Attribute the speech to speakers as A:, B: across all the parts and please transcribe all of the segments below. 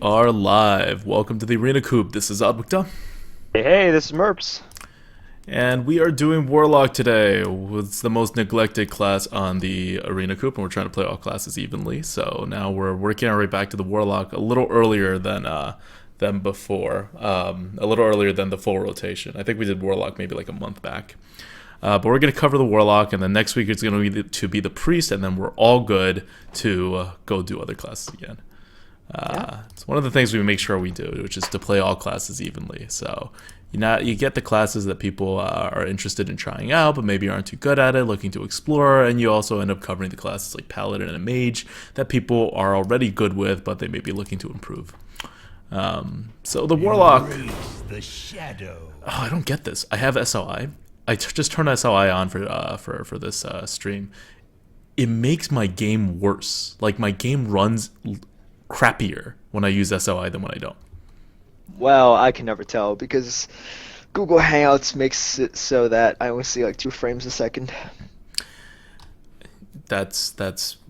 A: are live. Welcome to the Arena Coop. This is Adwikta.
B: Hey, this is Merps.
A: And we are doing Warlock today. It's the most neglected class on the Arena Coop, and we're trying to play all classes evenly. So now we're working our way back to the Warlock a little earlier than before. A little earlier than the full rotation. I think we did Warlock maybe like a month back. But we're going to cover the Warlock, and then next week it's going to be the Priest, and then we're all good to go do other classes again. It's one of the things we make sure we do, which is to play all classes evenly. So you get the classes that people are interested in trying out, but maybe aren't too good at it, looking to explore, and you also end up covering the classes like Paladin and a Mage that people are already good with, but they may be looking to improve. So the Warlock.
C: The shadow.
A: Oh, I don't get this. I have SOI. Just turned SOI on for this stream. It makes my game worse. Like my game runs crappier when I use SOI than when I don't.
B: Well, I can never tell because Google Hangouts makes it so that I only see like 2 frames a second.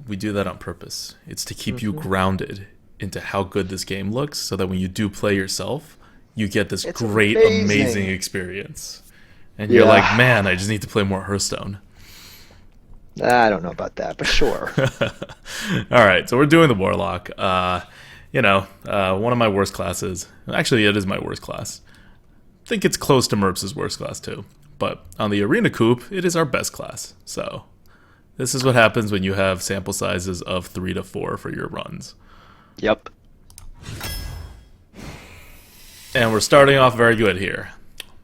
A: We do that on purpose. It's to keep you grounded into how good this game looks, so that when you do play yourself, you get this great, amazing experience. And you're like, man, I just need to play more Hearthstone.
B: I don't know about that, but sure.
A: All right, so we're doing the Warlock. One of my worst classes. Actually, it is my worst class. I think it's close to Merps' worst class too. But on the Arena Coop, it is our best class. So this is what happens when you have sample sizes of 3 to 4 for your runs.
B: Yep.
A: And we're starting off very good here.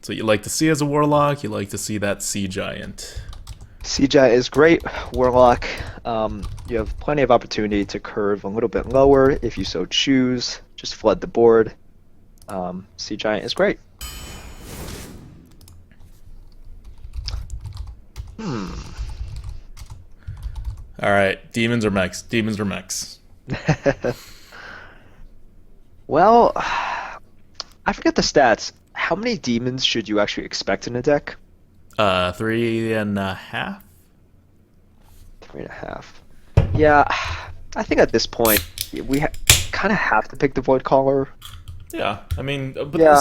A: So you like to see as a Warlock, you like to see that Sea Giant.
B: Sea Giant is great. Warlock, you have plenty of opportunity to curve a little bit lower if you so choose. Just flood the board. Sea Giant is great.
A: Alright, demons or mechs? Demons or mechs?
B: Well, I forget the stats. How many demons should you actually expect in a deck?
A: 3.5?
B: 3.5. Yeah, I think at this point we kind of have to pick the Void Caller.
A: Yeah, I mean, but
B: Yeah.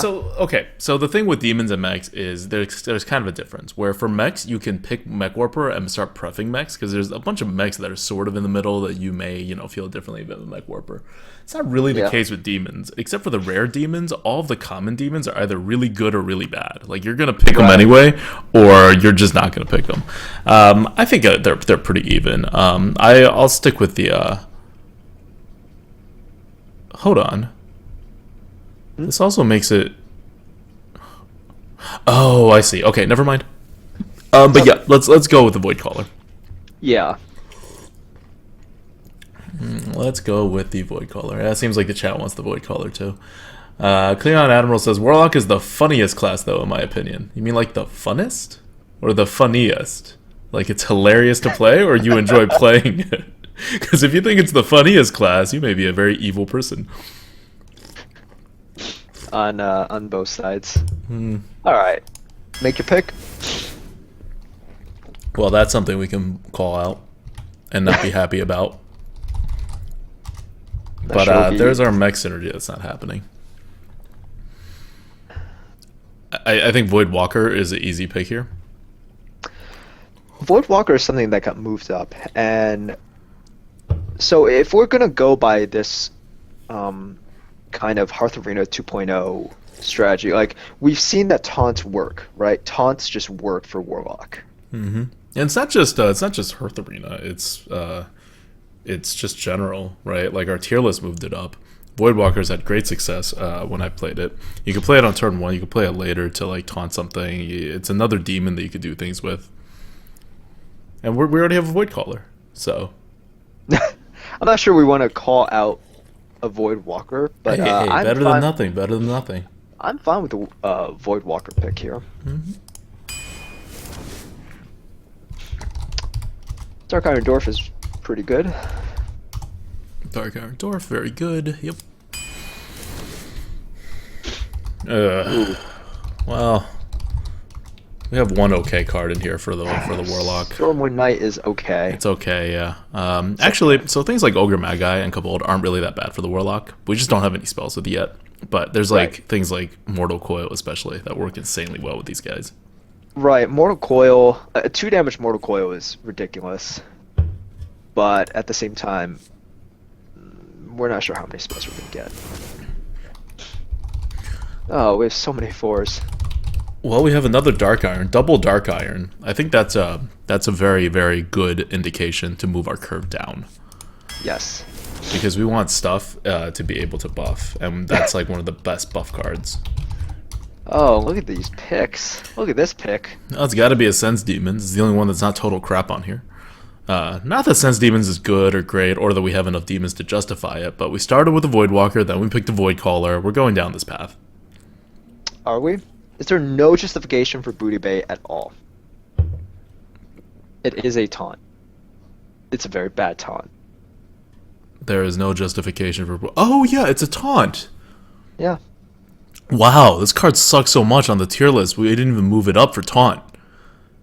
A: So the thing with demons and mechs is there's kind of a difference. Where for mechs, you can pick Mech Warper and start preffing mechs, because there's a bunch of mechs that are sort of in the middle that you may, feel differently about the Mech Warper. It's not really the case with demons, except for the rare demons. All of the common demons are either really good or really bad. Like you're gonna pick them anyway, or you're just not gonna pick them. I think they're pretty even. I'll stick with the. Hold on. This also makes it. Oh, I see. Okay, never mind. But yeah, let's go with the Void Caller.
B: Yeah.
A: Let's go with the Void Caller. That seems like the chat wants the Void Caller too. Cleon Admiral says Warlock is the funniest class, though, in my opinion. You mean like the funnest or the funniest? Like it's hilarious to play, or you enjoy playing it? Because if you think it's the funniest class, you may be a very evil person.
B: On both sides. All right, make your pick.
A: Well, that's something we can call out and not be happy about. But there's our mech synergy that's not happening. I think Void Walker is an easy pick here.
B: Void Walker is something that got moved up, and so if we're gonna go by this kind of Hearth Arena 2.0 strategy, like we've seen that taunts work, right? Taunts just work for Warlock.
A: And it's not just Hearth Arena. It's just general, right? Like our tier list moved it up. Voidwalker's had great success when I played it. You can play it on turn 1. You can play it later to like taunt something. It's another demon that you could do things with. And we already have a Void Caller, so.
B: I'm not sure we want to call out a Void Walker, but
A: hey,
B: I'm
A: better
B: fine.
A: than nothing. Better than nothing.
B: I'm fine with the Void Walker pick here. Dark Iron Dwarf is pretty good.
A: Dark Iron Dwarf, very good. Yep. Well, We have one okay card in here for the Warlock.
B: Stormwind Knight is okay.
A: It's okay, yeah. Actually, so things like Ogre Magi and Kobold aren't really that bad for the Warlock. We just don't have any spells with it yet. But there's like things like Mortal Coil especially that work insanely well with these guys.
B: Right, Mortal Coil, 2 damage Mortal Coil is ridiculous. But at the same time, we're not sure how many spells we're going to get. Oh, we have so many 4s.
A: Well, we have another Dark Iron, double Dark Iron. I think that's a very, very good indication to move our curve down.
B: Yes.
A: Because we want stuff to be able to buff, and that's like one of the best buff cards.
B: Oh, look at these picks. Look at this pick.
A: Oh, it's got to be a Sense Demons. It's the only one that's not total crap on here. Not that Sense Demons is good or great, or that we have enough demons to justify it, but we started with a Voidwalker, then we picked a Void Caller. We're going down this path.
B: Are we? Is there no justification for Booty Bay at all? It is a taunt. It's a very bad taunt.
A: There is no justification for... Oh, yeah, it's a taunt!
B: Yeah.
A: Wow, this card sucks so much on the tier list, we didn't even move it up for taunt.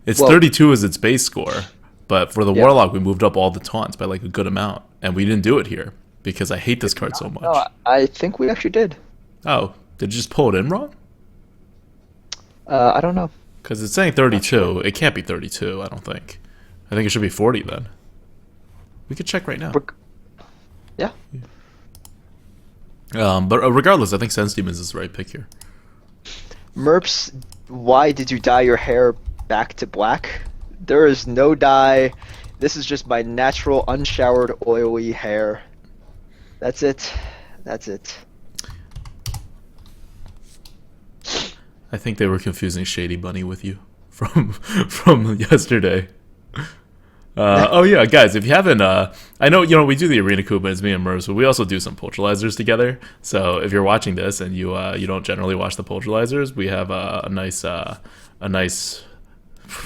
A: It's 32 as its base score, but for the Warlock, we moved up all the taunts by like a good amount, and we didn't do it here, because I hate this card so much.
B: No, I think we actually did.
A: Oh, did you just pull it in wrong?
B: I don't know.
A: Because it's saying 32. It can't be 32, I don't think. I think it should be 40 then. We could check right now.
B: Yeah.
A: But regardless, I think Sense Demons is the right pick here.
B: Merps, why did you dye your hair back to black? There is no dye. This is just my natural, unshowered, oily hair. That's it. That's it.
A: I think they were confusing Shady Bunny with you from yesterday. Oh yeah, guys, if you haven't, I know we do the Arena Coop, and it's me and Mervs, but we also do some Polteralizers together. So if you're watching this and you don't generally watch the Polteralizers, we have a nice,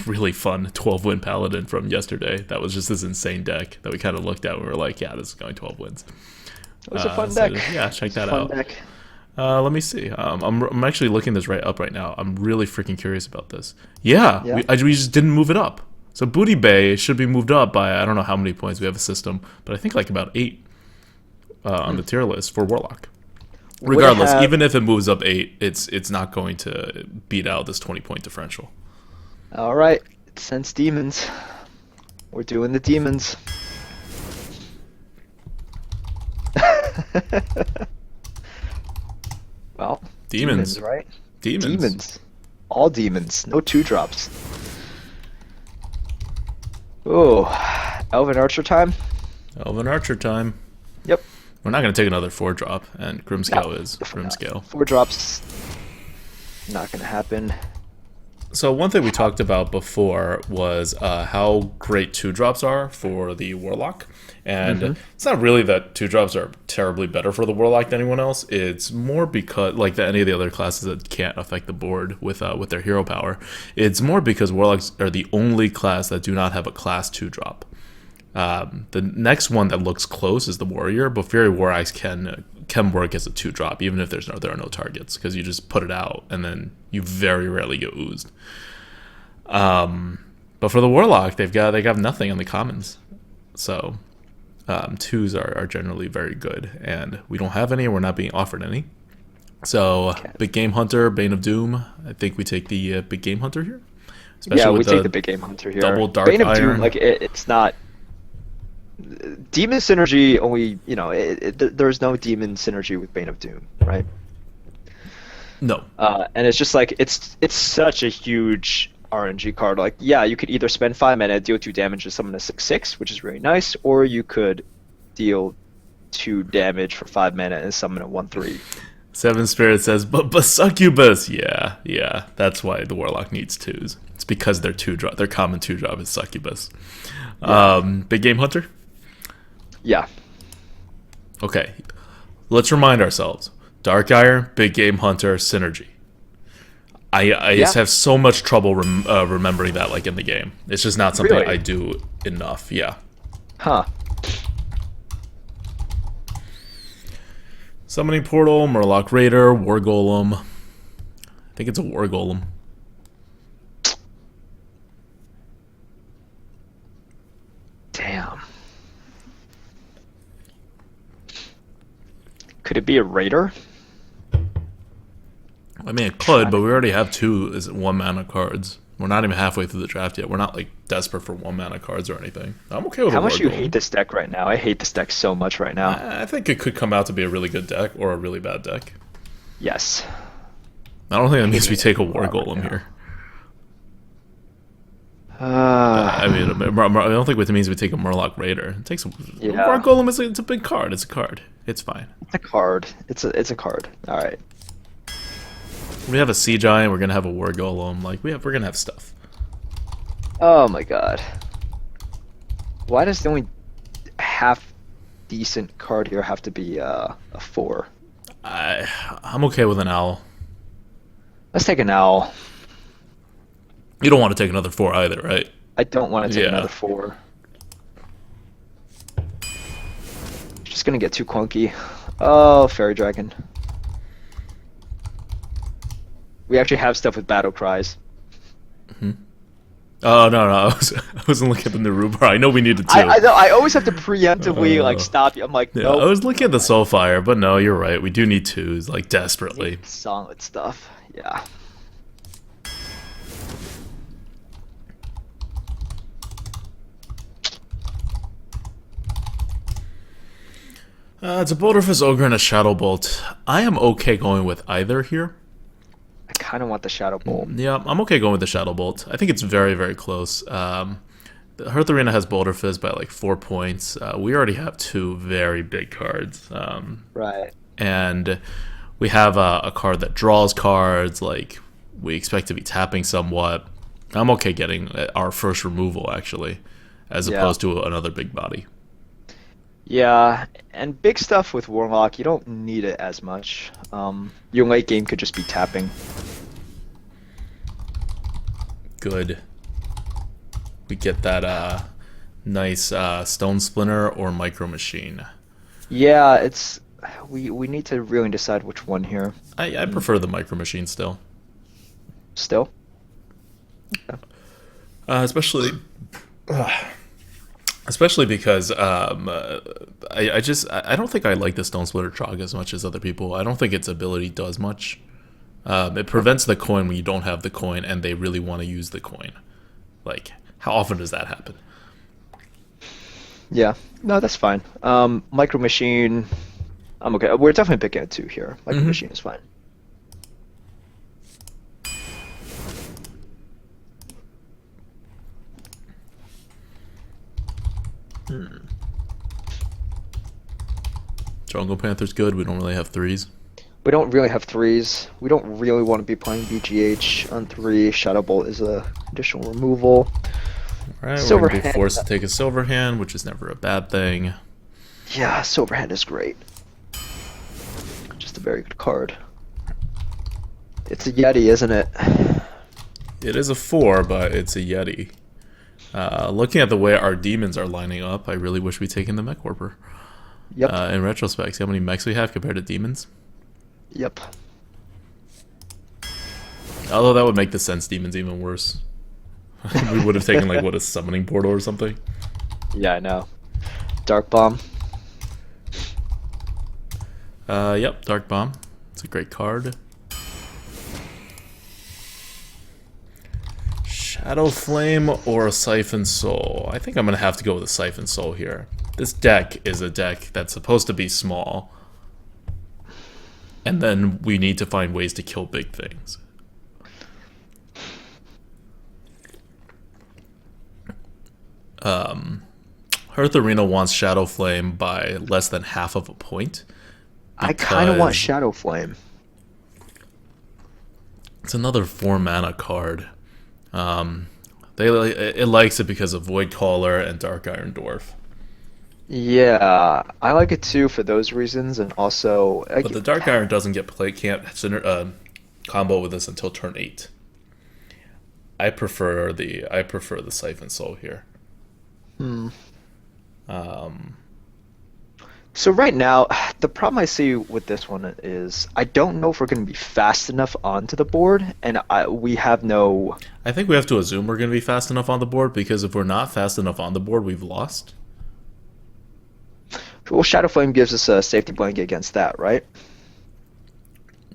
A: really fun 12-win Paladin from yesterday. That was just this insane deck that we kind of looked at and we were like, yeah, this is going 12 wins.
B: It was a fun deck.
A: Yeah, check that
B: fun
A: out.
B: Deck.
A: Let me see. I'm actually looking this right up right now. I'm really freaking curious about this. Yeah. We just didn't move it up. So Booty Bay should be moved up by, I don't know how many points we have a system, but I think like about 8 on the tier list for Warlock. Regardless, even if it moves up 8, it's not going to beat out this 20-point differential.
B: All right, Sense Demons. We're doing the demons. Well,
A: Demons,
B: right?
A: Demons.
B: All demons. No 2-drops. Oh, Elven Archer time?
A: Elven Archer time.
B: Yep.
A: We're not going to take another 4-drop, and Grimscale is Grimscale.
B: 4 drops. Not going to happen.
A: So one thing we talked about before was how great 2-drops are for the Warlock. And it's not really that 2-drops are terribly better for the Warlock than anyone else. It's more because, like any of the other classes that can't affect the board with their hero power, it's more because Warlocks are the only class that do not have a class 2-drop. The next one that looks close is the Warrior, but Fury War Axe can work as a 2-drop, even if there are no targets, because you just put it out, and then you very rarely get oozed. But for the Warlock, they've got nothing on the commons. So 2s are generally very good, and we don't have any, and we're not being offered any. So Big Game Hunter, Bane of Doom. I think we take the Big Game Hunter here.
B: Especially we take the Big Game Hunter here.
A: Double Dark
B: Bane of
A: Iron.
B: Doom, it's not. Demon synergy only, there's no demon synergy with Bane of Doom, right?
A: No.
B: And it's just like it's such a huge RNG card. Like, yeah, you could either spend 5 mana, deal 2 damage, and summon a 6/6, which is really nice, or you could deal 2 damage for 5 mana and summon a 1/3.
A: Seven Spirit says, but Succubus. Yeah, that's why the Warlock needs 2s. It's because their common 2-drop is Succubus.
B: Yeah.
A: Big Game Hunter.
B: Yeah.
A: Okay, let's remind ourselves. Dark Iron, Big Game Hunter, Synergy. I just have so much trouble remembering that in the game. It's just not something
B: Really?
A: I do enough, yeah.
B: Huh.
A: Summoning Portal, Murloc Raider, War Golem. I think it's a War Golem.
B: Could it be a Raider?
A: I mean, it could, but we already have 2 1 mana cards. We're not even halfway through the draft yet. We're not like desperate for 1 mana cards or anything. I'm okay with
B: How
A: a
B: much
A: War
B: do you
A: Golem.
B: hate this deck right now? I hate this deck so much right now.
A: I think it could come out to be a really good deck or a really bad deck.
B: Yes.
A: I don't think that means we take a War
B: Right
A: Golem
B: now.
A: here. I mean, I don't think it means we take a Murloc Raider. It takes a
B: Yeah.
A: War Golem. It's a big card. It's a card. It's fine.
B: It's a card. It's a card. All right.
A: We have a Sea Giant. We're gonna have a War Golem. Like we're gonna have stuff.
B: Oh my god. Why does the only half decent card here have to be a 4?
A: I'm okay with an Owl.
B: Let's take an Owl.
A: You don't want to take another 4 either, right?
B: I don't want to take
A: Yeah.
B: another 4. Just gonna get too clunky. Oh, Fairy Dragon. We actually have stuff with battle cries.
A: Oh no, I wasn't looking at the Narubar. I know we needed 2.
B: I know, I always have to preemptively like stop you. I'm like,
A: Yeah,
B: nope.
A: I was looking at the Soulfire, but no, you're right. We do need 2s, like desperately.
B: Solid stuff. Yeah.
A: It's a Boulderfist Ogre and a Shadow Bolt. I am okay going with either here.
B: I kind of want the Shadow Bolt.
A: Yeah, I'm okay going with the Shadow Bolt. I think it's very, very close. The Hearth Arena has Boulderfist by like 4 points. We already have 2 very big cards.
B: Right.
A: And we have a card that draws cards. Like, we expect to be tapping somewhat. I'm okay getting our first removal, actually, as
B: Yeah.
A: opposed to another big body.
B: Yeah, and big stuff with Warlock, you don't need it as much. Your late game could just be tapping.
A: Good. We get that nice Stone Splinter or Micro Machine.
B: Yeah, it's we need to really decide which one here.
A: I prefer the Micro Machine still.
B: Still?
A: Especially because I don't think I like the Stone Splitter Trog as much as other people. I don't think its ability does much. It prevents the coin when you don't have the coin and they really want to use the coin. Like, how often does that happen?
B: Yeah. No, that's fine. Micro Machine, I'm okay. We're definitely picking a 2 here. Micro Machine is fine.
A: Jungle Panther's good. We don't really have 3s.
B: We don't really have 3s. We don't really want to be playing BGH on 3. Shadow Bolt is a additional removal.
A: Alright, we're
B: Silver
A: going to be
B: Hand.
A: forced to take a Silver Hand, which is never a bad thing.
B: Yeah, Silverhand is great. Just a very good card. It's a Yeti, isn't it?
A: It is a 4, but it's a Yeti. Looking at the way our demons are lining up, I really wish we'd taken the Mech Warper.
B: Yep.
A: In retrospect, see how many mechs we have compared to demons?
B: Yep.
A: Although that would make the Sense demons even worse. We would have taken, like, what, a Summoning Portal or something?
B: Yeah, I know. Dark Bomb.
A: Yep, Dark Bomb. It's a great card. Shadow Flame or a Siphon Soul? I think I'm going to have to go with a Siphon Soul here. This deck is a deck that's supposed to be small. And then we need to find ways to kill big things. Hearth Arena wants Shadow Flame by less than half of a point.
B: I kind of want
A: because
B: Shadow Flame.
A: It's another 4 mana card. It likes it because of Void Caller and Dark Iron Dwarf.
B: Yeah, I like it too for those reasons, and also
A: But the Dark Iron doesn't get can't combo with this until turn 8. I prefer the Siphon Soul here.
B: So right now, the problem I see with this one is I don't know if we're going to be fast enough onto the board, and we have no.
A: I think we have to assume we're going to be fast enough on the board, because if we're not fast enough on the board, we've lost.
B: Well, Shadow Flame gives us a safety blanket against that, right?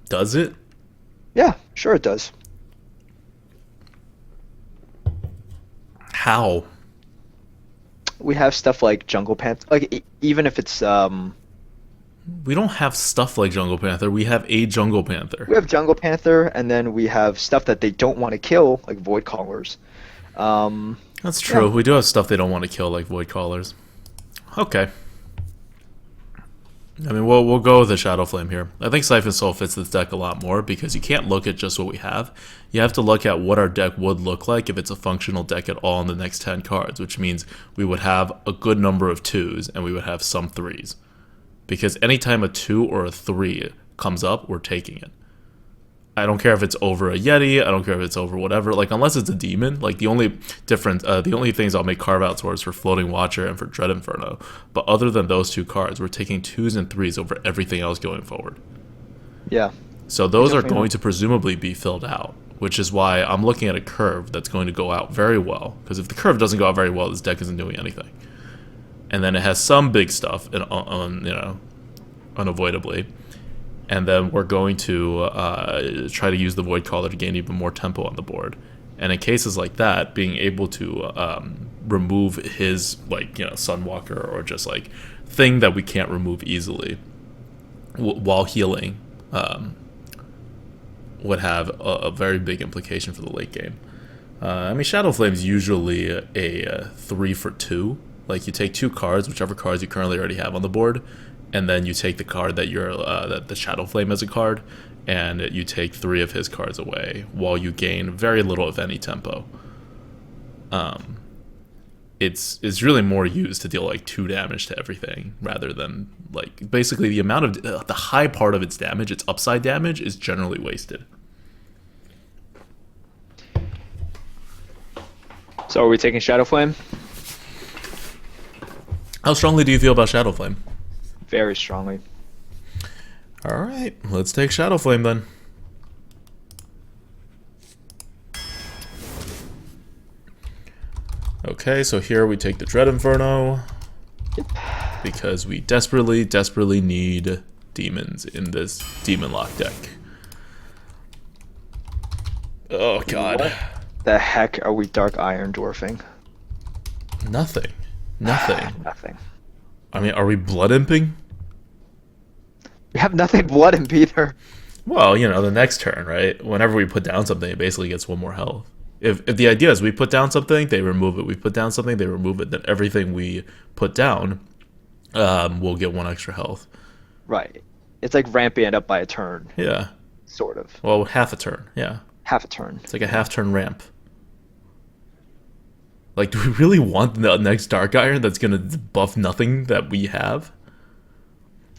A: Does it?
B: Yeah, sure it does.
A: How?
B: We have stuff like Jungle Panther, like even if it's
A: We don't have stuff like Jungle Panther. We have a Jungle Panther.
B: we have Jungle Panther, and then we have stuff that they don't want to kill, like Void Callers. Um,
A: That's
B: yeah,
A: true. We do have stuff they don't want to kill, like Void Callers. Okay. I mean, we'll go with the Shadow Flame here. I think Siphon Soul fits this deck a lot more because you can't look at just what we have. You have to look at what our deck would look like if it's a functional deck at all in the next 10 cards, which means we would have a good number of 2s and we would have some 3s. Because anytime a 2 or a 3 comes up, we're taking it. I don't care if it's over a Yeti. I don't care if it's over whatever. Like, unless it's a demon. Like, the only difference, the only things I'll make carve-outs for is for Floating Watcher and for Dread Inferno. But other than those 2 cards, we're taking 2s and 3s over everything else going forward.
B: yeah.
A: So those are
B: Definitely.
A: going to presumably be filled out, which is why I'm looking at a curve that's going to go out very well. Because if the curve doesn't go out very well, this deck isn't doing anything. And then it has some big stuff, unavoidably. And then we're going to try to use the Void Caller to gain even more tempo on the board. And in cases like that, being able to remove his, Sunwalker or just, thing that we can't remove easily while healing would have a very big implication for the late game. Shadow Flame's usually a 3 for 2. Like, you take 2 cards, whichever cards you currently already have on the board, and then you take the card that that the Shadow Flame as a card, and you take 3 of his cards away while you gain very little, if any, tempo. It's really more used to deal 2 damage to everything rather than basically the amount of the high part of its damage, its upside damage, is generally wasted.
B: So are we taking Shadow Flame?
A: How strongly do you feel about Shadow Flame?
B: Very strongly.
A: All right, let's take Shadow Flame then. Okay, so here we take the Dread Inferno because we desperately, desperately need demons in this Demon Lock deck. Oh god.
B: What the heck are we Dark Iron dwarfing?
A: Nothing. Nothing.
B: Nothing.
A: I mean, are we Blood Imping?
B: We have nothing blood in either.
A: Well, the next turn, right? Whenever we put down something, it basically gets 1 more health. If the idea is we put down something, they remove it. We put down something, they remove it. Then everything we put down will get 1 extra health.
B: Right. It's like ramping it up by a turn.
A: Yeah.
B: Sort of.
A: Well, half a turn. Yeah.
B: Half a turn.
A: It's like a half-turn ramp. Like, do we really want the next Dark Iron that's going to buff nothing that we have?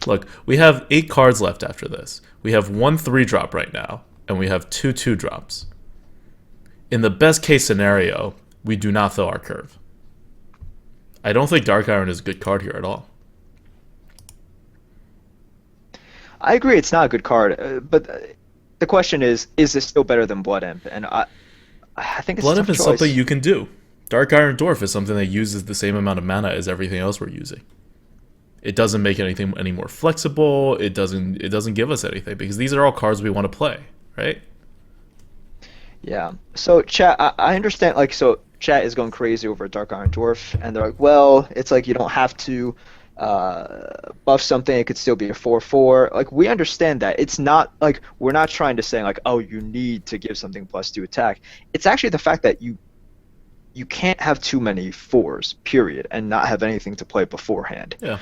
A: Look, we have 8 cards left after this. We have 1 3-drop right now, and we have 2 2-drops. In the best case scenario, we do not fill our curve. I don't think Dark Iron is a good card here at all.
B: I agree it's not a good card, but the question is this still better than Blood Imp? And I think it's
A: Blood
B: a
A: Imp
B: tough
A: is
B: choice.
A: something you can do. Dark Iron Dwarf is something that uses the same amount of mana as everything else we're using. It doesn't make anything any more flexible. It doesn't give us anything because these are all cards we want to play, right?
B: Yeah. So chat, I understand. So chat is going crazy over Dark Iron Dwarf, and they're like, well, it's like you don't have to buff something. It could still be a 4/4. Like, we understand that. It's not like we're not trying to say oh, you need to give something +2 attack. It's actually the fact that you can't have too many 4s, period, and not have anything to play beforehand.
A: Yeah.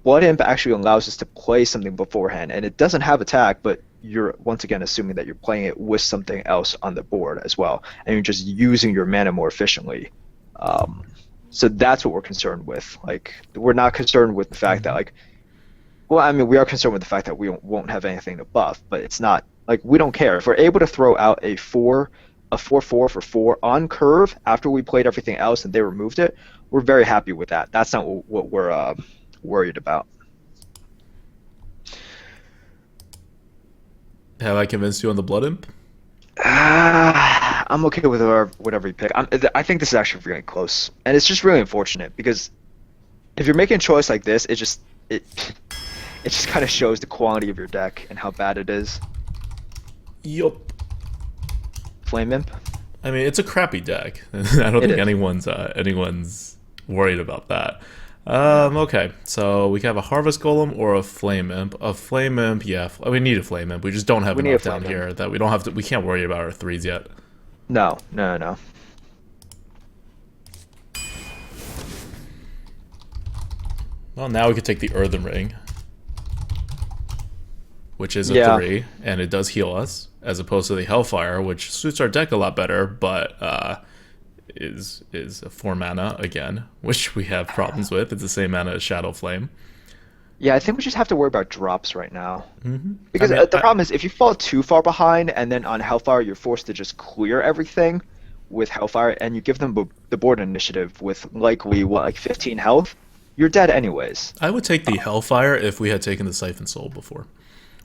B: Blood Imp actually allows us to play something beforehand, and it doesn't have attack, but you're once again assuming that you're playing it with something else on the board as well, and you're just using your mana more efficiently. So that's what we're concerned with. We're not concerned with the fact that we are concerned with the fact that we won't have anything to buff, but it's not we don't care if we're able to throw out a 4/4 for 4 on curve after we played everything else and they removed it. We're very happy with that. That's not what we're worried about.
A: Have I convinced you on the Blood Imp?
B: I'm okay with whatever you pick. I think this is actually really close, and it's just really unfortunate because if you're making a choice like this, it it just kind of shows the quality of your deck and how bad it is.
A: Yup.
B: Flame Imp.
A: I mean, it's a crappy deck. I don't
B: It
A: think
B: is.
A: anyone's worried about that. Okay, so we have a Harvest Golem or a Flame Imp. A Flame Imp, yeah. We need a Flame Imp. We just don't have
B: We need a
A: enough down
B: Flame Imp.
A: here that we don't have to. We can't worry about our threes yet.
B: No, no, no.
A: Well, now we could take the Earthen Ring, which is a
B: Yeah.
A: 3, and it does heal us, as opposed to the Hellfire, which suits our deck a lot better, but is a 4 mana again, which we have problems with. It's the same mana as Shadow Flame.
B: Yeah, I think we just have to worry about drops right now.
A: Mm-hmm.
B: Because the problem is, if you fall too far behind, and then on Hellfire you're forced to just clear everything with Hellfire, and you give them the board initiative with likely what, like 15 health, you're dead anyways.
A: I would take the Hellfire if we had taken the Siphon Soul before.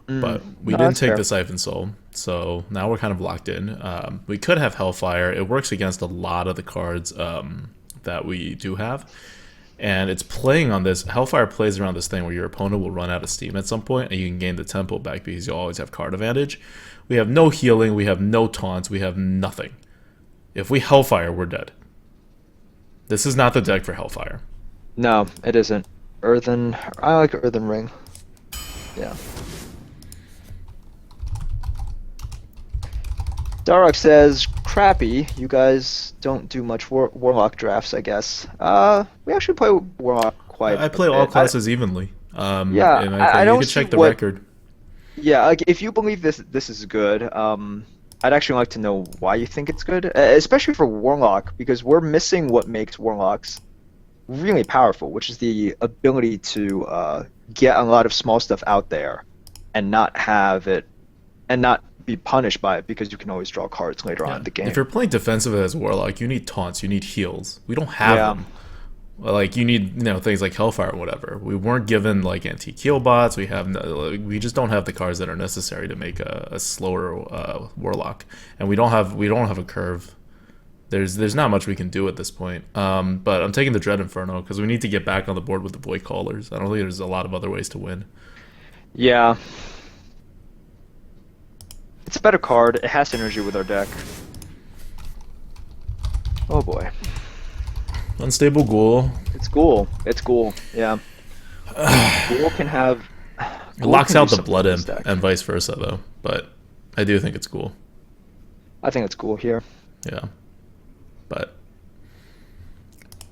A: But we
B: No,
A: didn't
B: that's
A: take
B: fair.
A: the Siphon Soul, so now we're kind of locked in. We could have Hellfire. It works against a lot of the cards that we do have. And it's playing on this. Hellfire plays around this thing where your opponent will run out of steam at some point, and you can gain the tempo back because you always have card advantage. We have no healing. We have no taunts. We have nothing. If we Hellfire, we're dead. This is not the deck for Hellfire.
B: No, it isn't. Earthen. I like Earthen Ring. Yeah. Darok says, crappy. You guys don't do much Warlock drafts, I guess. We actually play Warlock quite
A: I play
B: a
A: all
B: bit.
A: classes evenly.
B: Yeah,
A: and
B: I
A: you
B: don't
A: can check
B: see
A: the
B: what-
A: record.
B: Yeah, like if you believe this is good, I'd actually like to know why you think it's good, especially for Warlock, because we're missing what makes Warlocks really powerful, which is the ability to get a lot of small stuff out there and not have it, and not be punished by it because you can always draw cards later on in the game.
A: If you're playing defensive as Warlock, you need taunts, you need heals. We don't have
B: Yeah.
A: them. Like you need, things like Hellfire or whatever. We weren't given like anti-heal bots. We just don't have the cards that are necessary to make a slower Warlock, and we don't have a curve. There's not much we can do at this point. But I'm taking the Dread Inferno because we need to get back on the board with the Void Callers. I don't think there's a lot of other ways to win.
B: Yeah. It's a better card. It has synergy with our deck. Oh boy.
A: Unstable Ghoul.
B: It's Ghoul. It's Ghoul. Yeah. Ghoul can have.
A: It
B: Ghoul
A: locks
B: can do
A: out the
B: something
A: Blood
B: with this
A: Imp
B: deck.
A: and vice versa though. But I do think it's cool.
B: I think it's Ghoul here.
A: Yeah. But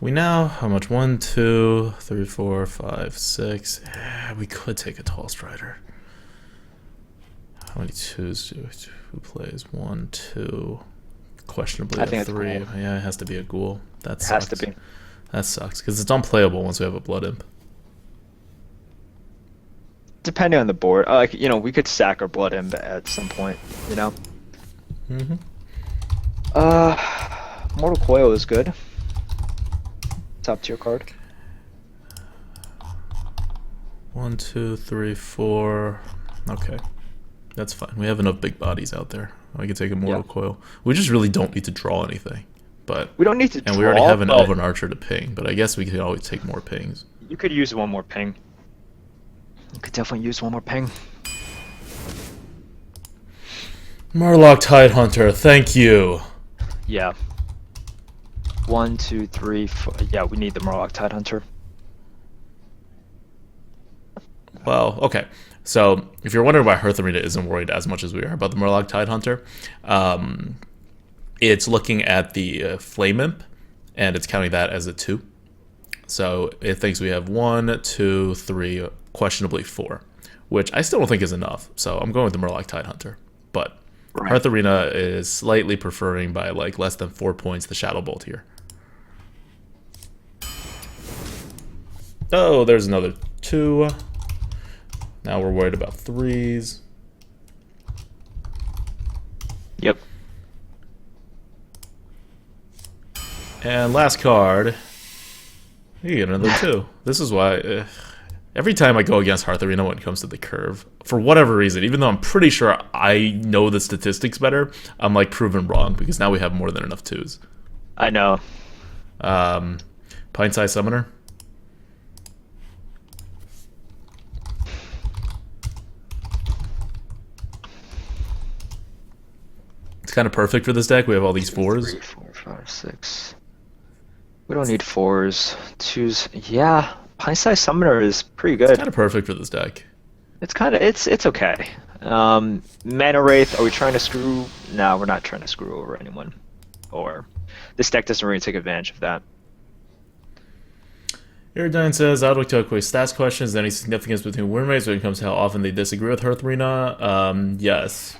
A: we now how much? 1, 2, 3, 4, 5, 6. We could take a Tall Strider. How many twos who plays? 1, 2. Questionably
B: I
A: a
B: think it's
A: 3.
B: Ghoul.
A: Yeah, it has to be a Ghoul. That
B: It
A: sucks.
B: has to be.
A: That sucks because it's unplayable once we have a Blood Imp.
B: Depending on the board, we could sack our Blood Imp at some point.
A: Mm-hmm.
B: Mortal Coil is good. Top tier card.
A: 1, 2, 3, 4. Okay. That's fine. We have enough big bodies out there. I can take a Mortal
B: Yeah.
A: Coil. We just really don't need to draw anything. But
B: We don't need to
A: and
B: draw,
A: we already have an
B: but
A: Elven Archer to ping, but I guess we could always take more pings.
B: you could use one more ping. You could definitely use one more ping.
A: Murloc Tidehunter, thank you.
B: Yeah. 1, 2, 3, 4. Yeah, we need the Morlock Tidehunter.
A: Well, okay. So, if you're wondering why Hearth Arena isn't worried as much as we are about the Murloc Tidehunter, it's looking at the Flame Imp, and it's counting that as a 2. So, it thinks we have 1, 2, 3, questionably 4, which I still don't think is enough. So, I'm going with the Murloc Tidehunter. But
B: Right.
A: Hearth Arena is slightly preferring by like less than 4 points the Shadow Bolt here. Oh, there's another 2. Now we're worried about 3s.
B: Yep.
A: And last card, you get another 2. This is why every time I go against Hearth Arena when it comes to the curve, for whatever reason, even though I'm pretty sure I know the statistics better, I'm like proven wrong because now we have more than enough 2s.
B: I know.
A: Pint-sized Summoner. It's kind of perfect for this deck. We have all these fours.
B: 3, 4, 5, 6. We don't need fours. Twos. Yeah, Pint-sized Summoner is pretty
A: It's
B: good.
A: kind of perfect for this deck.
B: It's okay. Mana Wraith, are we trying to screw? No, we're not trying to screw over anyone. Or this deck doesn't really take advantage of that.
A: Iridine says, I'd like to quick stats questions. Is there any significance between win rates when it comes to how often they disagree with Hearth Arena? Yes.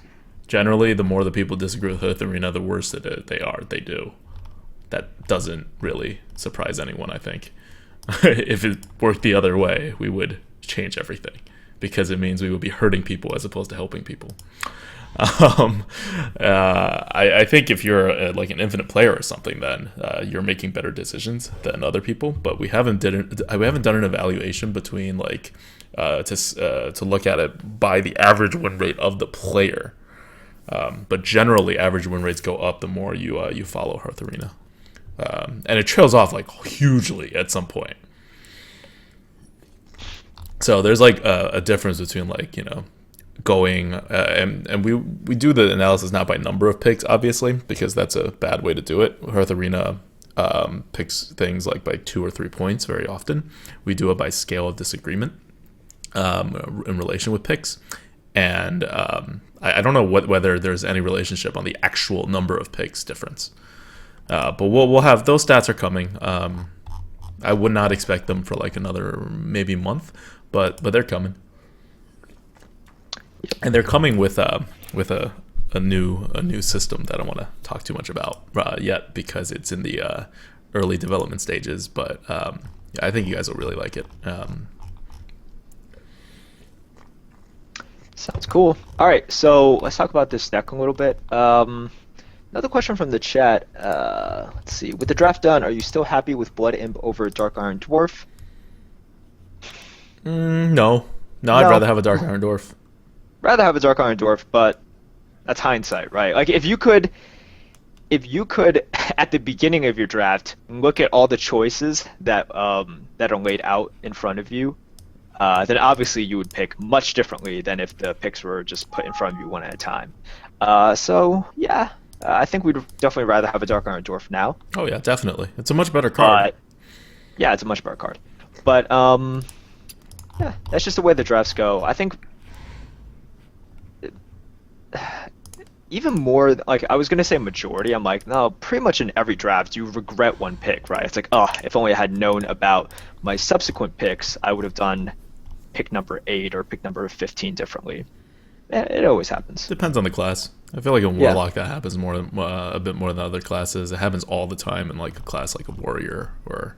A: Generally, the more the people disagree with Hearth Arena, the worse they are. They do. That doesn't really surprise anyone, I think. If it worked the other way, we would change everything. Because it means we would be hurting people as opposed to helping people. I think if you're like an infinite player or something, then you're making better decisions than other people. But we haven't done an evaluation between like to look at it by the average win rate of the player. But generally, average win rates go up the more you follow Hearth Arena, and it trails off like hugely at some point. So there's like a difference between like going and we do the analysis not by number of picks, obviously, because that's a bad way to do it. Hearth Arena picks things like by 2 or 3 points very often. We do it by scale of disagreement in relation with picks, and I don't know whether there's any relationship on the actual number of picks difference, but we'll have those stats are coming. I would not expect them for like another maybe month, but they're coming. And they're coming with a new system that I don't want to talk too much about yet because it's in the early development stages. But yeah, I think you guys will really like it.
B: Sounds cool. All right, so let's talk about this deck a little bit. Another question from the chat. Let's see. With the draft done, are you still happy with Blood Imp over Dark Iron Dwarf?
A: No, I'd rather have a Dark Iron Dwarf.
B: Rather have a Dark Iron Dwarf, but that's hindsight, right? Like if you could at the beginning of your draft look at all the choices that are laid out in front of you, then obviously you would pick much differently than if the picks were just put in front of you one at a time. So yeah, I think we'd definitely rather have a Dark Iron Dwarf now.
A: Oh yeah, definitely. It's a much better card.
B: Yeah, it's a much better card. But yeah, that's just the way the drafts go. I think even more, like, I was gonna say majority, I'm like, no, pretty much in every draft you regret one pick, right? It's like, oh, if only I had known about my subsequent picks, I would have done pick number 8 or pick number 15 differently. It always happens.
A: Depends on the class. I feel like in Warlock that happens more, a bit more than other classes. It happens all the time in like a class like a Warrior, or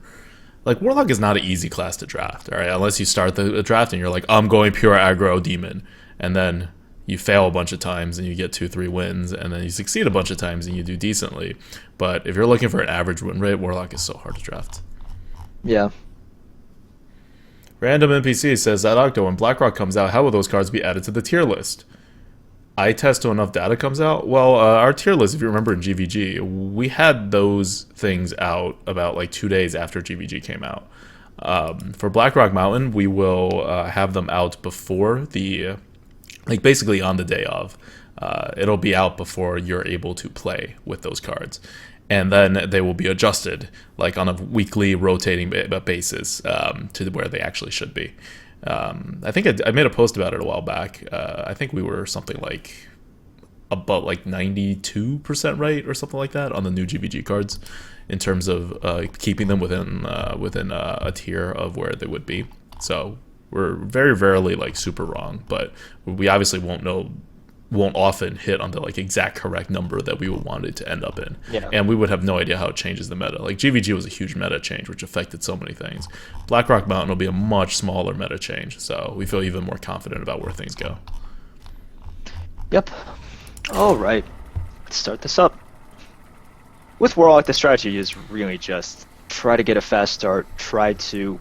A: like Warlock is not an easy class to draft, all right? Unless you start the draft and you're like, I'm going pure aggro demon, and then you fail a bunch of times and you get 2-3 wins, and then you succeed a bunch of times and you do decently. But if you're looking for an average win rate, Warlock is so hard to draft.
B: Yeah.
A: Random NPC says that Octo, when BlackRock comes out, how will those cards be added to the tier list? I test till enough data comes out. Well, our tier list, if you remember in GVG, we had those things out about like 2 days after GVG came out. For BlackRock Mountain, we will have them out before the, like basically on the day of. It'll be out before you're able to play with those cards. And then they will be adjusted like on a weekly rotating basis to where they actually should be. I think I made a post about it a while back. I think we were something like about like 92% right or something like that on the new GVG cards in terms of keeping them within a tier of where they would be. So we're very rarely like super wrong, but we obviously won't often hit on the like exact correct number that we would want it to end up in.
B: Yeah. And
A: we would have no idea how it changes the meta. Like GVG was a huge meta change which affected so many things. BlackRock Mountain will be a much smaller meta change, so we feel even more confident about where things go.
B: Yep. All right. Let's start this up. With Warlock, the strategy is really just try to get a fast start, try to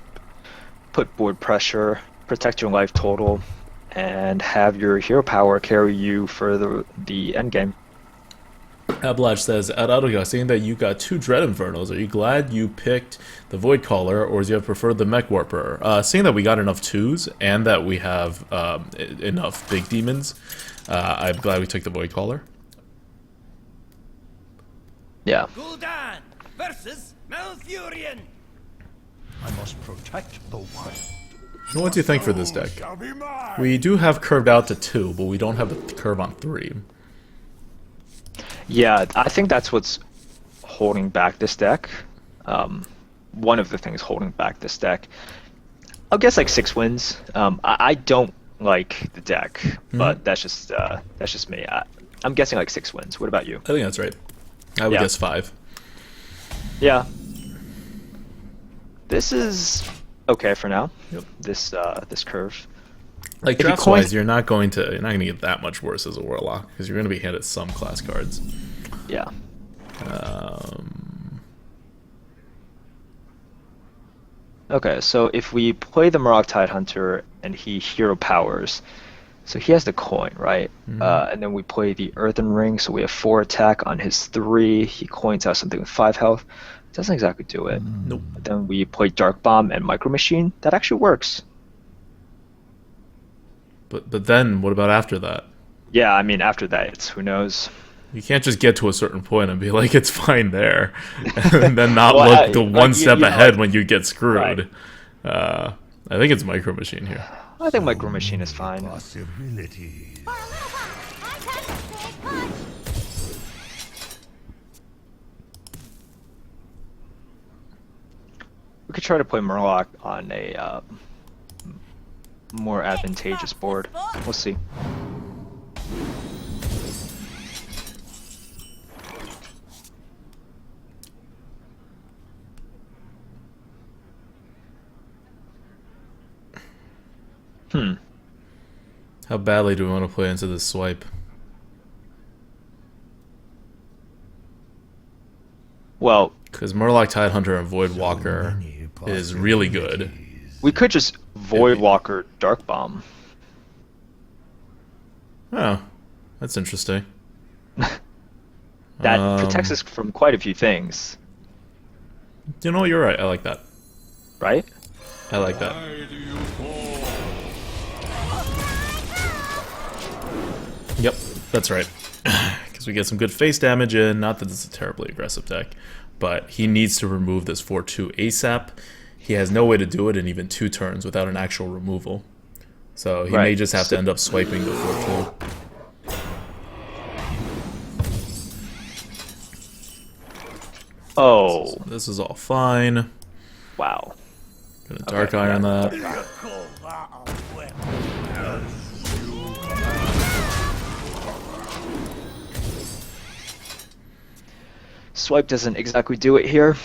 B: put board pressure, protect your life total, and have your hero power carry you for the end game.
A: Ablaj says, Adadoga, seeing that you got 2 Dread Infernos, are you glad you picked the Void Caller, or do you have preferred the Mech Warper? Seeing that we got enough 2s, and that we have enough big demons, I'm glad we took the Void Caller.
B: Yeah.
C: Gul'dan versus Malfurion. I must protect the wild.
A: What do you think for this deck?
C: Shall be mine.
A: We do have curved out to 2, but we don't have a curve on 3.
B: Yeah, I think that's what's holding back this deck. One of the things holding back this deck. I'll guess like 6 wins. I don't like the deck, but that's just me. I'm guessing like 6 wins. What about you?
A: I think that's right. I would
B: Yeah.
A: guess 5.
B: Yeah. This is okay for now.
A: Yep.
B: This curve.
A: Like
B: If you
A: draft
B: coin-
A: wise, you're not going to get that much worse as a Warlock because you're going to be handed some class cards.
B: Yeah. Okay, so if we play the Murloc Tidehunter and he hero powers, so he has the coin, right? And then we play the Earthen Ring, so we have 4 attack on his 3. He coins out something with 5 health. Doesn't exactly do it.
A: Nope.
B: Then we play Dark Bomb and Micro Machine. That actually works.
A: But then what about after that?
B: Yeah, I mean after that, it's who knows.
A: You can't just get to a certain point and be like it's fine there, and then not
B: Well,
A: look the one
B: you
A: step
B: know,
A: ahead when you get screwed.
B: Right.
A: I think it's Micro Machine here.
B: I think Micro Machine is fine.
C: Possibilities.
B: We could try to play Murloc on a more advantageous board. We'll see.
A: How badly do we want to play into this swipe?
B: Well,
A: Because Murloc Tidehunter and Void Walker is really good.
B: we could just Void Walker Dark Bomb.
A: Oh, that's interesting.
B: That protects us from quite a few things,
A: You know, you're right. I like that.
B: right?
A: I like that. Yep, that's right. Because we get some good face damage in. Not that it's a terribly aggressive deck, but he needs to remove this 4-2 ASAP. He has no way to do it in even 2 turns without an actual removal. So he may
B: Right.
A: just have to end up swiping the 4-2.
B: Oh,
A: This is all fine.
B: wow.
A: Gonna Dark
B: Okay,
A: Iron
B: yeah.
A: that.
C: Call that a weapon.
B: Swipe doesn't exactly do it here.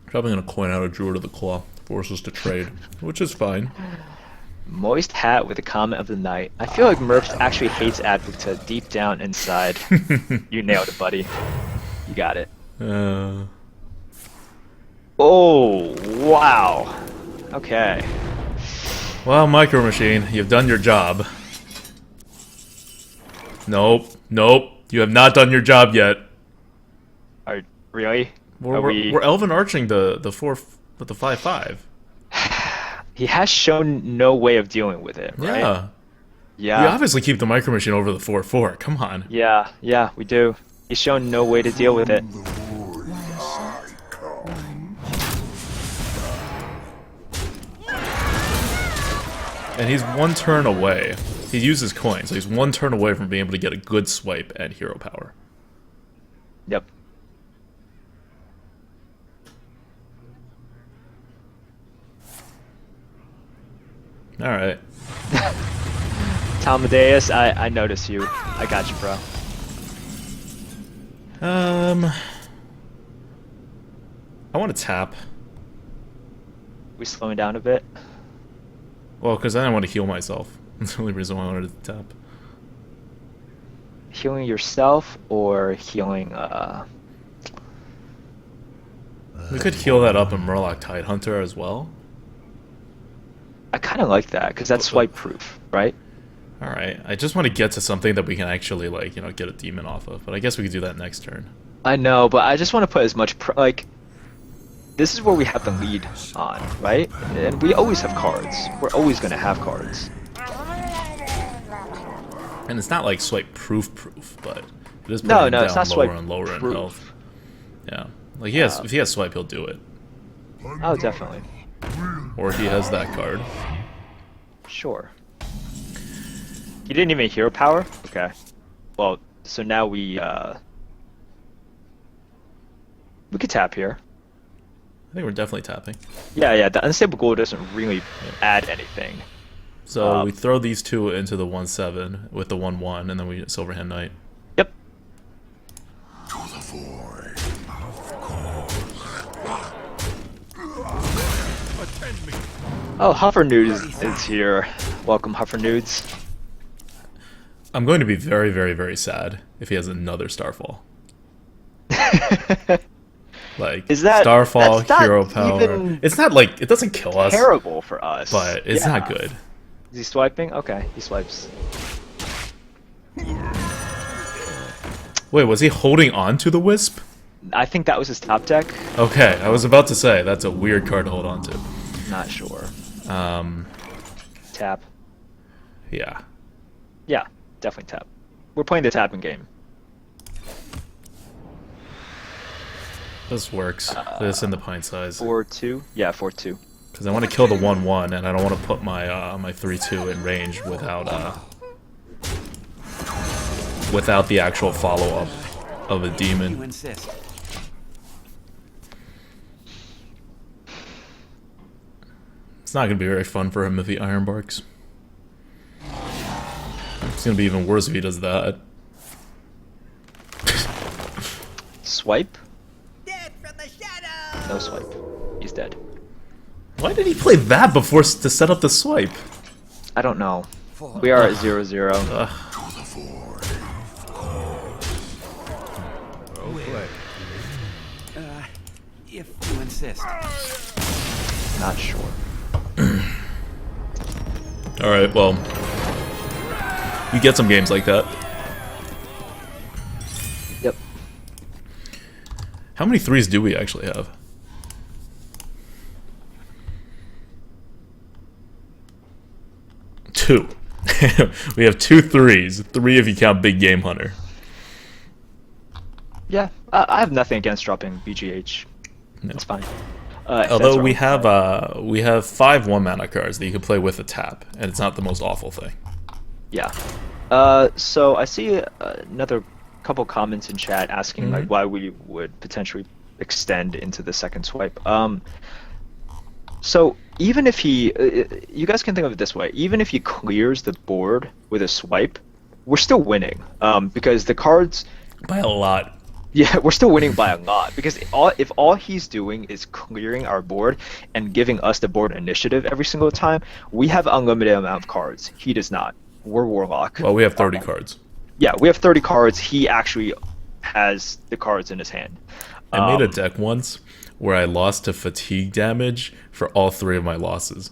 A: Probably gonna coin out a Druid of the Claw. Force us to trade, which is fine.
B: Moist Hat with a comment of the night. I feel like Murph actually hates Advocate deep down inside. You nailed it, buddy. You got it. Oh, wow. Okay.
A: Well, Micro Machine, you've done your job. Nope, nope. You have not done your job yet.
B: Really?
A: We're Elven Arching the 5/5.
B: He has shown no way of dealing with it, right?
A: Yeah.
B: Yeah.
A: We obviously keep the Micro Machine over the 4/4. Come on.
B: Yeah, we do. He's shown no way to deal with it.
A: And he's 1 turn away. He uses coin, so he's 1 turn away from being able to get a good swipe and hero power.
B: Yep.
A: Alright.
B: Talmadeus, I notice you. I got you, bro.
A: I want to tap.
B: We slowing down a bit?
A: Well, because I want to heal myself. That's the only reason why I wanted to tap.
B: Healing yourself or healing,
A: We could heal that up in Murloc Tidehunter as well.
B: I kind of like that, because that's swipe proof, right?
A: Alright, I just want to get to something that we can actually, like, get a demon off of. But I guess we could do that next turn.
B: I know, but I just want to put as much, this is where we have the lead on, right? And we always have cards. We're always going to have cards.
A: And it's not like swipe proof, but It is putting
B: No,
A: him
B: no,
A: down
B: it's not
A: lower
B: swipe
A: and lower in
B: proof.
A: health. Yeah, like he has. If he has swipe, he'll do it.
B: Oh, definitely.
A: Or he has that card.
B: Sure. He didn't even hero power? Okay. Well, so now we could tap here.
A: I think we're definitely tapping.
B: Yeah, the unstable gold doesn't really add anything.
A: So we throw these two into the 1/7 with the 1/1, and then we Silverhand Knight.
B: Yep.
C: To the void. Attend me.
B: Oh, Huffernudes is here. Welcome, Huffernudes.
A: I'm going to be very, very, very sad if he has another Starfall. Like
B: Is that
A: Starfall,
B: that's not
A: hero power?
B: even
A: It's not like it doesn't kill us,
B: terrible for us.
A: but it's
B: Yeah.
A: not good.
B: Is he swiping? Okay, he swipes.
A: Wait, was he holding on to the Wisp?
B: I think that was his top deck.
A: Okay, I was about to say that's a weird card to hold on to.
B: Not sure. Tap.
A: Yeah.
B: Yeah, definitely tap. We're playing the tapping game.
A: This works. This and the pint size.
B: 4-2. Yeah, 4-2.
A: Because I want to kill the 1/1, and I don't want to put my my 3/2 in range without the actual follow up of a
D: You
A: demon.
D: insist.
A: It's not gonna be very fun for him if he iron barks. It's gonna be even worse if he does that.
B: Swipe?
D: Death from the shadow.
B: No swipe. He's dead.
A: Why did he play that before to set up the swipe?
B: I don't know. We are at 0-0.
A: Ugh.
C: To the void.
D: If you insist.
B: Not sure.
A: All right, well, you get some games like that.
B: Yep.
A: How many threes do we actually have? Two. We have 2 threes. 3 if you count Big Game Hunter.
B: Yeah, I have nothing against dropping BGH.
A: No.
B: It's fine. If
A: Although
B: that's
A: we
B: wrong.
A: have 5 1-mana cards that you can play with a tap, and it's not the most awful thing.
B: Yeah. So I see another couple comments in chat asking like why we would potentially extend into the second swipe. So even if he, you guys can think of it this way: even if he clears the board with a swipe, we're still winning. Because the cards,
A: By a lot.
B: yeah, we're still winning by a lot. Because if all he's doing is clearing our board and giving us the board initiative every single time, we have unlimited amount of cards. He does not. We're Warlock.
A: Well, we have 30 cards.
B: Yeah, we have 30 cards. He actually has the cards in his hand.
A: I made a deck once where I lost to fatigue damage for all 3 of my losses.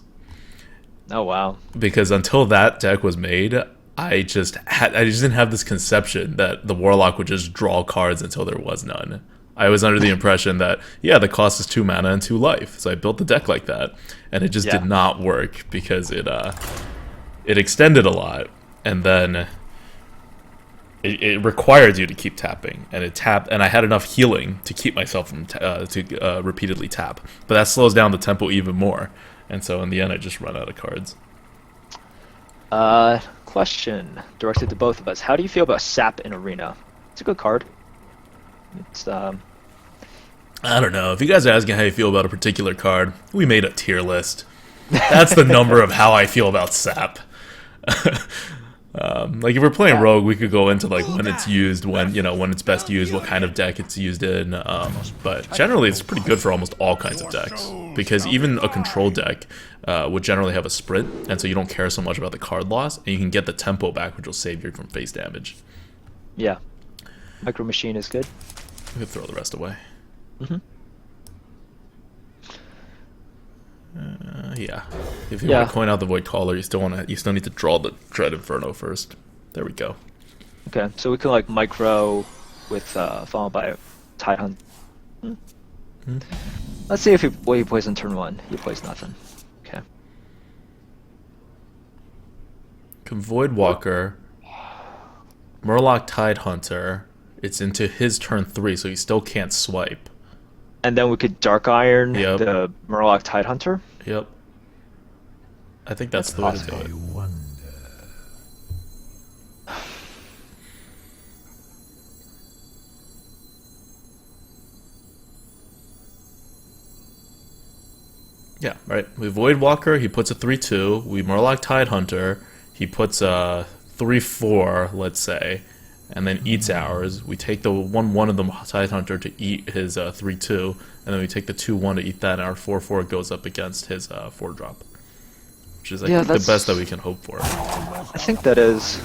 B: Oh wow.
A: Because until that deck was made, I just didn't have this conception that the Warlock would just draw cards until there was none. I was under the impression that, yeah, the cost is 2 mana and 2 life. So I built the deck like that, and it just did not work because it extended a lot, and then it required you to keep tapping, and it tapped, and I had enough healing to keep myself from to repeatedly tap, but that slows down the tempo even more, and so in the end I just run out of cards.
B: Question directed to both of us. How do you feel about Sap in Arena? It's a good card. It's
A: I don't know. If you guys are asking how you feel about a particular card, we made a tier list. That's the number of how I feel about Sap. Like if we're playing Rogue, we could go into like when it's used, when it's best used, what kind of deck it's used in. But generally, it's pretty good for almost all kinds of decks because even a control deck would generally have a sprint, and so you don't care so much about the card loss, and you can get the tempo back, which will save you from face damage.
B: yeah. Micro Machine is good.
A: We could throw the rest away. Yeah. If you want to coin out the Void Caller, you still need to draw the Dread Inferno first. There we go.
B: Okay, so we can like micro with followed by Tide Hunt. Let's see if what he plays on turn 1. He plays nothing. Okay.
A: Void Walker, Murloc Tide Hunter, it's into his turn 3, so he still can't swipe.
B: And then we could Dark Iron
A: Yep.
B: the Murloc Tidehunter.
A: Yep. I think that's the way to do it. Yeah, right. We Void Walker, he puts a 3-2. We Murloc Tidehunter, he puts a 3-4, let's say, and then eats ours. We take the 1-1 of the Tidehunter to eat his 3-2, and then we take the 2-1 to eat that, and our 4-4 goes up against his 4-drop. Which is, I think, the best that we can hope for.
B: I think that is.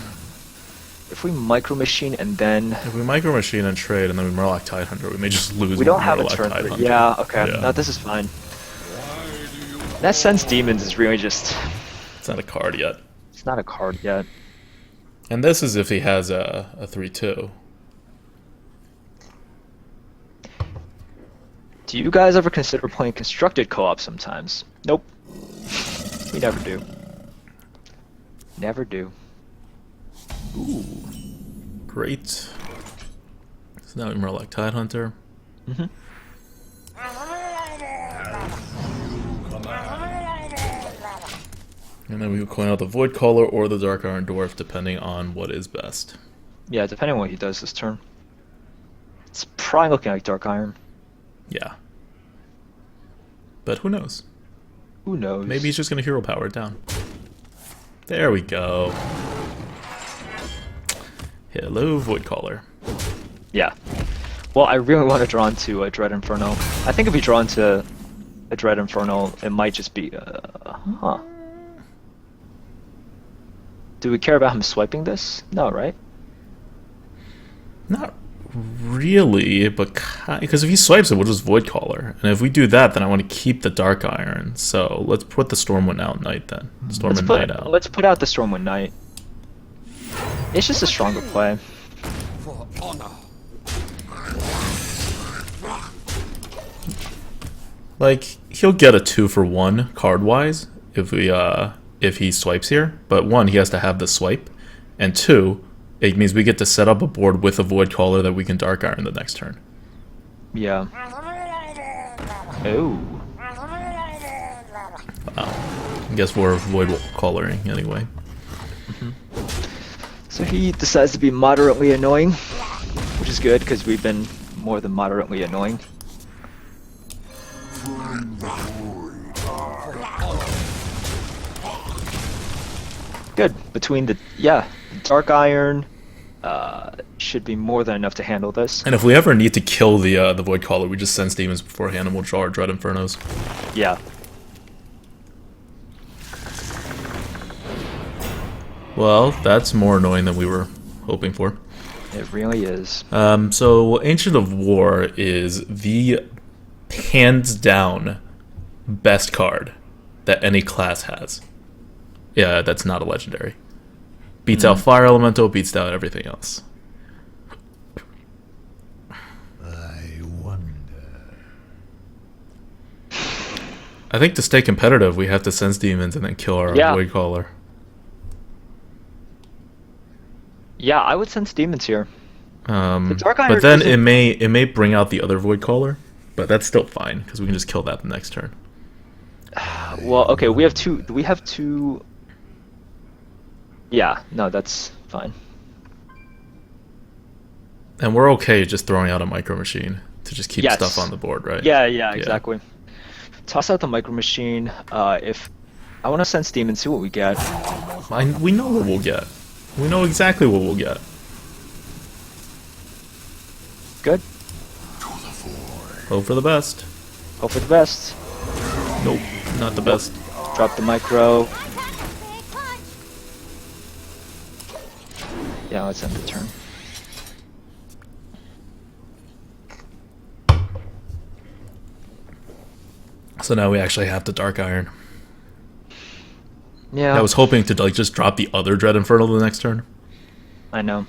B: If we Micro Machine and then...
A: If we Micro Machine and trade, and then we Murloc Tidehunter, we may just lose.
B: We don't have a
A: Murloc
B: turn
A: Tidehunter.
B: 3. Yeah, okay.
A: Yeah.
B: No, this is fine. That Sense Demons is really just...
A: It's not a card yet.
B: It's not a card yet.
A: And this is if he has a 3-2.
B: Do you guys ever consider playing constructed co-op sometimes? Nope. We never do. Never do.
A: Ooh. Great. So now we Murloc Tidehunter.
B: Mm-hmm.
A: And then we would coin out the Void Caller or the Dark Iron Dwarf, depending on what is best.
B: Yeah, depending on what he does this turn. It's probably looking like Dark Iron.
A: Yeah. But who knows?
B: Who knows?
A: Maybe he's just going to hero power it down. There we go. Hello, Void Caller.
B: Yeah. Well, I really want to draw into a Dread Inferno. I think if we draw into a Dread Inferno, it might just be... huh. Do we care about him swiping this? No, right?
A: Not really, but because if he swipes it, we'll just Void Caller. And if we do that, then I want to keep the Dark Iron. So let's put the Stormwind out Knight then. Night out.
B: Let's put out the Stormwind Knight. It's just a stronger play.
C: For honor.
A: Like, he'll get a 2-for-1 card-wise if he swipes here. But 1, he has to have the swipe. And 2, it means we get to set up a board with a Void Caller that we can Dark Iron the next turn.
B: Yeah. Oh.
A: Wow. I guess we're Void Callering anyway.
B: So he decides to be moderately annoying, which is good because we've been more than moderately annoying. Good. Between the Dark Iron should be more than enough to handle this.
A: And if we ever need to kill the Void Caller, we just Sense Demons beforehand and we'll draw our Dread Infernos.
B: Yeah.
A: Well, that's more annoying than we were hoping for.
B: It really is.
A: So Ancient of War is the hands down best card that any class has. Yeah, that's not a legendary. Beats out Fire Elemental, beats out everything else.
C: I wonder.
A: I think to stay competitive, we have to Sense Demons and then kill our Void Caller.
B: Yeah, I would Sense Demons here. Dark Iron
A: But then
B: isn't-
A: it may bring out the other Void Caller, but that's still fine because we can just kill that the next turn.
B: Well, okay, we have two. Do we have two? Yeah, no, that's fine.
A: And we're okay just throwing out a Micro Machine to just keep
B: Yes.
A: stuff on the board, right?
B: Yeah, exactly. Toss out the Micro Machine. If I want to Sense Demons, see what we get.
A: We know what we'll get. We know exactly what we'll get.
B: Good.
A: Hope for the best.
B: Hope for the best.
A: Nope, not the best.
B: Drop the Micro. Yeah, let's end the turn.
A: So now we actually have to Dark Iron.
B: Yeah,
A: I was hoping to like just drop the other Dread Infernal the next turn.
B: I know.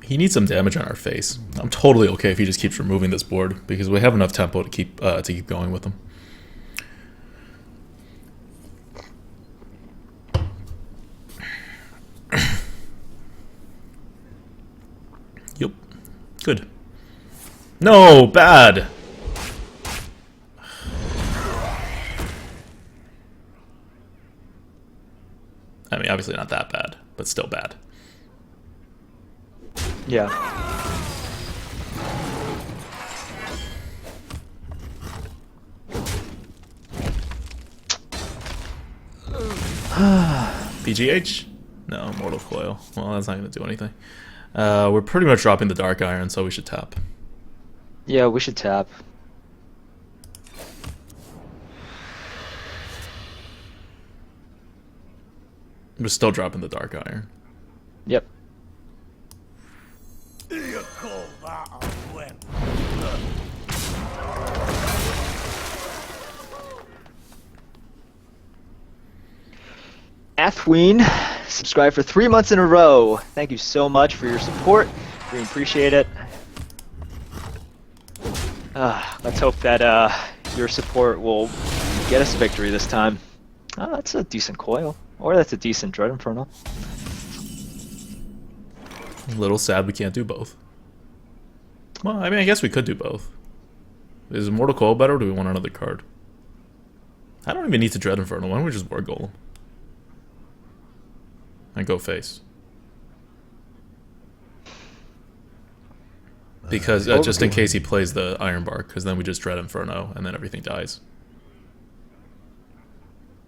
A: He needs some damage on our face. I'm totally okay if he just keeps removing this board because we have enough tempo to keep going with him. No, bad. I mean, obviously not that bad, but still bad.
B: Yeah.
A: PGH? No, Mortal Coil. Well, that's not going to do anything. We're pretty much dropping the Dark Iron, so we should tap.
B: Yeah, we should tap.
A: We're still dropping the Dark Iron.
B: Yep.
C: You call that a win?
B: Athween, subscribe for 3 months in a row. Thank you so much for your support. We appreciate it. Let's hope that your support will get us a victory this time. That's a decent coil. Or that's a decent Dread Infernal.
A: A little sad we can't do both. Well, I mean, I guess we could do both. Is Mortal Coil better, or do we want another card? I don't even need to Dread Infernal. Why don't we just War Golem? And go face. Because just in case he plays the Iron Bark, because then we just Dread Inferno, and then everything dies.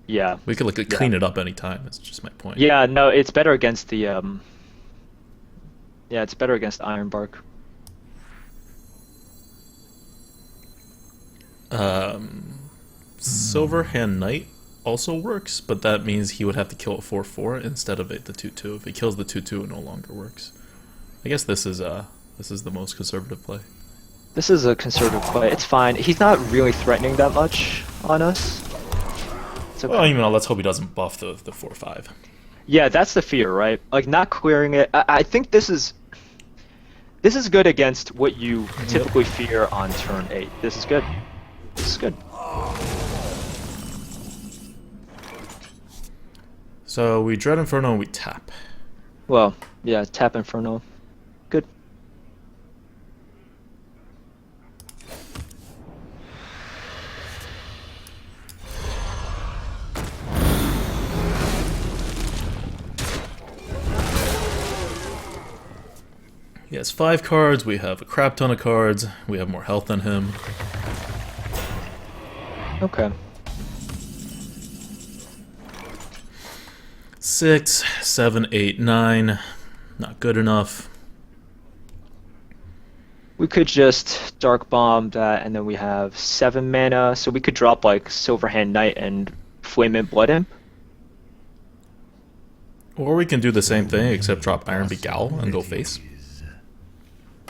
B: Yeah.
A: We could like clean it up anytime. That's just my point.
B: Yeah, no, it's better against the yeah, it's better against Iron Bark.
A: Silverhand Knight also works, but that means he would have to kill a 4/4 instead of the 2/2. If he kills the 2/2, it no longer works. I guess this is the most conservative play.
B: This is a conservative play. It's fine. He's not really threatening that much on us. It's okay.
A: Well, you know, let's hope he doesn't buff the 4/5.
B: Yeah, that's the fear, right? Like not clearing it. I think this is good against what you typically fear on turn 8. This is good. This is good.
A: So we Dread Inferno and we tap.
B: Well, yeah, tap Inferno. Good.
A: He has 5 cards, we have a crap ton of cards, we have more health than him.
B: Okay.
A: 6, 7, 8, 9. Not good enough.
B: We could just Dark Bomb that, and then we have 7 mana, so we could drop like Silverhand Knight and Flame and Blood Imp.
A: Or we can do the same thing, except drop Iron Begal and go face.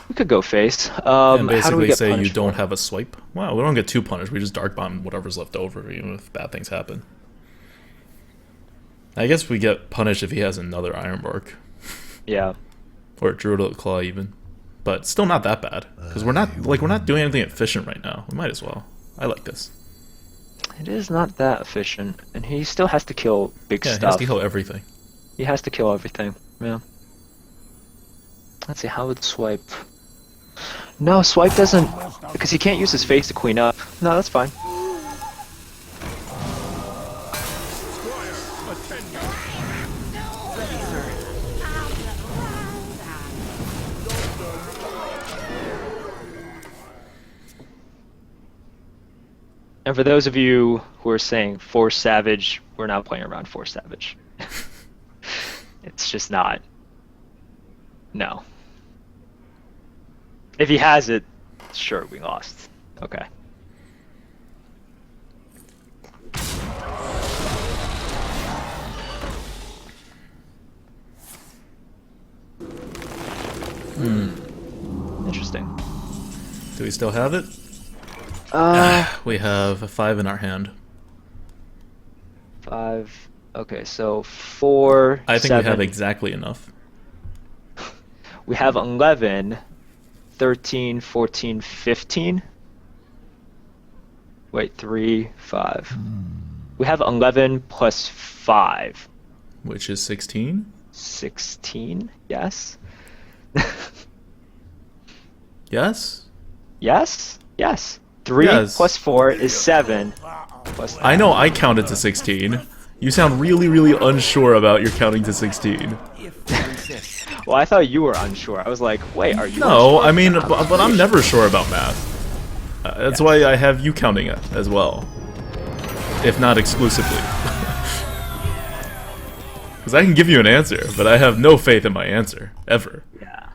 B: We could go face.
A: And
B: How do we
A: basically
B: get
A: say you
B: punished
A: don't
B: for it?
A: have a swipe. Wow, we don't get 2 punished, we just Dark Bomb whatever's left over, even if bad things happen. I guess we get punished if he has another Iron Bark.
B: Yeah.
A: Or Druid Claw even. But still not that bad. Because we're not doing anything efficient right now. We might as well. I like this.
B: It is not that efficient, and he still has to kill big
A: Yeah, he
B: stuff.
A: has to kill everything.
B: He has to kill everything. Yeah. Let's see, how would swipe? No, swipe doesn't, because he can't use his face to clean up. No, that's fine. And for those of you who are saying Force Savage, we're not playing around Force Savage. It's just not. No. If he has it, sure, we lost. Okay. Interesting.
A: Do we still have it? We have a 5 in our hand.
B: 5. Okay, so 4.
A: I think
B: 7.
A: we have exactly enough.
B: We have 11, 13, 14, 15. Wait, 3, 5. We have 11 plus 5.
A: Which is 16?
B: 16, yes.
A: Yes?
B: Yes. Yes. 3
A: Yes.
B: plus 4 is 7. Plus
A: I know I counted to 16. You sound really, really unsure about your counting to 16.
D: If you insist.
B: Well, I thought you were unsure. I was like, wait, are you
A: No,
B: unsure?
A: I mean,
B: I'm
A: but I'm never sure about math. That's why I have you counting it as well. If not exclusively. Because I can give you an answer, but I have no faith in my answer. Ever.
B: Yeah.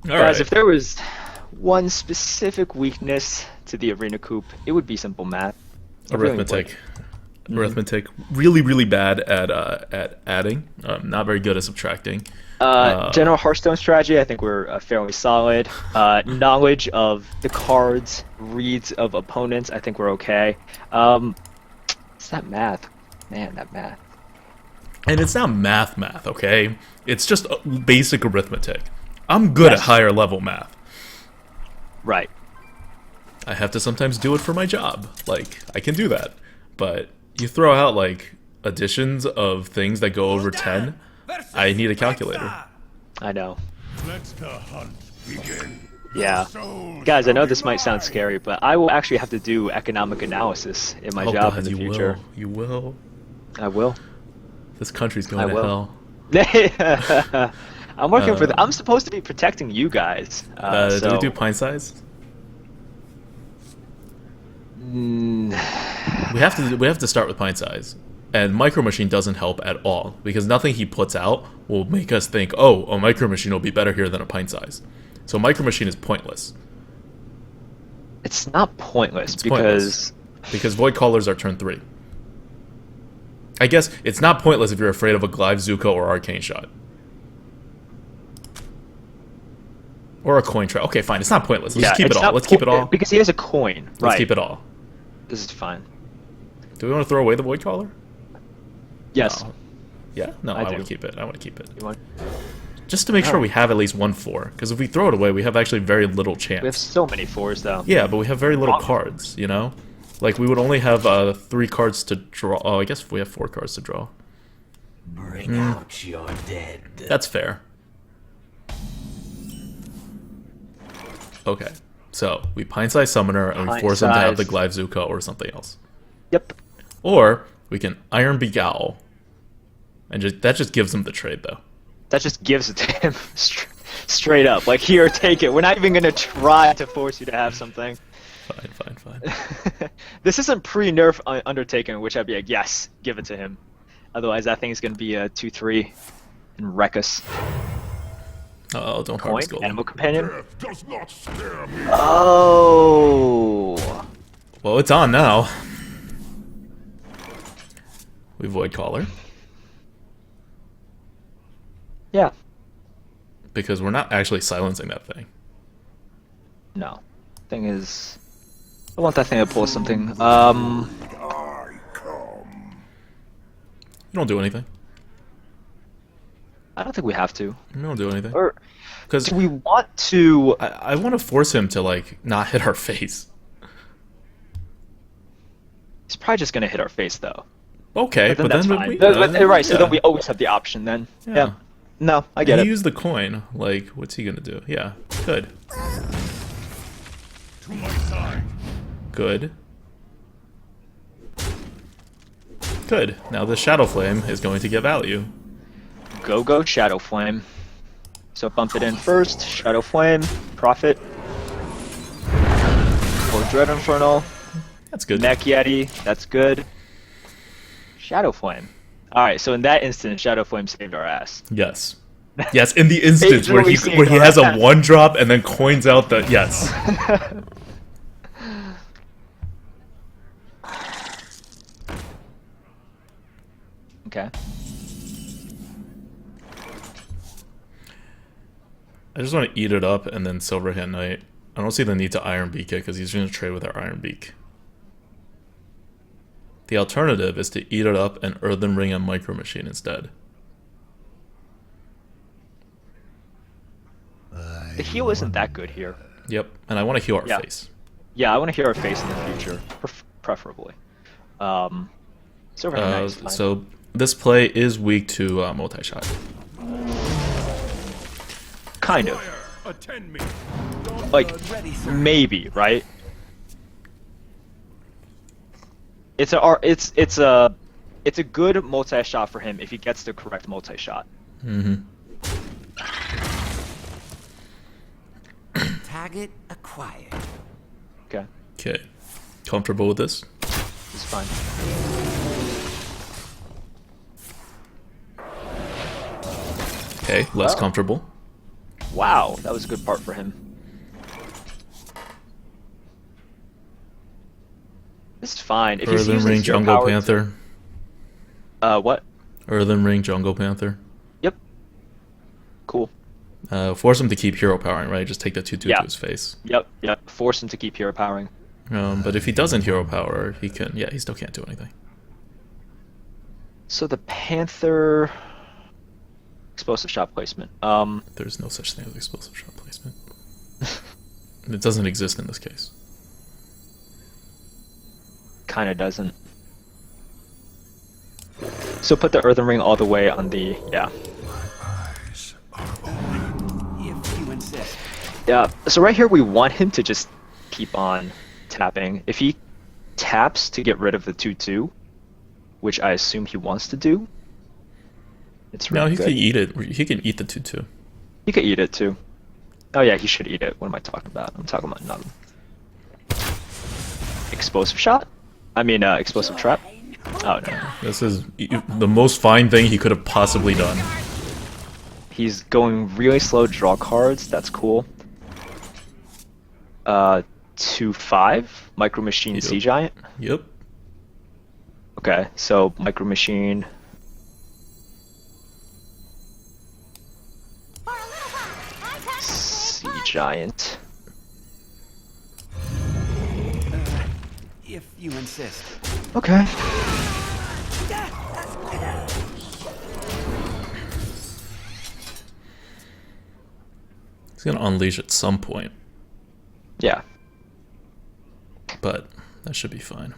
A: Alright.
B: Guys, if there was one specific weakness to the Arena Coop, it would be simple math. It really would.
A: Arithmetic. Arithmetic. Really, really bad at adding. Not very good at subtracting.
B: General Hearthstone strategy, I think we're fairly solid. Knowledge of the cards, reads of opponents, I think we're okay. It's that math. Man, that math.
A: And it's not math, okay? It's just basic arithmetic. I'm good at
B: Yes.
A: higher level math.
B: Right.
A: I have to sometimes do it for my job. Like, I can do that. But you throw out, like, additions of things that go over 10, I need a calculator.
B: I know.
C: Let the hunt begin.
B: Yeah.
C: Souls
B: Guys, I know
C: will
B: this might sound
C: rise.
B: scary, but I will actually have to do economic analysis in my
A: Oh
B: job
A: god,
B: in the
A: you
B: future.
A: will. You will.
B: I will.
A: This country's
B: I
A: going to
B: will.
A: hell.
B: I'm working for I'm supposed to be protecting you guys.
A: Do
B: so
A: we do pint size?
B: Mm,
A: We have to start with pint size. And Micro Machine doesn't help at all, because nothing he puts out will make us think, oh, a Micro Machine will be better here than a pint size. So Micro Machine is pointless.
B: it's not pointless
A: It's
B: because
A: pointless. Because Void Callers are turn 3. I guess it's not pointless if you're afraid of a Glyve Zuko or Arcane Shot. Or a coin trap. Okay, fine. It's not pointless. Let's keep it
B: it's
A: all.
B: not
A: Let's keep it all.
B: because he has a coin.
A: Let's
B: Right.
A: keep it all.
B: This is fine.
A: Do we want to throw away the Void Caller?
B: Yes.
A: No. Yeah? No,
B: I
A: I
B: do.
A: want to keep it. I want to keep it.
B: You want?
A: Just to make sure
B: Oh.
A: we have at least 1/4. Because if we throw it away, we have actually very little chance.
B: We have so many 4s though.
A: Yeah, but we have very little
B: Wrong.
A: cards, you know? Like, we would only have 3 cards to draw. Oh, I guess we have 4 cards to draw.
C: Bring out your dead.
A: That's fair. Okay. So, we Pint-Size Summoner, and we force him to have the Glyve Zuko or something else.
B: Yep.
A: Or, we can Iron Begowl. And that just gives him the trade, though.
B: That just gives it to him straight up. Like, here, take it. We're not even gonna try to force you to have something.
A: Fine.
B: This isn't pre-nerf Undertaken, which I'd be like, yes, give it to him. Otherwise, that thing's gonna be a 2/3 and wreck us.
A: Oh, don't
B: Coin,
A: harvest gold.
B: Animal Companion.
C: Death does not scare me.
B: Oh.
A: Well, it's on now. We Void Caller.
B: Yeah.
A: Because we're not actually silencing that thing.
B: No. Thing is, I want that thing to pull something.
C: I come.
A: You don't do anything.
B: I don't think we have to.
A: You don't do anything.
B: Or
A: Because
B: do we want to?
A: I want to force him to, like, not hit our face.
B: He's probably just gonna hit our face though.
A: Okay,
B: But then that's fine.
A: we,
B: Right. So
A: yeah.
B: then we always have the option. Then.
A: Yeah.
B: Yeah. No, I get
A: He
B: it.
A: used the coin. Like, what's he gonna do? Yeah, good.
C: To my side.
A: Good. Good. Now the Shadow Flame is going to get value.
B: Go Shadow Flame. So bump it in first. Shadow Flame. Profit. Or Dread Infernal.
A: That's good.
B: Neck Yeti. That's good. Shadow Flame. Alright, so in that instance, Shadow Flame saved our ass.
A: Yes. Yes, in the instance where he
B: Majorly
A: where he
B: saved
A: has
B: our
A: a
B: ass.
A: 1-drop and then coins out the yes.
B: Okay.
A: I just want to eat it up and then Silverhand Knight. I don't see the need to Iron Beak it because he's going to trade with our Iron Beak. The alternative is to eat it up and Earthen Ring and Micro Machine instead.
B: The heal isn't that good here.
A: Yep, and I want to heal our
B: Yeah.
A: face.
B: Yeah, I want to hear our face in the future, preferably. Silver Knight is fine.
A: So this play is weak to multi-shot.
B: Kind of.
C: Fire, attend me. Dawn
B: like
D: Ready, sir.
B: maybe, right? It's a good multi-shot for him if he gets the correct multi-shot.
D: Target acquired.
B: Okay,
A: Okay. Comfortable with this?
B: it's fine.
A: Okay, less
B: Oh.
A: comfortable.
B: Wow, that was a good part for him. It's fine. If he's
A: Earthen
B: using
A: Ring,
B: hero
A: Jungle
B: power to-
A: Panther.
B: what?
A: Earthen Ring, Jungle Panther.
B: Yep. Cool.
A: Force him to keep hero powering, right? Just take the 2/2
B: Yeah.
A: to his face.
B: Yep. Force him to keep hero powering.
A: But if he doesn't hero power, he can. Yeah, he still can't do anything.
B: So the Panther explosive shot placement.
A: There's no such thing as explosive shot placement. It doesn't exist in this case.
B: Kind of doesn't. So put the Earthen Ring all the way on the
D: If you insist.
B: Yeah, so right here we want him to just keep on tapping. If he taps to get rid of the 2/2, which I assume he wants to do, it's
A: No,
B: really
A: he
B: good.
A: can eat it. He can eat the 2/2.
B: He could eat it too. Oh yeah, he should eat it. What am I talking about? I'm talking about nothing. Explosive shot? I mean, explosive trap? Oh no.
A: This is the most fine thing he could have possibly done.
B: He's going really slow draw cards. That's cool. 2/5 Micro Machine
A: Yep.
B: Sea Giant.
A: Yep.
B: Okay, so Micro Machine. Sea Giant.
D: If you insist.
B: Okay.
A: He's gonna unleash at some point,
B: Yeah.
A: but that should be fine.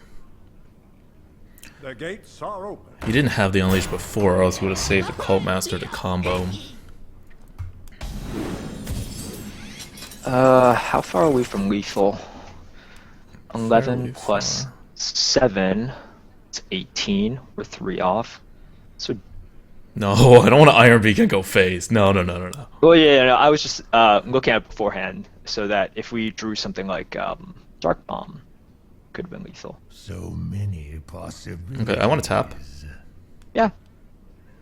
C: The gates are open.
A: He didn't have the unleash before, or else he would have saved the Cult Master to combo.
B: How far are we from lethal? 11
A: Fairly
B: plus
A: far.
B: 7. It's 18. We're 3 off. So,
A: No, I don't want to Iron Beak and go phase. No.
B: well, yeah, no, I was just looking at it beforehand so that if we drew something like Dark Bomb, could have been lethal.
C: So many possibilities.
A: Okay, I want to tap.
B: Yeah.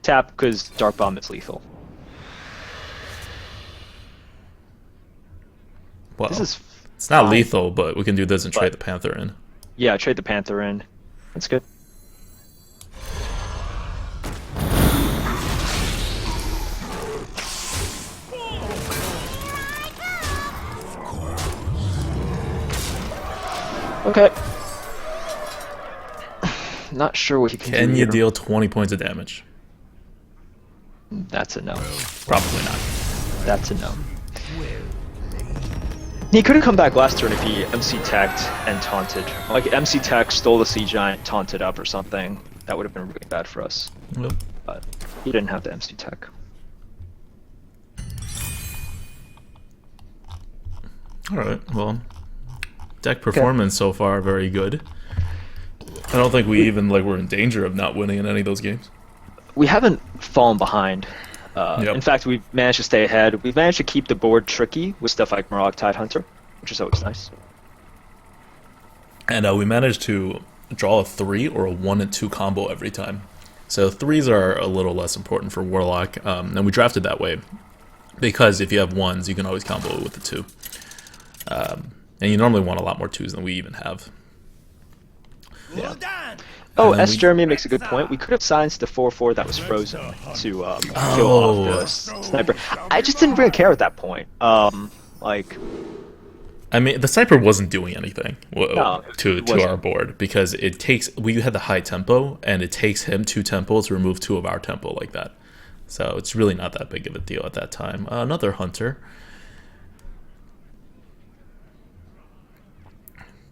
B: Tap because Dark Bomb is lethal.
A: Well,
B: This is
A: it's not
B: fine.
A: lethal, but we can do this and trade
B: But-
A: the Panther in.
B: Yeah, trade the Panther in. That's good. Okay. Not sure what you can do.
A: Can you
B: here.
A: deal 20 points of damage?
B: That's a no.
A: Probably not.
B: That's a no. He could have come back last turn if he MC tagged and taunted. Like MC tag stole the Sea Giant, taunted up or something. That would have been really bad for us.
A: Yep.
B: But he didn't have the MC tag.
A: Alright, well, deck performance so far very good. I don't think we even we're in danger of not winning in any of those games.
B: We haven't fallen behind.
A: Yep.
B: In fact, we've managed to stay ahead. We've managed to keep the board tricky with stuff like Murloc Tidehunter, which is always nice.
A: And we managed to draw a 3 or a 1 and 2 combo every time. So 3s are a little less important for Warlock, and we drafted that way. Because if you have 1s, you can always combo it with the 2. And you normally want a lot more 2s than we even have.
B: Yeah.
D: done.
B: Oh,
A: And then
B: S.
A: we-
B: Jeremy makes a good point. We could have silenced the 4/4 that was frozen to kill off
A: Oh.
B: the sniper. I just didn't really care at that point. Like,
A: I mean, the sniper wasn't doing anything
B: No,
A: to
B: it wasn't.
A: our board because we had the high tempo and it takes him 2 tempo to remove 2 of our tempo like that. So it's really not that big of a deal at that time. Another hunter.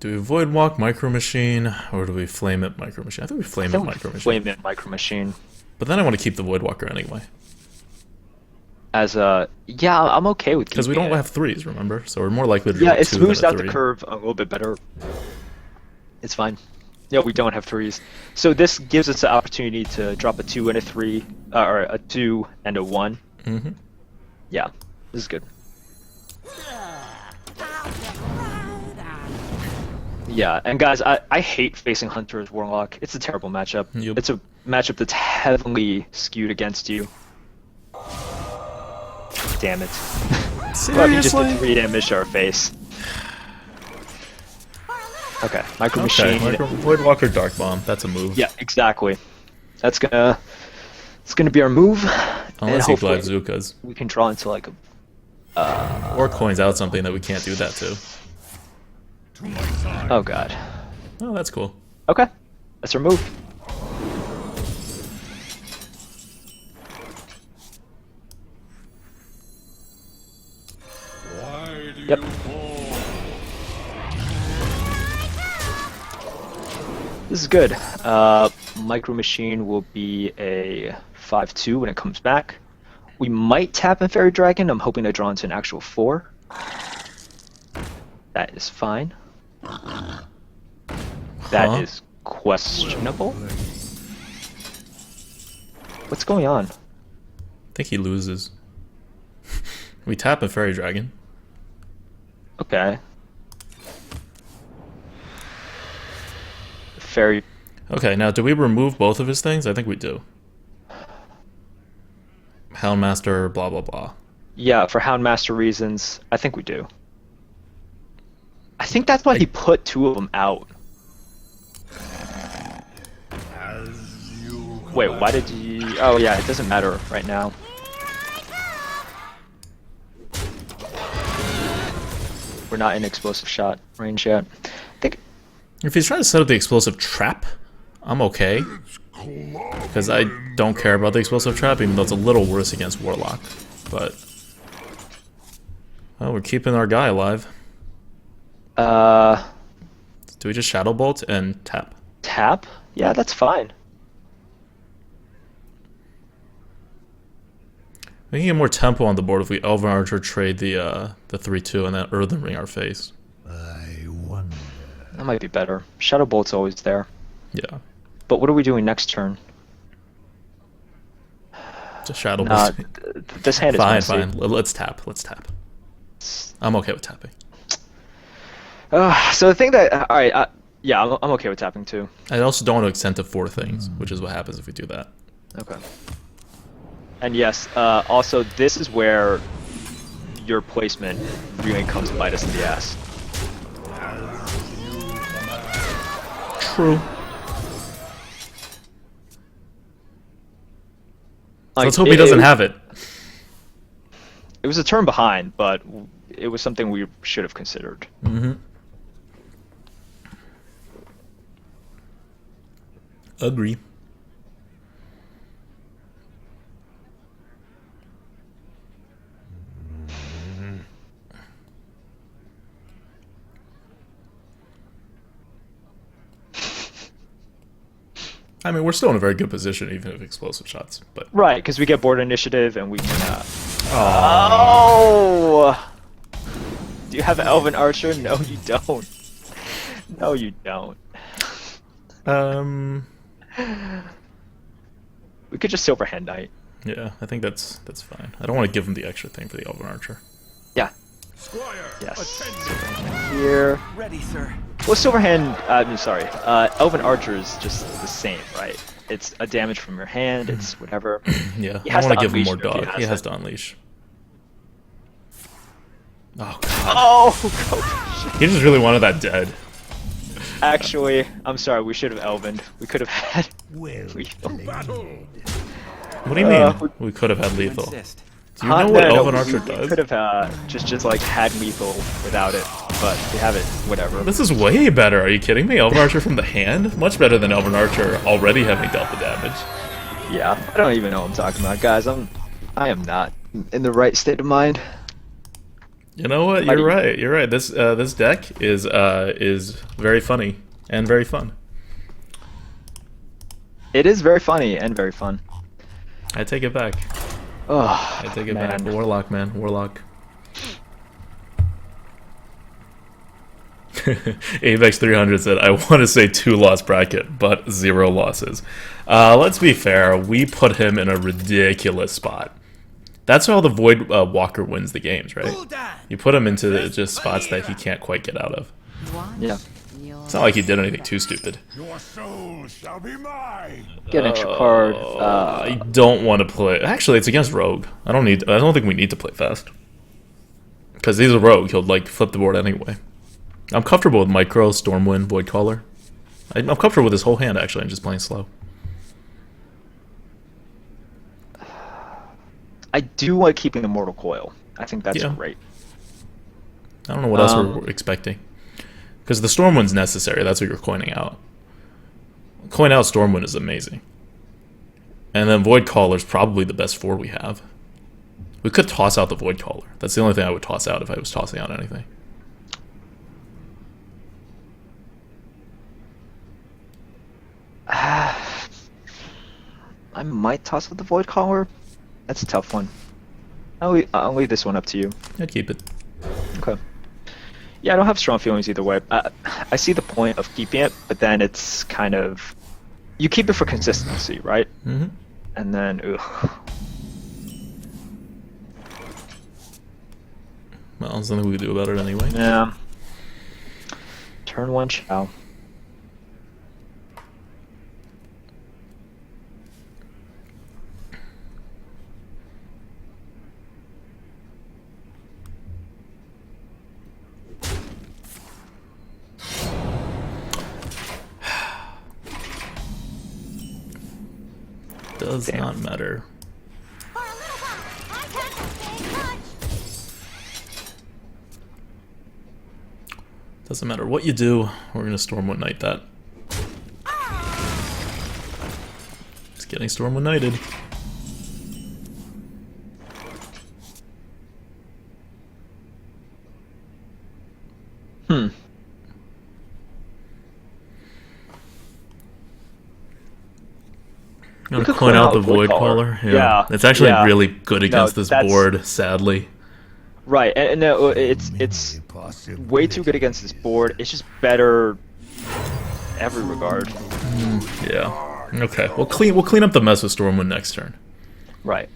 A: Do we Void Walk Micro Machine or do we Flame It Micro Machine? I think we Flame It
B: don't
A: Micro Machine.
B: flame it Micro Machine.
A: But then I want to keep the Void Walker anyway.
B: as a yeah, I'm okay with
A: Because we
B: keeping
A: don't
B: it.
A: have threes, remember? So we're more likely to
B: Yeah,
A: draw
B: it
A: 2 than
B: smooths
A: a
B: out the
A: 3.
B: curve a little bit better. It's fine. Yeah, we don't have threes. So this gives us the opportunity to drop a 2 and a 3, or a 2 and a 1.
A: Mm-hmm.
B: Yeah, this is good. Yeah, and guys, I hate facing Hunter as Warlock. It's a terrible matchup.
A: Yep.
B: It's a matchup that's heavily skewed against you. Damn it. Well, he just did 3 damage to our face. Okay, Micro
A: Okay,
B: Machine.
A: Voidwalker Dark Bomb. That's a move.
B: Yeah, exactly. It's gonna be our move. And
A: Unless he
B: hopefully
A: Glaive
B: we can draw into like a.
A: Or coins out something that we can't do that to.
B: Oh god.
A: Oh, that's cool.
B: Okay, that's our move.
C: Why do
B: Yep.
C: you fall?
B: This is good. Micro Machine will be a 5/2 when it comes back. We might tap in Fairy Dragon. I'm hoping to draw into an actual 4. That is fine. That is questionable. What's going on?
A: I think he loses. We tap a Fairy Dragon.
B: Okay. Fairy.
A: Okay, now do we remove both of his things? I think we do. Houndmaster, blah blah blah.
B: Yeah, for Houndmaster reasons, I think we do. I think that's why he put 2 of them out.
C: As you
B: Wait, why did you... Oh yeah, it doesn't matter right now. We're not in explosive shot range yet. I think...
A: If he's trying to set up the explosive trap, I'm okay. Because I don't care about the explosive trap, even though it's a little worse against Warlock. But... well, we're keeping our guy alive. Do we just Shadow Bolt and tap?
B: Tap? Yeah, that's fine.
A: We can get more tempo on the board if we Elven Archer trade the 3/2 and then Earthen Ring our face.
C: I wonder.
B: That might be better. Shadow Bolt's always there.
A: Yeah.
B: But what are we doing next turn?
A: Just Shadow
B: Nah,
A: Bolt.
B: this hand is
A: Fine,
B: messy.
A: fine. Let's tap. Let's tap. I'm okay with tapping.
B: So the thing that... Alright, yeah, I'm okay with tapping too.
A: I also don't want to extend to 4 things, which is what happens if we do that.
B: Okay. And yes, also this is where your placement really comes to bite us in the ass.
A: True.
B: Like,
A: Let's hope he doesn't have it.
B: It was a turn behind, but it was something we should have considered.
A: Mm-hmm. Agree. I mean, we're still in a very good position, even if explosive shots. But
B: Right, because we get board initiative and we can. Oh! Do you have Elven Archer? No, you don't. No, you don't. We could just Silverhand Knight.
A: yeah, I think that's fine. I don't want to give him the extra thing for the Elven Archer.
B: Yeah.
C: Squire,
B: Yes.
C: attend.
B: Silverhand here.
D: Ready, sir.
B: Well, Silverhand. I'm sorry. Elven Archer is just the same, right? It's a damage from your hand. It's whatever.
A: Yeah,
B: He
A: I
B: has
A: want to
B: to
A: give him more
B: unleash it if he
A: dog.
B: has
A: He has
B: it.
A: to unleash. Oh god,
B: Oh,
A: he just really wanted that dead.
B: actually, I'm sorry. We should have Elvened. We could have had.
C: Well
B: Lethal.
C: battle.
A: What do you mean? We could have had
D: You
A: lethal.
D: insist.
A: Do you know what
B: No,
A: Elven
B: we
A: Archer does?
B: could have just like had lethal without it, but we have it. Whatever.
A: This is way better. Are you kidding me? Elven Archer from the hand? Much better than Elven Archer already having dealt the damage.
B: Yeah, I don't even know what I'm talking about, guys. I am not in the right state of mind.
A: You know what?
B: Why do
A: You're
B: you-
A: right. You're right. This deck is very funny and very fun.
B: It is very funny and very fun.
A: I take it back.
B: Oh,
A: I take it back. Warlock, man. Warlock. Avex 300 said, I want to say 2-loss bracket, but 0 losses. Let's be fair. We put him in a ridiculous spot. That's how the Void Walker wins the games, right? You put him into just spots that he can't quite get out of.
B: Yeah.
A: It's not like he did anything too stupid.
C: Your soul shall be mine.
B: Get an extra card.
A: I don't want to play. Actually, it's against Rogue. I don't think we need to play fast. Because he's a Rogue. He'll like flip the board anyway. I'm comfortable with Micro, Stormwind, Voidcaller. I'm comfortable with his whole hand, actually. I'm just playing slow.
B: I do like keeping Immortal Coil. I think that's
A: Yeah.
B: great.
A: I don't know what else we're expecting. Because the Stormwind's necessary. That's what you're coining out. Coin out Stormwind is amazing. And then Voidcaller's probably the best 4 we have. We could toss out the Voidcaller. That's the only thing I would toss out if I was tossing out anything.
B: I might toss out the Void Caller. That's a tough one. I'll leave this one up to you.
A: I'd keep it.
B: Okay. Yeah, I don't have strong feelings either way. I see the point of keeping it, but then it's kind of... You keep it for consistency, right?
A: Mm-hmm.
B: And then, ugh.
A: Well, there's nothing we can do about it anyway.
B: Yeah. Turn 1 Chow.
A: Does
B: Damn.
A: not matter.
E: For a little while, I can't stay much.
A: Doesn't matter what you do, we're gonna Stormwind Knight that. Just getting Stormwind Knighted.
B: Hmm.
A: I'm gonna
B: could
A: coin out the
B: Void
A: Voidcaller.
B: Caller. Yeah,
A: It's actually
B: yeah.
A: really good against this
B: that's-
A: board, sadly.
B: Right, and no, it's way too good against this board. It's just better every regard.
A: Yeah. Okay. We'll clean up the mess with Stormwind next turn.
B: Right.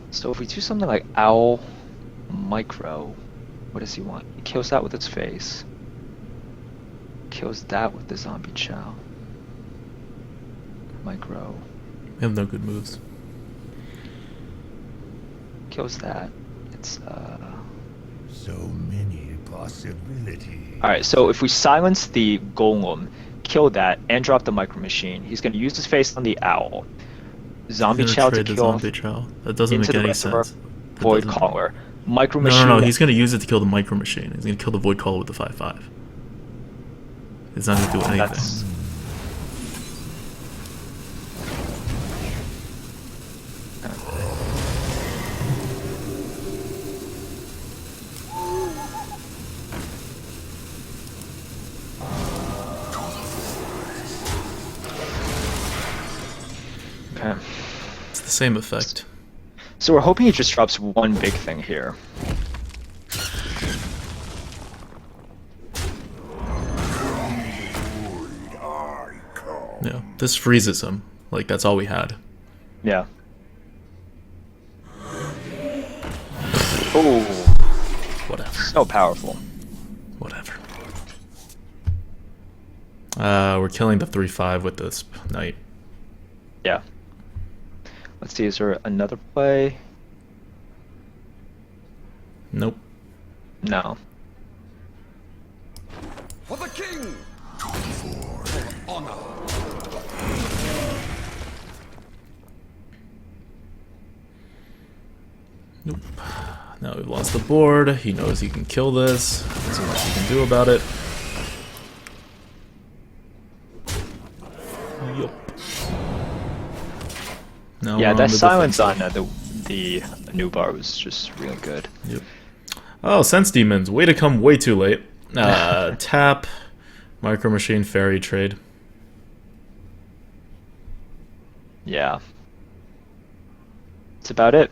B: So if we do something like Owl Micro, what does he want? He kills that with its face. Kills that with the Zombie Chow. Micro.
A: We have no good moves.
B: Kills that. It's
C: So many possibilities.
B: Alright, so if we silence the Golem, kill that, and drop the Micro Machine, he's gonna use his face on the Owl. Zombie
A: He's
B: Chow
A: gonna
B: to
A: trade the
B: kill
A: Zombie Chow. That doesn't
B: into
A: make
B: the
A: any
B: rest of our
A: sense. That
B: Void
A: doesn't-
B: Caller. Micro
A: No,
B: Machine.
A: no, no. He's gonna use it to kill the Micro Machine. He's gonna kill the Voidcaller with the 5/5. It's not gonna do anything.
B: That's... Okay.
A: It's the same effect.
B: So we're hoping he just drops one big thing here.
A: Yeah. This freezes him. Like that's all we had.
B: Yeah. Oh,
A: Whatever.
B: so powerful.
A: Whatever. We're killing the 3/5 with this knight.
B: Yeah. Let's see, is there another play?
A: Nope.
B: No.
C: For the king! For honor!
A: Nope. Now we've lost the board. He knows he can kill this. There's not much he can do about it. Yup. Now
F: Yeah,
A: we're
F: that
A: on the
F: silence
A: defensive.
F: on the new bar was just really good.
A: Yep. Oh, Sense Demons. Way to come way too late. Tap. Micro Machine Fairy trade.
F: Yeah. That's about it.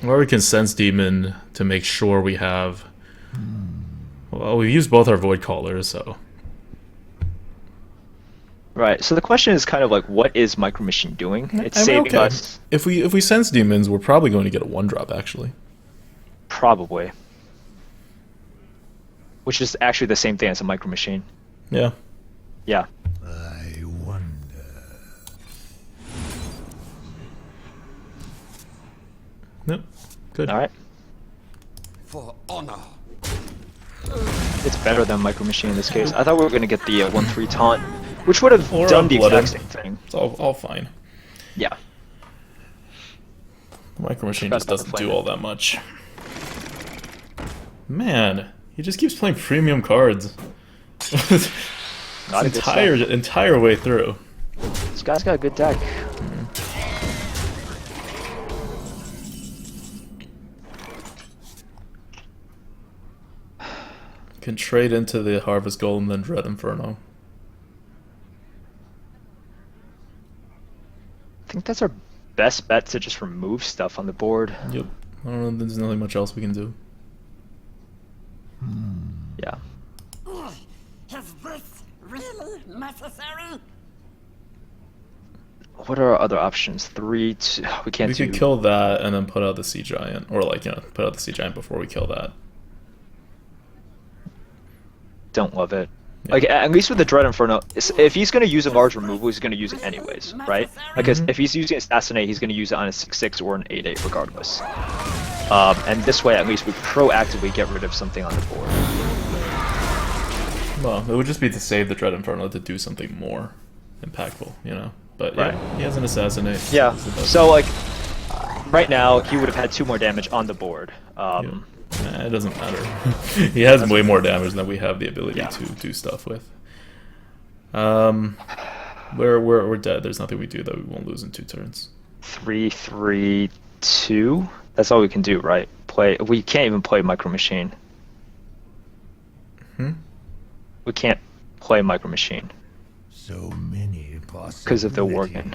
A: Or we can Sense Demon to make sure we have... Well, we've used both our Void Callers, so...
F: Right. So the question is kind of like, what is Micro Machine doing? It's
A: I mean,
F: saving
A: okay.
F: us,
A: If we Sense Demons, we're probably going to get a 1-drop, actually.
F: probably. Which is actually the same thing as a Micro Machine.
A: Yeah.
F: Yeah.
C: I wonder.
A: Yep. Good.
F: All right.
D: For honor.
F: It's better than Micro Machine in this case. I thought we were going to get the 1-3 taunt, which would have
A: Or
F: done the
A: Blooded.
F: exact same thing.
A: It's all fine.
F: Yeah.
A: Micro Machine
F: Forgot
A: just
F: about the
A: doesn't do
F: flame.
A: all that much. Man, he just keeps playing premium cards.
F: Not a good start.
A: entire way through.
F: This guy's got a good deck.
A: Can trade into the Harvest Golem, then Dread Inferno.
F: I think that's our best bet to just remove stuff on the board.
A: Yep. I don't know. There's nothing much else we can do.
F: Yeah.
E: Is this really necessary?
F: What are our other options? 3, 2. We can't
A: We
F: do.
A: could kill that and then put out the Sea Giant, or like put out the Sea Giant before we kill that.
F: Don't love it.
A: Yeah.
F: Like at least with the Dread Inferno, if he's gonna use a large removal, he's gonna use it anyways, right? Because if he's using Assassinate, he's gonna use it on a 6/6 or an 8/8 regardless. And this way, at least we proactively get rid of something on the board.
A: Well, it would just be to save the Dread Inferno to do something more impactful, you know. But yeah,
F: Right.
A: he has an Assassinate.
F: Yeah.
A: That's the best.
F: So like, right now he would have had 2 more damage on the board.
A: Nah, it doesn't matter. He has way more damage than we have the ability
F: Yeah.
A: to do stuff with. We're dead. There's nothing we do that we won't lose in 2 turns.
F: 3, 3, 2. That's all we can do, right? Play. We can't even play Micro Machine.
A: Hmm?
F: We can't play Micro Machine.
C: So many possibilities.
F: 'Cause of the Worgen.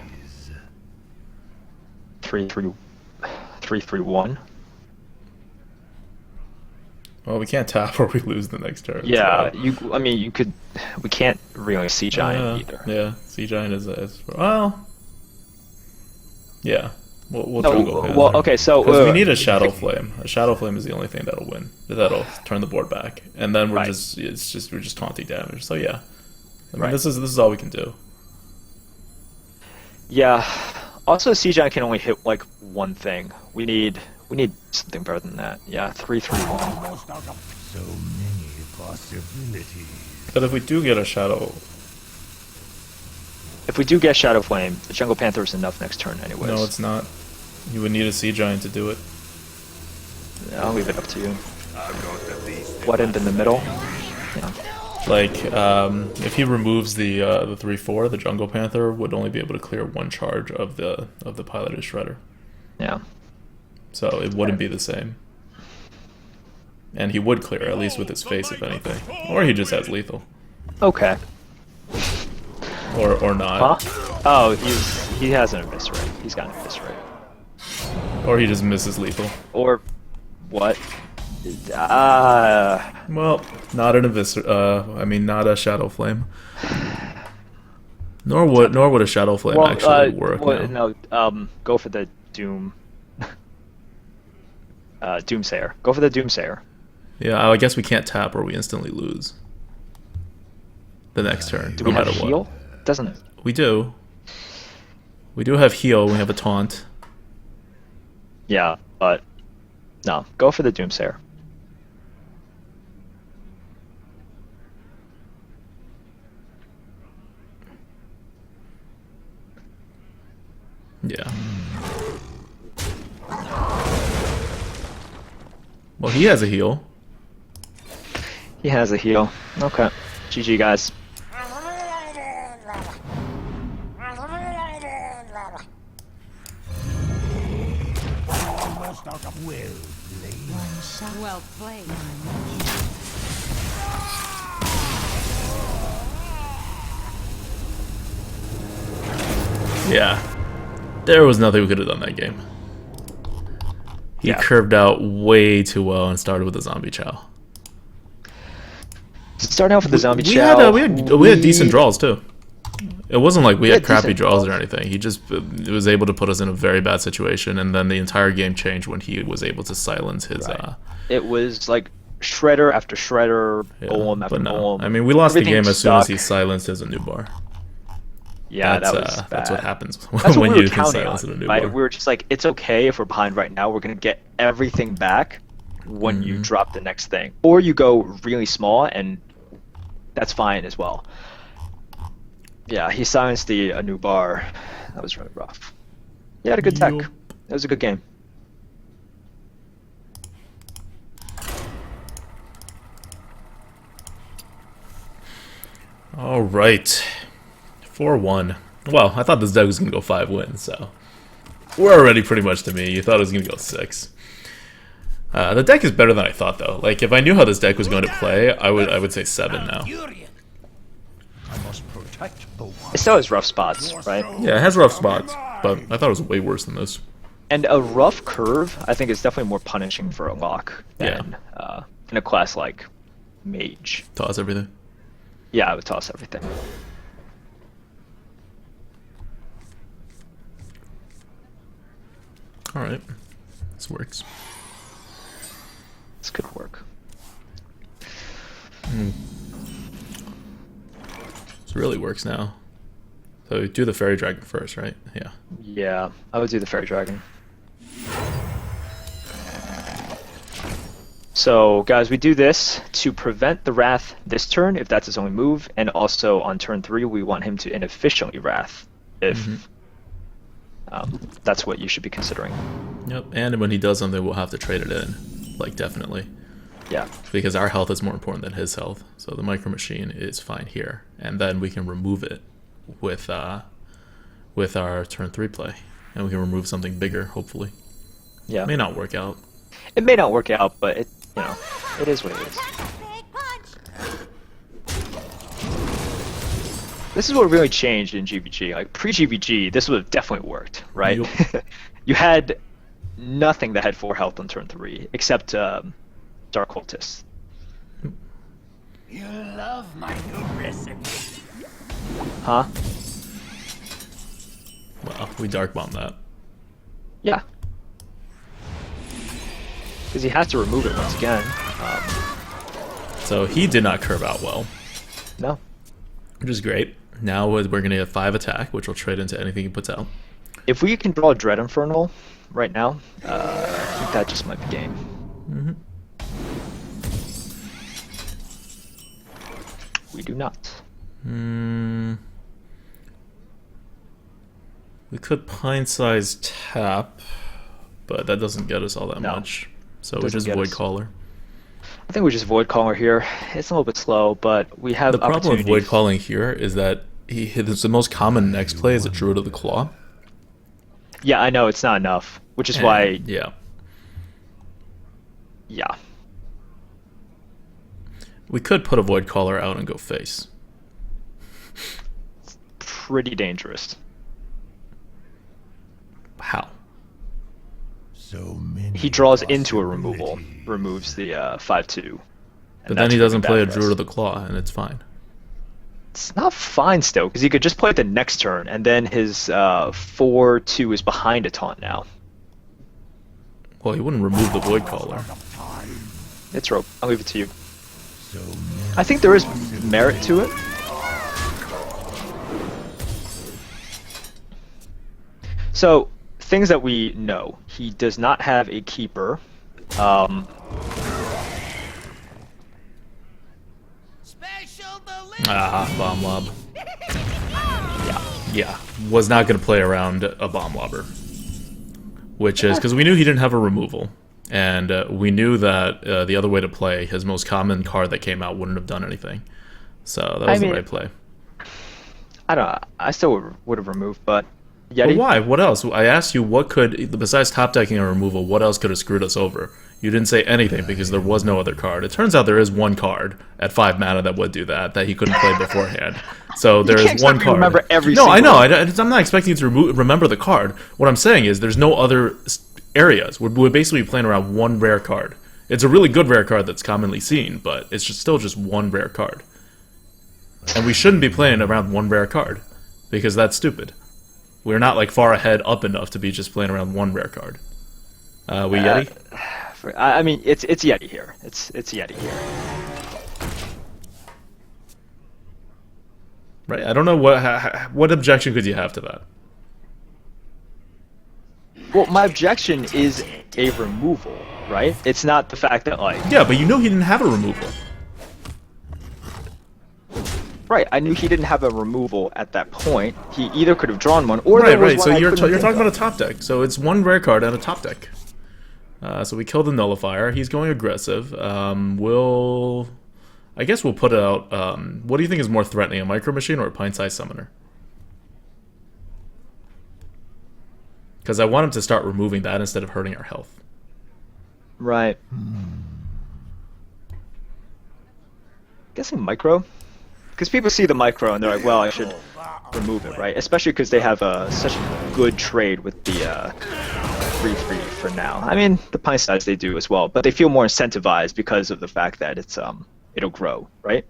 F: 3, 3, 3, 3, 1.
A: Well, we can't tap or we lose the next turn.
F: Yeah,
A: so.
F: I mean, you could. We can't really Sea Giant either.
A: Yeah, Sea Giant is well. Yeah, we'll
F: No,
A: jungle Panther.
F: well, okay, so
A: 'Cause we need a Shadow Flame. A Shadow Flame is the only thing that'll win. That'll turn the board back, and then we're
F: Right.
A: we're just taunting damage. So yeah, I mean,
F: Right.
A: this is all we can do.
F: Yeah. Also, Sea Giant can only hit like one thing. We need something better than that. Yeah, 3, 3, 1.
C: Almost out of so many possibilities.
A: But if we do get a Shadow,
F: If we do get Shadow Flame, the Jungle Panther is enough next turn anyways.
A: no, it's not. You would need a Sea Giant to do it.
F: I'll leave it up to you.
C: I've got at least
F: What end in the middle? Yeah.
A: Like, if he removes the 3/4, the Jungle Panther would only be able to clear 1 charge of the Piloted Shredder.
F: Yeah.
A: So it wouldn't be the same. And he would clear, at least with his face, if anything. Or he just has lethal.
F: Okay.
A: Or not.
F: Huh? Oh, he has an eviscerate. He's got an eviscerate.
A: Or he just misses lethal.
F: Or what?
A: Well, not an not a Shadow Flame. Nor would a Shadow Flame actually work.
F: No, go for the Doom. Doomsayer. Go for the Doomsayer.
A: Yeah, I guess we can't tap or we instantly lose. The next turn,
F: Do
A: no
F: we have
A: matter
F: heal?
A: what.
F: Doesn't.
A: We do. We do have heal. We have a taunt.
F: Yeah, but no. Go for the Doomsayer.
A: Yeah. Well, he has a heal.
F: He has a heal. Okay. GG, guys.
C: Almost out of will.
E: Well played.
A: Yeah. There was nothing we could have done that game. He
F: Yeah.
A: curved out way too well and started with a zombie chow.
F: Starting off with the zombie
A: we
F: chow.
A: we had decent draws too. It wasn't like we had
B: had
A: crappy
B: decent
A: draws or
B: draws.
A: anything. He just was able to put us in a very bad situation, and then the entire game changed when he was able to silence his.
F: Right. It was like shredder after shredder, golem after
A: but no,
F: golem.
A: I mean we lost the
F: Everything
A: game as soon as
F: stuck.
A: he silenced his Anubar.
F: Yeah,
A: that's,
F: that was bad.
A: that's what happens
F: That's what
A: when
F: we were
A: you can
F: counting
A: silence an
F: on,
A: Anubar.
F: right? We were just like, it's okay if we're behind right now. We're gonna get everything back when you drop the next thing, or you go really small, and that's fine as well. Yeah, he silenced the Anubar. That was really rough. He had a good tech.
A: Yup.
F: It was a good game.
A: All right, 4-1. Well, I thought this deck was gonna go 5 wins, so we're already pretty much to me. You thought it was gonna go 6. The deck is better than I thought, though. Like, if I knew how this deck was going to play, I would say 7 now.
C: I must protect the one.
F: It still has rough spots, right?
A: Yeah, it has rough spots, but I thought it was way worse than this.
F: And a rough curve, I think, is definitely more punishing for a lock than in a class like Mage.
A: Toss everything.
F: Yeah, I would toss everything.
A: All right, this works.
F: This could work.
A: This really works now. So we do the Fairy Dragon first, right? Yeah.
F: Yeah, I would do the Fairy Dragon. So, guys, we do this to prevent the Wrath this turn, if that's his only move, and also on turn 3, we want him to inefficiently Wrath, if that's what you should be considering.
A: Yep. And when he does something, we'll have to trade it in, like definitely,
F: Yeah.
A: because our health is more important than his health. So the Micro Machine is fine here, and then we can remove it with our turn 3 play, and we can remove something bigger, hopefully.
F: Yeah.
A: May not work out.
F: It may not work out, but it, it is what it is.
E: Big punch.
F: This is what really changed in GVG. Like pre-GVG, this would have definitely worked, right?
A: Yup.
F: You had nothing that had 4 health on turn 3, except Dark Cultist.
C: You love my new recipe.
F: Huh?
A: Well, we Dark Bomb that.
F: Yeah. Because he has to remove it once again.
A: So he did not curve out well,
F: No.
A: which is great. Now we're going to get 5 attack, which will trade into anything he puts out.
F: If we can draw a Dread Infernal right now, I think that just might be game. We do not.
A: We could Pint-Sized tap, but that doesn't get us all that
F: No.
A: much. So we
F: Doesn't
A: just
F: get
A: Void
F: us.
A: Caller.
F: I think we just Void Caller here. It's a little bit slow, but we have
A: The problem with
F: opportunities.
A: Void Calling here is that the most common next play is a Druid of the Claw.
F: Yeah, I know it's not enough, which is why.
A: Yeah.
F: Yeah.
A: We could put a Void Caller out and go face.
F: Pretty dangerous.
A: How?
C: So many.
F: He draws into a removal, removes the 5/2.
A: But then he doesn't play a Druid of the Claw, and it's fine.
F: It's not fine still, because he could just play it the next turn, and then his 4/2 is behind a taunt now.
A: Well, he wouldn't remove the Void Caller.
F: It's rope. I'll leave it to you.
C: So many.
F: I think there is merit to it. So, things that we know. He does not have a keeper.
E: Special delivery.
A: Bomb Lob.
F: Yeah.
A: Yeah, was not going to play around a Bomb Lobber. Which is, because we knew he didn't have a removal. And we knew that the other way to play, his most common card that came out wouldn't have done anything. So that was the right play.
F: I don't know. I still would have removed, but
A: But
F: Yeti.
A: why? What else? I asked you what could, besides top decking and removal, what else could have screwed us over? You didn't say anything because there was no other card. It turns out there is one card at 5 mana that would do that he couldn't play beforehand. So there
F: can't
A: is one
F: expect me to
A: card.
F: remember every
A: no, I
F: single
A: know.
F: one.
A: I'm not expecting you to remember the card. What I'm saying is there's no other areas. We're basically playing around one rare card. It's a really good rare card that's commonly seen, but it's still just one rare card. And we shouldn't be playing around one rare card because that's stupid. We're not like far ahead up enough to be just playing around one rare card. We Yeti?
F: I mean, it's Yeti here. It's Yeti here.
A: Right. I don't know what objection could you have to that.
F: Well, my objection is a removal, right? It's not the fact that like.
A: Yeah, but you know he didn't have a removal.
F: Right, I knew he didn't have a removal at that point. He either could have drawn one, or
A: Right,
F: there was
A: right.
F: one
A: So
F: I
A: you're
F: couldn't think
A: talking
F: of.
A: about a top deck. So it's one rare card and a top deck. So we killed the nullifier. He's going aggressive. I guess we'll put out. What do you think is more threatening, a micro machine or a pint-sized summoner? Because I want him to start removing that instead of hurting our health.
F: Right. Guessing micro, because people see the micro and they're like, well, I should remove it, right? Especially because they have such a good trade with the 3/3 for now. I mean, the pint size they do as well, but they feel more incentivized because of the fact that it's it'll grow, right?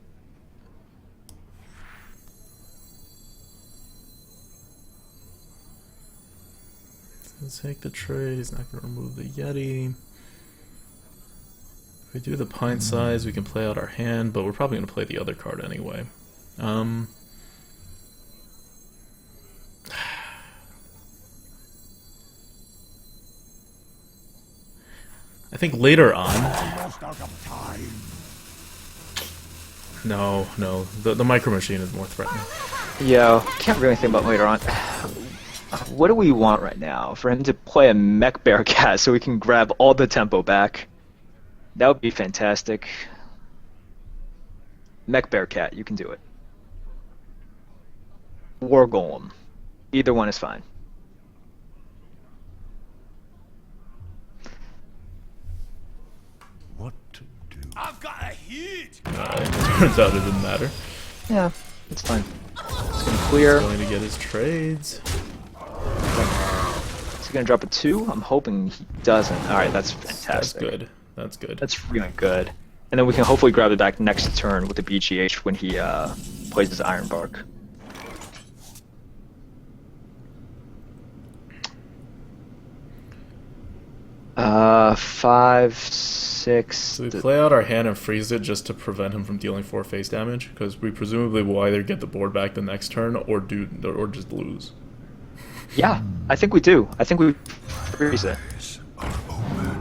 A: Let's take the trade. He's not going to remove the Yeti. If we do the pint size, we can play out our hand, but we're probably going to play the other card anyway. I think later on.
C: Almost out of time.
A: No, the micro machine is more threatening.
F: Yeah, can't really think about later on. What do we want right now? For him to play a mech bearcat so we can grab all the tempo back. That would be fantastic. Mech bearcat, you can do it. War golem. Either one is fine.
C: What to do?
D: I've got a hit.
A: Turns out it didn't matter.
F: Yeah, it's fine. It's gonna clear.
A: Going to get his trades.
F: Is he gonna drop a 2? I'm hoping he doesn't. Alright, that's fantastic.
A: That's good. That's good.
F: That's really good. And then we can hopefully grab it back next turn with the BGH when he plays his Iron Bark. Five, 6.
A: So we play out our hand and freeze it just to prevent him from dealing 4 face damage, because we presumably will either get the board back the next turn or just lose.
F: Yeah, I think we do. I think we freeze it.
E: I'll never say that.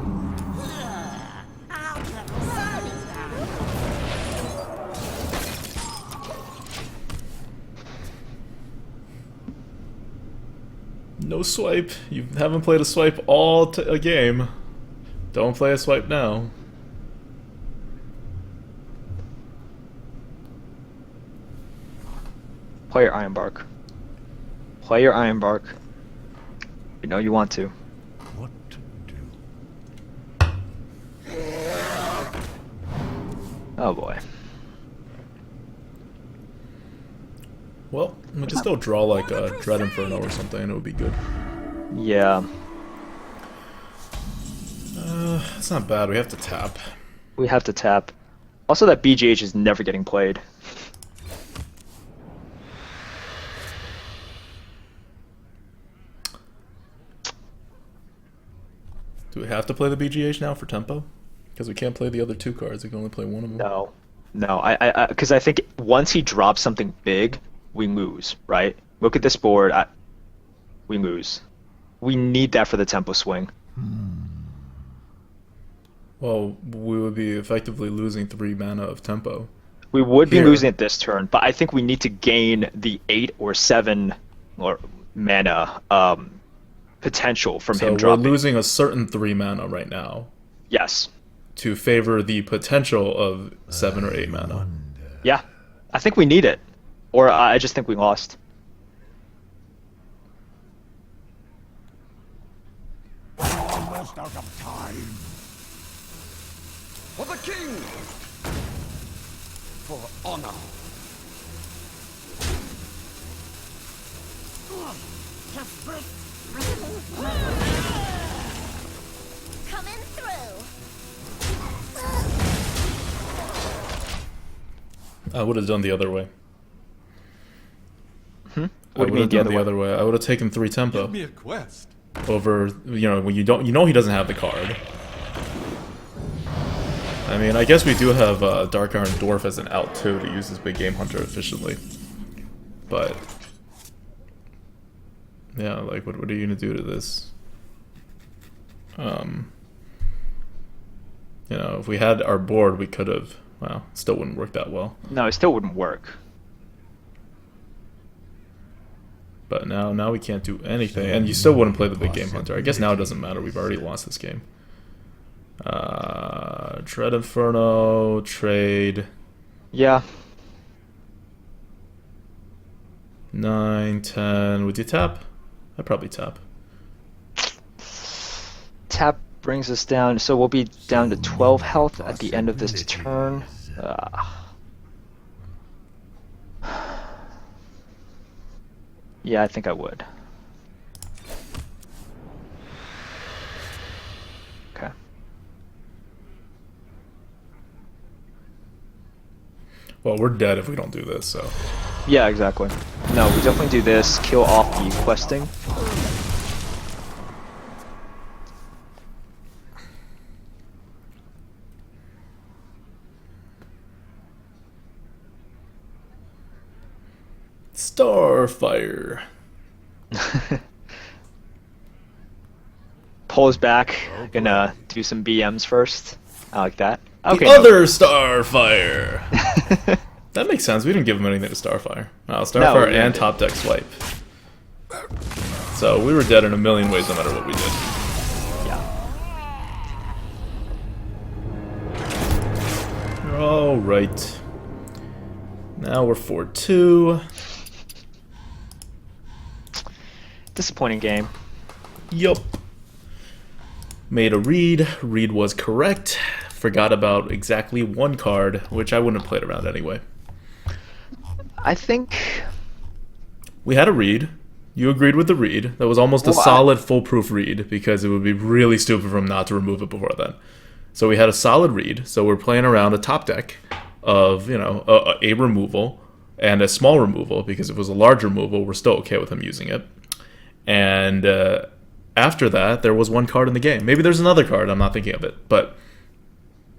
A: No swipe. You haven't played a swipe all a game. Don't play a swipe now.
F: Play your Iron Bark. Play your Iron Bark. You know you want to.
C: What to do?
F: Oh boy.
A: Well, we can still draw like a Dread Inferno or something, and it would be good.
F: Yeah,
A: It's not bad. We have to tap.
F: we have to tap. Also, that BGH is never getting played.
A: Do we have to play the BGH now for tempo? Because we can't play the other 2 cards. We can only play one of them.
F: No, no. Because I think once he drops something big, we lose. Right? Look at this board. We lose. We need that for the tempo swing.
A: Well, we would be effectively losing 3 mana of tempo.
F: We would be
A: Here.
F: losing it this turn, but I think we need to gain the 8 or 7 or mana potential from
A: So
F: him
A: we're
F: dropping.
A: losing a certain 3 mana right now.
F: Yes.
A: to favor the potential of 7 or 8 mana.
F: Yeah. I think we need it. Or I just think we lost.
C: Almost out of time.
D: For the king! For honor!
E: Coming through.
A: I would have done the other way.
F: What do you
A: I would
F: mean
A: have
F: the
A: done
F: other
A: the
F: way?
A: other way. I would have taken 3 tempo
D: Give me a quest.
A: over, when you don't, he doesn't have the card. I mean, I guess we do have Dark Iron Dwarf as an out too to use this big game hunter efficiently. But yeah, like what are you gonna do to this? If we had our board, we could have. Well, still wouldn't work that well.
F: No, it still wouldn't work.
A: But now we can't do anything, and you still wouldn't play the big game hunter. I guess now it doesn't matter. We've already lost this game. Dread Inferno, trade.
F: Yeah.
A: 9, 10. Would you tap? I'd probably tap.
F: Tap brings us down, so we'll be down to 12 health at the end of this turn. Yeah, I think I would. Okay.
A: Well, we're dead if we don't do this, so.
F: Yeah, exactly. No, we definitely do this, kill off the questing.
A: Starfire.
F: Pulls back, gonna do some BMs first. I like that. Okay.
A: The other Starfire. That makes sense. We didn't give him anything to Starfire. No, Starfire
F: we
A: and
F: didn't.
A: top deck swipe. So we were dead in a million ways no matter what we did.
F: Yeah.
A: All right. Now we're 4-2.
F: Disappointing game.
A: Yup. Made a read. Read was correct. Forgot about exactly 1 card, which I wouldn't have played around anyway.
F: I think
A: We had a read. You agreed with the read. That was almost a
F: Well,
A: solid, foolproof read, because it would be really stupid for him not to remove it before then. So we had a solid read. So we're playing around a top deck of, a removal and a small removal, because if it was a large removal, we're still okay with him using it. And after that, there was 1 card in the game. Maybe there's another card, I'm not thinking of it. But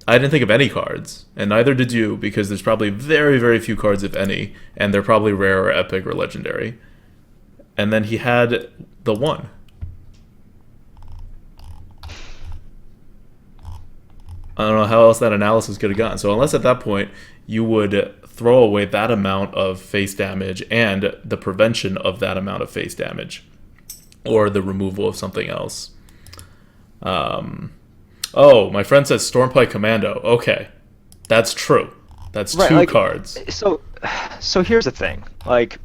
A: I didn't think of any cards, and neither did you, because there's probably very, very few cards, if any, and they're probably rare or epic or legendary. And then he had the 1. I don't know how else that analysis could have gone. So unless at that point you would throw away that amount of face damage and the prevention of that amount of face damage, or the removal of something else. Oh, my friend says Stormpike Commando. Okay, that's true. That's
F: Right,
A: 2
F: like,
A: cards.
F: So here's the thing. Like,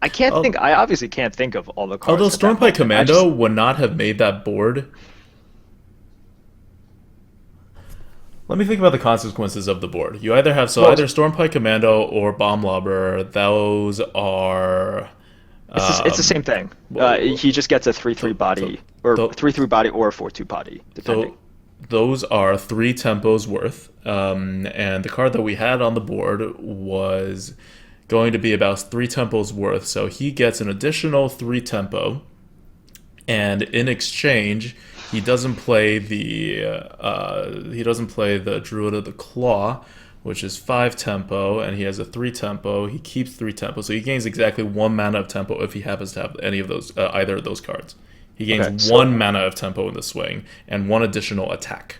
F: I can't
A: Oh.
F: think. I obviously can't think of all the cards.
A: Although
F: at that
A: Stormpike
F: moment.
A: Commando would not have made that board. Let me think about the consequences of the board. You either have either Stormpike Commando or Bomb Lobber. Those are.
F: It's the same thing. He just gets a 3/3 body, or 3/3 body, or a 4/2 body, depending.
A: Those are 3 tempos worth, and the card that we had on the board was going to be about 3 tempos worth. So he gets an additional 3 tempo, and in exchange, he doesn't play the Druid of the Claw, which is 5 tempo, and he has a 3 tempo. He keeps 3 tempo, so he gains exactly 1 mana of tempo if he happens to have any of those, either of those cards. He gains 1 mana of tempo in the swing and 1 additional attack.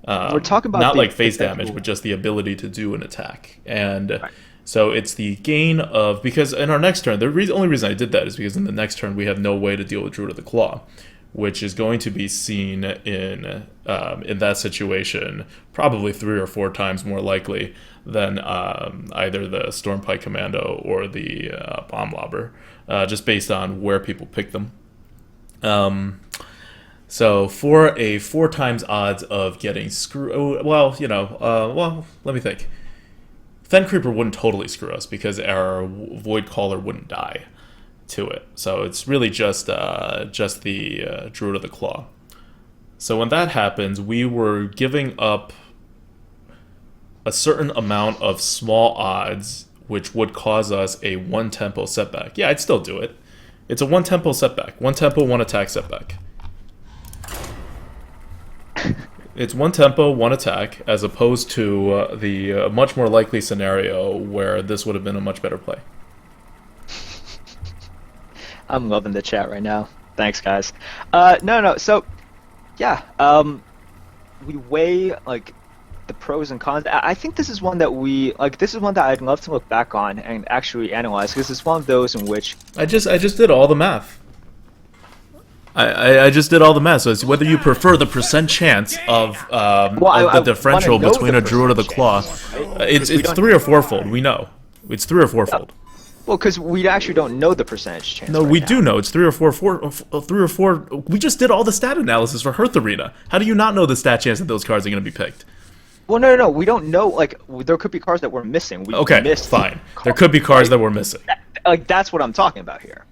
F: We're talking about
A: not
F: the
A: like face
F: potential-
A: damage, but just the ability to do an attack. And
F: Right.
A: so it's the gain of, because in our next turn, the only reason I did that is because in the next turn we have no way to deal with Druid of the Claw. which is going to be seen in that situation probably 3 or 4 times more likely than either the Stormpike Commando or the Bomb Lobber, just based on where people pick them. So for a 4 times odds of getting well, let me think. Fen Creeper wouldn't totally screw us because our Void Caller wouldn't die to it. So it's really just the Druid of the Claw. So when that happens, we were giving up a certain amount of small odds, which would cause us a 1 tempo setback. Yeah, I'd still do it. It's a 1 tempo setback. 1 tempo, 1 attack setback. It's 1 tempo, 1 attack, as opposed to the much more likely scenario where this would have been a much better play.
F: I'm loving the chat right now. Thanks, guys. No. So, yeah, we weigh like the pros and cons. I think this is one that this is one that I'd love to look back on and actually analyze, because it's one of those in which
A: I just did all the math. I just did all the math. So it's whether you prefer the percent chance of the differential between a Druid of the Claw. It's 3 or 4-fold. We know it's 3 or 4-fold.
F: Well, because we actually don't know the percentage chance.
A: No, we do know it's 3 or 4. We just did all the stat analysis for Hearth Arena. How do you not know the stat chance that those cards are going to be picked?
F: Well, no. We don't know. Like, there could be cards that we're missing. We missed
A: fine. There could be cards that we're missing.
F: That's what I'm talking about here.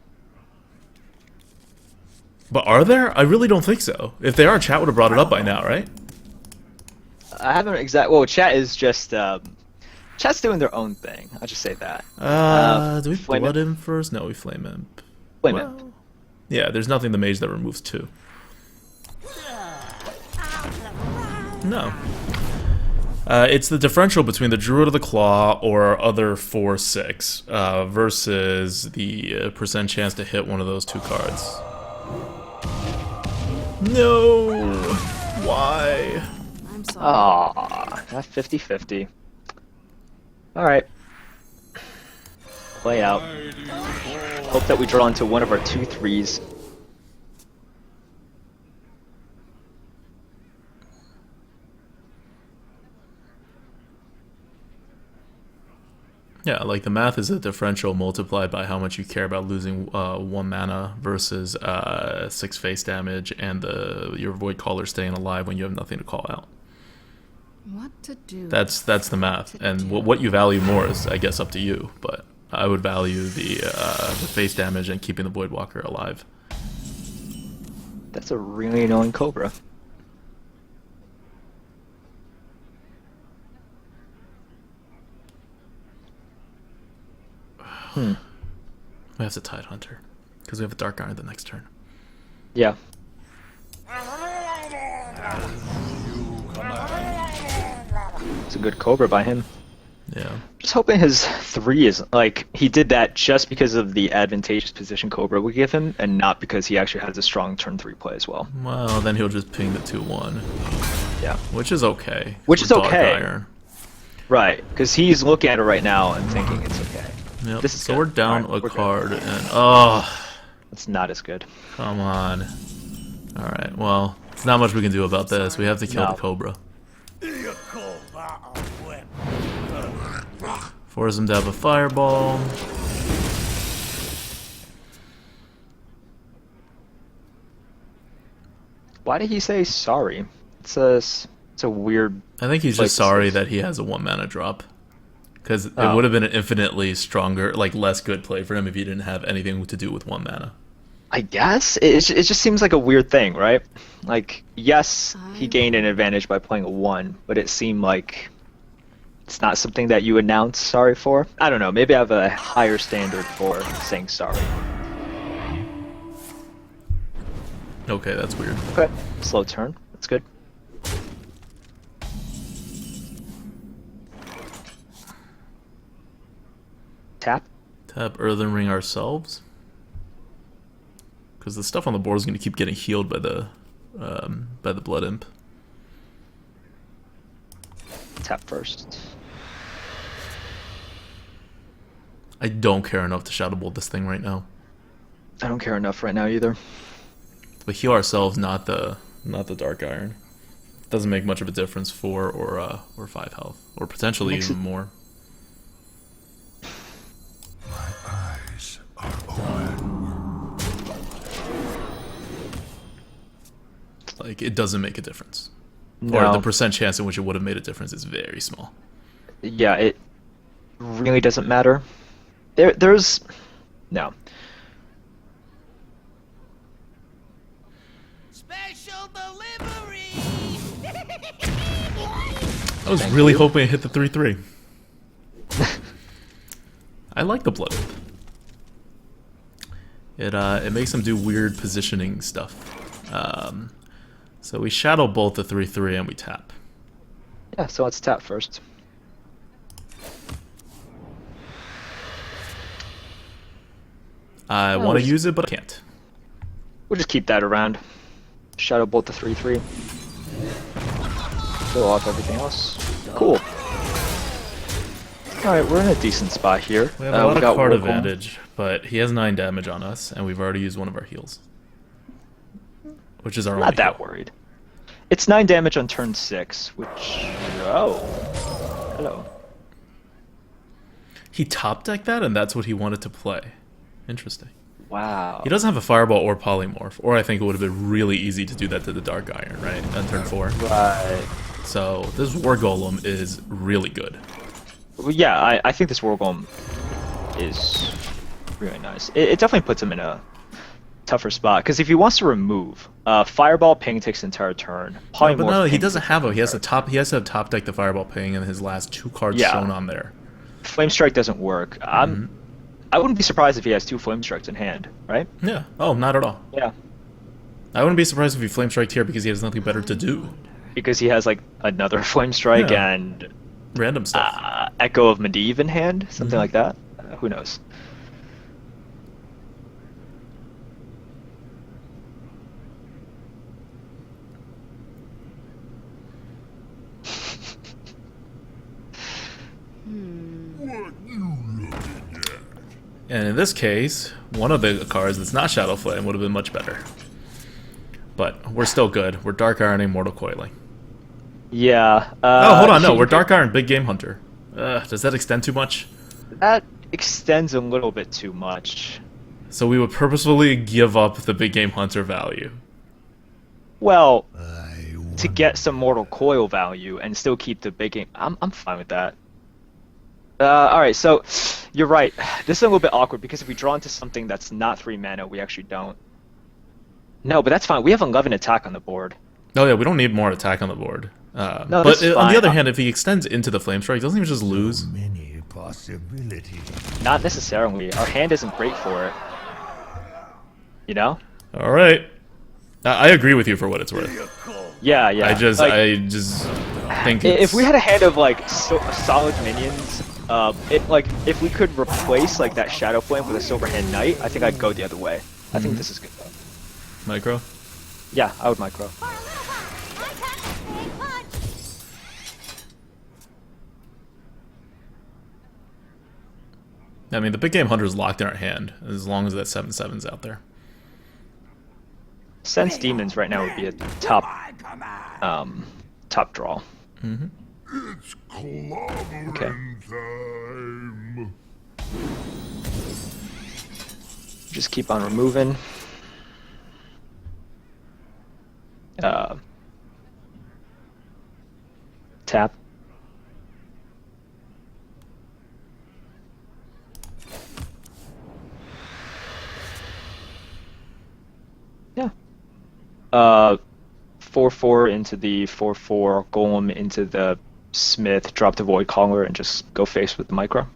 A: But are there? I really don't think so. If they are, chat would have brought it up by now, right?
F: I haven't exactly. Well, chat is just chat's doing their own thing. I'll just say that.
A: Do we
F: Flame
A: blood
F: Imp?
A: him first? No, we flame imp.
F: Flame Imp.
A: Yeah, there's nothing the mage that removes 2. No. It's the differential between the Druid of the Claw or other 4/6 versus the percent chance to hit one of those 2 cards. No! Why?
E: I'm sorry.
F: Aww, that 50-50. Alright. Play out. Hope that we draw into one of our 2 3s.
A: Yeah, like the math is a differential multiplied by how much you care about losing 1 mana versus 6 face damage and your Void Caller staying alive when you have nothing to call out.
E: What to do?
A: That's the math, and what you value more is, I guess, up to you. But I would value the face damage and keeping the Voidwalker alive.
F: That's a really annoying Cobra.
A: We have to Tide Hunter because we have a Dark Iron the next turn.
F: Yeah. It's a good Cobra by him.
A: Yeah.
F: Just hoping his 3 is like he did that just because of the advantageous position Cobra would give him, and not because he actually has a strong turn 3 play as well.
A: Well, then he'll just ping the 2/1.
F: Yeah.
A: Which is okay.
F: Which
A: for
F: is
A: Dark
F: okay.
A: Iron.
F: Right, because he's looking at it right now and thinking it's okay.
A: Yep.
F: This is
A: So
F: good.
A: we're down
F: Alright,
A: a
F: we're
A: card,
F: good.
A: and
F: It's not as good.
A: come on. All right. Well, there's not much we can do about this. We have to kill
F: No.
A: the Cobra.
C: You call that a whip?
A: Force him to have a fireball.
F: Why did he say sorry? It's a weird.
A: I think he's
F: Like,
A: just sorry that he has a 1 mana drop. Because it
F: Oh.
A: would have been an infinitely stronger, like less good play for him if he didn't have anything to do with 1 mana.
F: I guess it just seems like a weird thing, right? Like, yes, he gained an advantage by playing a 1, but it seemed like it's not something that you announce sorry for. I don't know. Maybe I have a higher standard for saying sorry.
A: Okay, that's weird.
F: Okay, slow turn. That's good. Tap.
A: Tap Earthen Ring ourselves. Because the stuff on the board is going to keep getting healed by the Blood Imp.
F: Tap first.
A: I don't care enough to Shadow Bolt this thing right now.
F: I don't care enough right now either.
A: But heal ourselves, not the Dark Iron. Doesn't make much of a difference, 4 or 5 health, or potentially
F: Makes
A: even
F: it-
A: more.
C: Eyes are open.
A: Like, it doesn't make a difference.
F: No.
A: Or the percent chance in which it would have made a difference is very small.
F: Yeah, it really doesn't matter. There's no.
E: Special delivery!
A: I was really hoping it hit the 3-3. I like the Blood Oath. It makes him do weird positioning stuff. So we Shadow Bolt the 3-3 and we tap.
F: Yeah, so let's tap first.
A: I want to use it, but I can't.
F: We'll just keep that around. Shadow Bolt the 3-3. Kill off everything else. Cool. Alright, we're in a decent spot here.
A: We have a lot of card
F: Warlock.
A: advantage, but he has 9 damage on us, and we've already used one of our heals. Which is our only
F: Not that
A: heal.
F: worried. It's 9 damage on turn 6, which... Oh. Hello.
A: He top decked that, and that's what he wanted to play. Interesting.
F: Wow.
A: He doesn't have a Fireball or Polymorph, or I think it would have been really easy to do that to the Dark Iron, right? On turn 4.
F: Right.
A: So this War Golem is really good.
F: Well, yeah, I think this War Golem is really nice. It definitely puts him in a tougher spot, because if he wants to remove, Fireball Ping takes the entire turn.
A: No, but
F: Polymorph
A: no, he
F: Ping
A: doesn't
F: takes
A: have
F: the
A: a. He has to
F: entire
A: top. He has to have top deck the Fireball Ping and his last 2 cards
F: Yeah.
A: shown on there.
F: Flame Strike doesn't work. I wouldn't be surprised if he has 2 Flame Strikes in hand, right?
A: Yeah. Oh, not at all.
F: Yeah.
A: I wouldn't be surprised if he Flame Striked here because he has nothing better to do.
F: Because he has like another Flame Strike
A: Yeah.
F: and
A: Random stuff.
F: Echo of Medivh in hand, something
A: Mhm.
F: like that. Who knows?
A: And in this case, one of the cards that's not Shadow Flame would have been much better. But we're still good. We're Dark Ironing, Mortal Coiling.
F: Yeah.
A: Oh, hold on, no, we're Dark Iron, Big Game Hunter. Does that extend too much?
F: That extends a little bit too much.
A: So we would purposefully give up the Big Game Hunter value.
F: Well,
C: I
F: to
C: wonder.
F: get some Mortal Coil value and still keep the big game, I'm fine with that. Alright, so you're right. This is a little bit awkward because if we draw into something that's not 3 mana, we actually don't. No, but that's fine. We have 11 attack on the board.
A: Oh yeah, we don't need more attack on the board.
F: No,
A: but
F: that's
A: on the
F: fine.
A: other hand, if he extends into the Flame Strike, doesn't he just lose?
C: Many possibilities.
F: Not necessarily. Our hand isn't great for it. You know?
A: Alright. I agree with you for what it's worth.
F: Yeah, yeah.
A: I just think it's...
F: if we had a hand of like solid minions, if we could replace like that Shadow Flame with a Silver Hand Knight, I think I'd go the other way. I think this is good though.
A: Micro?
F: Yeah, I would micro.
E: For a little while, I catch a big punch!
A: I mean, the Big Game Hunter is locked in our hand, as long as that 7/7's out there.
F: Sense Demons right now would be a top top draw.
C: It's clobbering
F: Okay.
C: time.
F: Just keep on removing. Tap. Yeah. 4/4 into the 4/4 golem into the smith, drop the void caller, and just go face with the micro.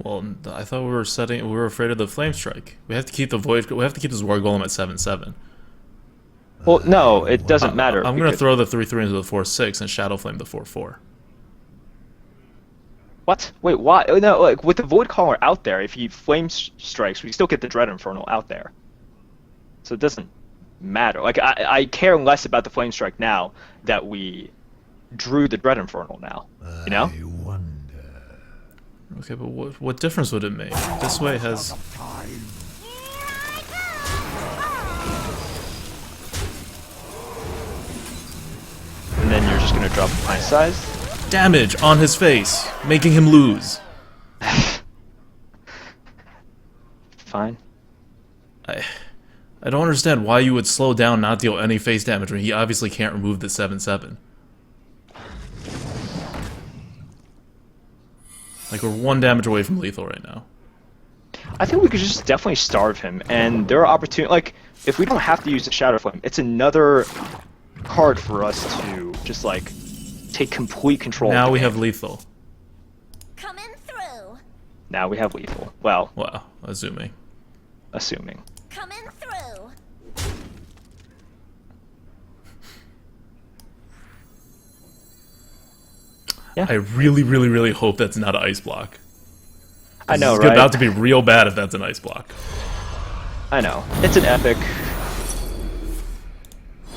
A: Well, I thought we were afraid of the Flame Strike. We have to keep the Void... We have to keep this War Golem at 7/7.
F: Well, no, it doesn't matter.
A: I'm going to
F: because-
A: throw the 3/3 into the 4/6 and Shadow Flame the 4/4.
F: What? Wait, why? No, like with the void caller out there, if he flame strikes, we still get the Dread Infernal out there. So it doesn't matter. Like I care less about the flame strike now that we drew the Dread Infernal now. You know?
C: I wonder.
A: Okay, but what difference would it make? This way has...
F: then you're just gonna drop pint size.
A: Damage on his face, making him lose.
F: Fine.
A: I don't understand why you would slow down, not deal any face damage when he obviously can't remove the 7/7. Like, we're 1 damage away from lethal right now.
F: I think we could just definitely starve him, and there are opportunities. Like, if we don't have to use the Shadow Flame, it's another card for us to just like take complete control.
A: Now
F: of the
A: we
F: game.
A: have lethal.
E: Coming through.
F: Now we have lethal. Well,
A: Wow, assuming.
F: assuming.
E: Coming through.
F: Yeah.
A: I really, really, really hope that's not an ice block.
F: I know,
A: It's
F: right?
A: about to be real bad if that's an ice block.
F: I know. It's an epic.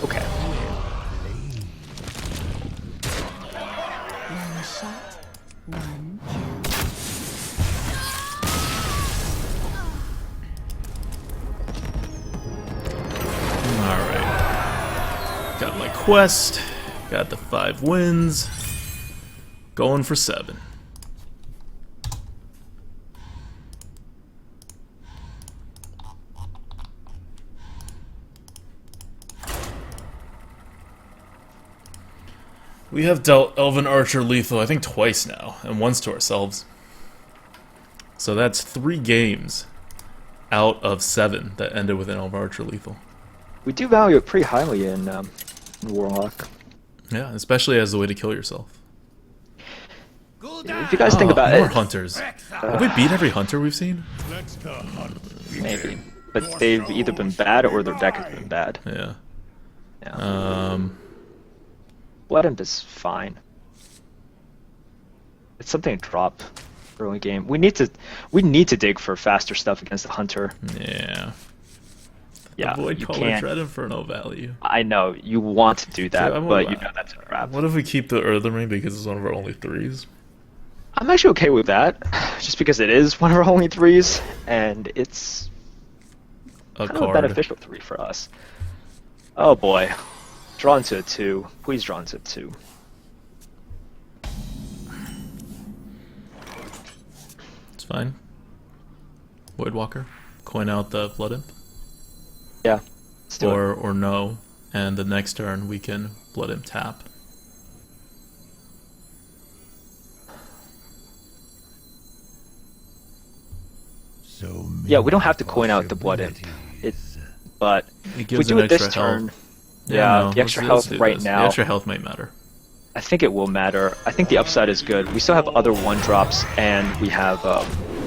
F: Okay.
G: One shot, one
A: Alright. Got my quest. Got the 5 wins. Going for 7. We have dealt Elven Archer lethal, I think twice now, and once to ourselves. So that's 3 games out of 7 that ended with an Elven Archer lethal.
F: We do value it pretty highly in Warlock.
A: Yeah, especially as a way to kill yourself.
F: If you guys think about
A: more
F: it,
A: hunters. Have we beat every hunter we've seen?
F: maybe. But they've either been bad or their deck has been bad.
A: Yeah.
F: Yeah. Blood Imp is fine. It's something to drop early game. We need to dig for faster stuff against the hunter.
A: Yeah.
F: Yeah,
A: Avoid
F: you
A: Color
F: can't.
A: Dread Inferno value.
F: I know you want to do that,
A: Dude, I'm
F: but
A: all
F: you
A: about-
F: know that's a trap.
A: What if we keep the Earthen Ring because it's one of our only 3s?
F: I'm actually okay with that, just because it is one of our only 3s, and it's
A: A
F: kind of a
A: card.
F: beneficial 3 for us. Oh boy, draw into a 2. Please draw into a 2.
A: It's fine. Voidwalker. Coin out the Blood Imp.
F: Yeah, let's do it.
A: Or no. And the next turn we can Blood Imp tap.
C: So
F: Yeah, we don't have to coin out the Blood Imp. But
A: It
F: if
A: gives
F: we do
A: an
F: it this
A: extra
F: turn,
A: health.
F: yeah,
A: no,
F: the extra
A: let's
F: health
A: do
F: right
A: this.
F: now,
A: The extra health might matter.
F: I think it will matter. I think the upside is good. We still have other 1-drops, and we have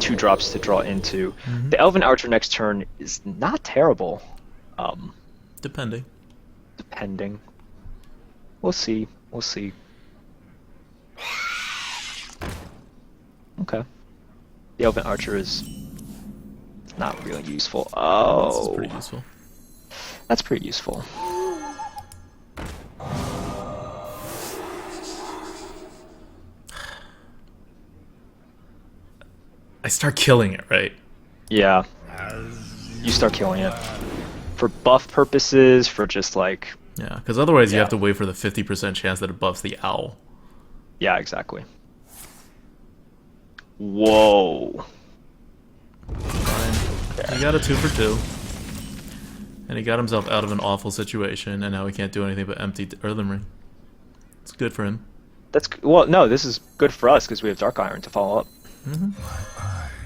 F: 2-drops to draw into.
A: Mm-hmm.
F: The Elven Archer next turn is not terrible,
A: Depending.
F: depending. We'll see. We'll see. Okay. The Elven Archer is not really useful.
A: This
F: Oh,
A: is pretty useful.
F: that's pretty useful.
A: I start killing it, right?
F: Yeah. You start killing it. For buff purposes, for just like...
A: Yeah, because otherwise you
F: Yeah.
A: have to wait for the 50% chance that it buffs the owl.
F: Yeah, exactly. Whoa.
A: Fine. He got a 2 for 2. And he got himself out of an awful situation, and now he can't do anything but empty Earthen Ring. It's good for him.
F: That's... Well, no, this is good for us, because we have Dark Iron to follow up.
A: Mm-hmm.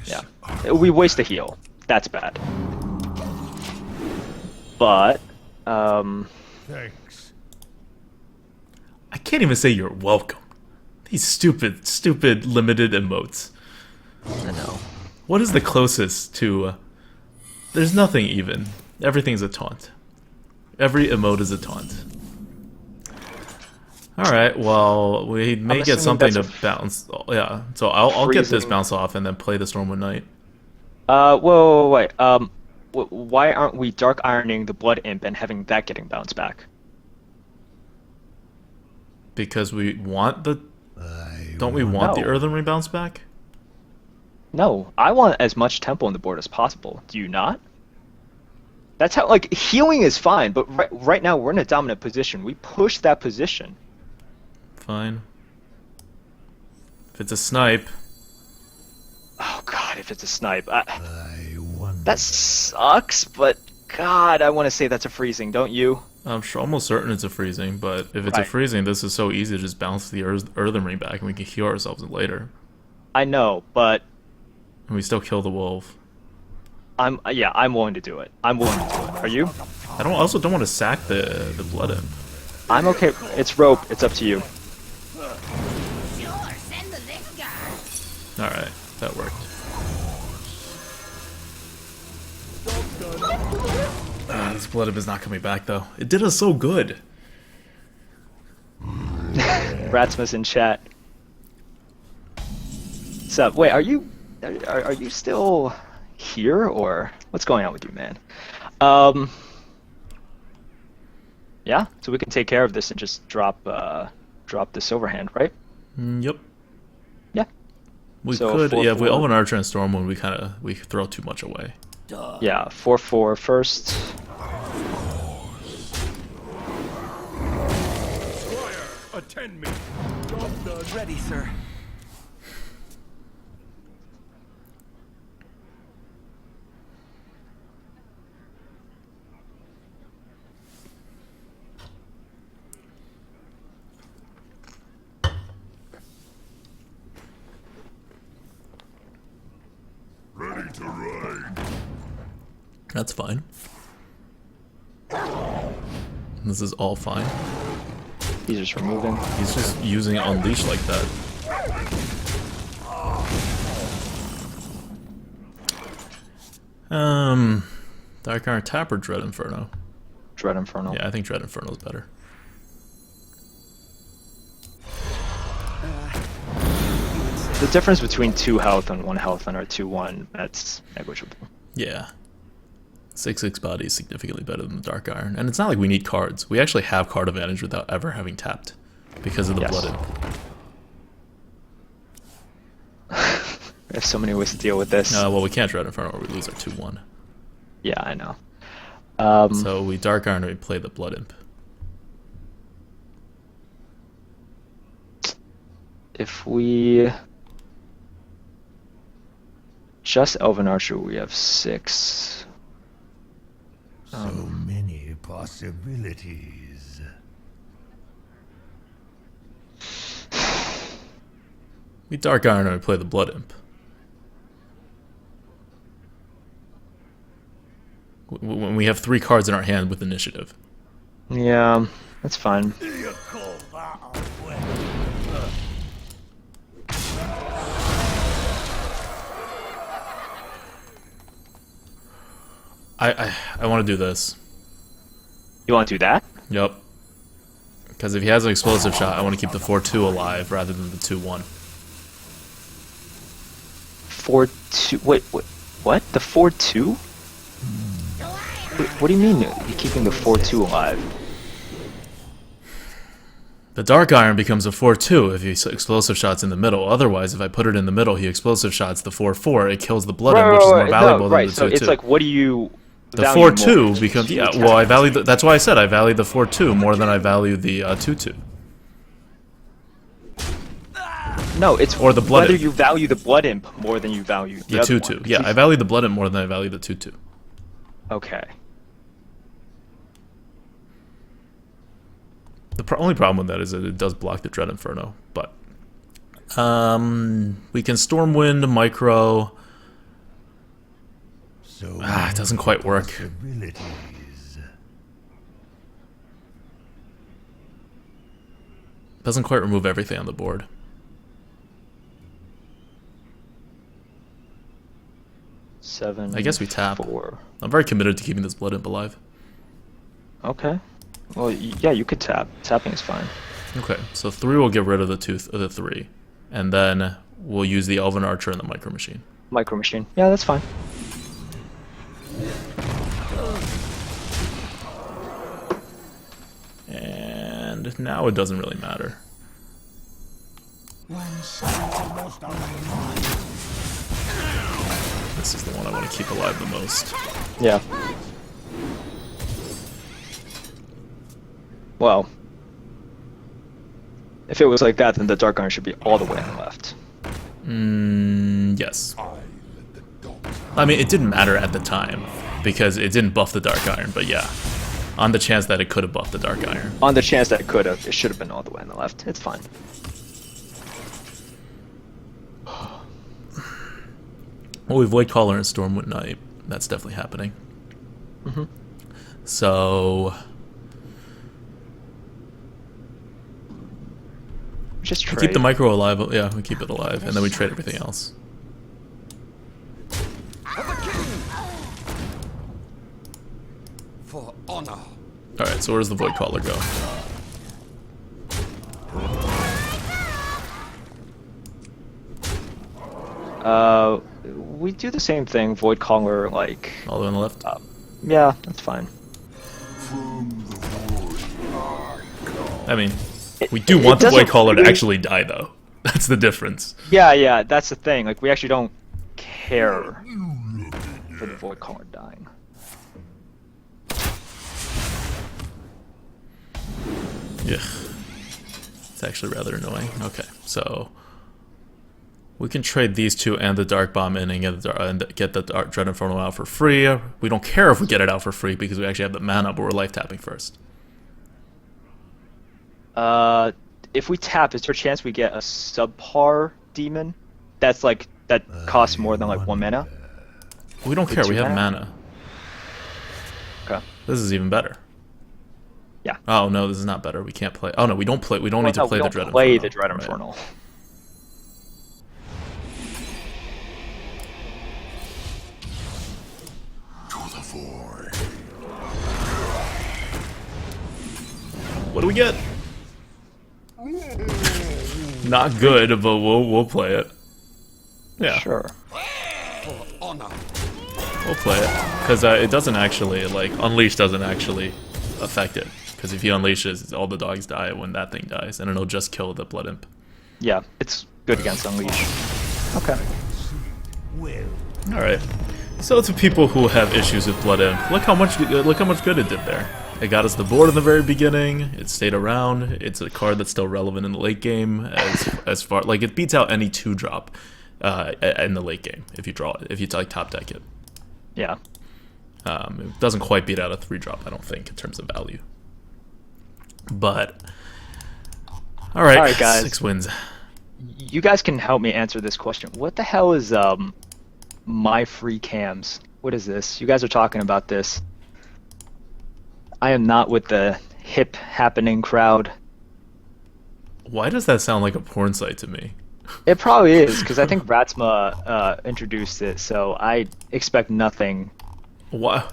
F: Yeah. We waste a heal. That's bad. But...
C: Thanks.
A: I can't even say you're welcome. These stupid limited emotes.
F: I know.
A: What is the closest to... there's nothing even. Everything's a taunt. Every emote is a taunt. Alright, well, we may get
F: assuming
A: something to
F: that's
A: bounce. Oh, yeah, so I'll get this
F: freezing-
A: bounce off and then play the Stormwind Knight.
F: Whoa, wait. Why aren't we Dark Ironing the Blood Imp and having that getting bounced back?
A: Because we want the...
C: I
A: Don't we want the
F: No.
A: Earthen Ring bounce back?
F: No, I want as much tempo on the board as possible. Do you not? That's how, like, healing is fine, but right now we're in a dominant position. We push that position.
A: fine. If it's a snipe,
F: Oh god, if it's a snipe.
C: I wonder.
F: That sucks, but god, I want to say that's a freezing, don't you?
A: I'm sure, almost certain it's a freezing, but if it's a
F: Right.
A: freezing, this is so easy to just bounce the Earthen Ring back and we can heal ourselves later.
F: I know, but
A: And we still kill the wolf.
F: I'm willing to do it. I'm willing to do it. Are you?
A: I also don't want to sack the Blood Imp.
F: I'm okay. It's rope. It's up to you.
E: Sure, send the next guy.
A: Alright, that worked. This Blood Imp is not coming back though. It did us so good.
F: Ratsmus in chat. So wait, are you still here or what's going on with you, man? Yeah, so we can take care of this and just drop the Silverhand, right?
A: Yep.
F: Yeah.
A: We
F: So,
A: could, yeah, if we
F: 4/4.
A: Elven Archer and Stormwind, we throw too much away.
F: Yeah, 4/4 first.
C: Attend me. Job done. Ready, sir. Ready to ride.
A: That's fine. This is all fine.
F: He's just removing.
A: He's just using Unleash like that. Dark Iron Tap or Dread Inferno?
F: Dread Inferno.
A: Yeah, I think Dread Inferno is better.
F: The difference between 2 health and 1 health on our 2/1, that's negligible.
A: Yeah. 6/6 body is significantly better than the Dark Iron. And it's not like we need cards. We actually have card advantage without ever having tapped. Because of the
F: Yes.
A: Blood Imp.
F: We have so many ways to deal with this.
A: Well, we can't Dread Inferno or we lose our 2/1.
F: Yeah, I know.
A: So we Dark Iron and we play the Blood Imp.
F: If we just Elven Archer, we have 6.
C: So many possibilities.
A: We Dark Iron and we play the Blood Imp. When we have 3 cards in our hand with initiative.
F: Yeah, that's fine.
A: I want to do this.
F: You want to do that?
A: Yep. Because if he has an explosive shot, I want to keep the 4/2 alive rather than the 2/1.
F: 4/2. Wait, what? The 4/2? What do you mean? You're keeping the 4/2 alive?
A: The Dark Iron becomes a 4/2 if he explosive shots in the middle. Otherwise, if I put it in the middle, he explosive shots the 4/4. It kills the Blood Imp, which is more valuable than the 2/2.
F: So it's like, what do you?
A: The
F: value
A: 4/2
F: more?
A: becomes well. I value that's why I said I value the 4/2 more than I value the 2/2.
F: No, it's
A: Or the Blood
F: whether
A: Imp.
F: you value the Blood Imp more than you value the
A: The
F: other
A: 2/2.
F: one.
A: Yeah, I value the Blood Imp more than I value the 2/2.
F: Okay.
A: The only problem with that is that it does block the Dread Inferno, but we can Stormwind, Micro.
C: So
A: It doesn't quite work.
C: possibilities.
A: Doesn't quite remove everything on the board.
F: Seven.
A: I guess we tap.
F: 4.
A: I'm very committed to keeping this Blood Imp alive.
F: Okay. Well, yeah, you could tap. Tapping is fine.
A: Okay, so 3 will get rid of the 3, and then we'll use the Elven Archer and the Micro Machine.
F: Micro Machine. Yeah, that's fine.
A: And now it doesn't really matter. This is the one I want to keep alive the most.
F: Yeah. Well. If it was like that, then the Dark Iron should be all the way on the left.
A: Yes. I mean, it didn't matter at the time because it didn't buff the Dark Iron, but yeah, on the chance that it could have buffed the Dark Iron.
F: On the chance that it could have, it should have been all the way on the left. It's fine.
A: Well, we Void Caller and Stormwind Knight. That's definitely happening. So
F: Just
A: we
F: trade.
A: keep the micro alive. Yeah, we keep it alive, and then we trade everything else.
D: For honor.
A: All right. So where does the Void Caller go?
F: We do the same thing. Void Caller, like,
A: All the way on the left.
F: yeah, that's fine.
A: I mean, we do want the
F: doesn't
A: Void Caller to
F: really-
A: actually die, though. That's the difference.
F: Yeah, that's the thing. Like, we actually don't care for the Void Caller dying.
A: Yeah. It's actually rather annoying. Okay, so we can trade these two and the Dark Bomb in and get the Dread Inferno out for free. We don't care if we get it out for free because we actually have the mana, but we're life tapping first.
F: If we tap, is there a chance we get a subpar demon? That's like, that costs more than like 1 mana?
A: We don't care. We have
F: mana?
A: mana.
F: Okay.
A: This is even better.
F: Yeah.
A: Oh no, this is not better. We can't play. Oh no, we don't play. We don't need to play the Dread Inferno.
F: Play the Dread
A: Right.
F: Infernal.
A: What do we get? Not good, but we'll play it. Yeah,
F: Sure.
D: For honor.
A: we'll play it because it doesn't actually Unleash doesn't actually affect it because if he unleashes, all the dogs die when that thing dies, and it'll just kill the Blood Imp.
F: Yeah, it's good against Unleash. Okay.
A: All right. So to people who have issues with Blood Imp, look how much good it did there. It got us the board in the very beginning. It stayed around. It's a card that's still relevant in the late game as far like it beats out any 2-drop in the late game if you draw it, if you like top deck it.
F: Yeah.
A: It doesn't quite beat out a 3-drop, I don't think, in terms of value. But all right,
F: guys.
A: 6 wins.
F: You guys can help me answer this question. What the hell is my free cams? What is this? You guys are talking about this. I am not with the hip happening crowd.
A: Why does that sound like a porn site to me?
F: It probably is, because I think Ratsma introduced it, so I expect nothing
A: Why?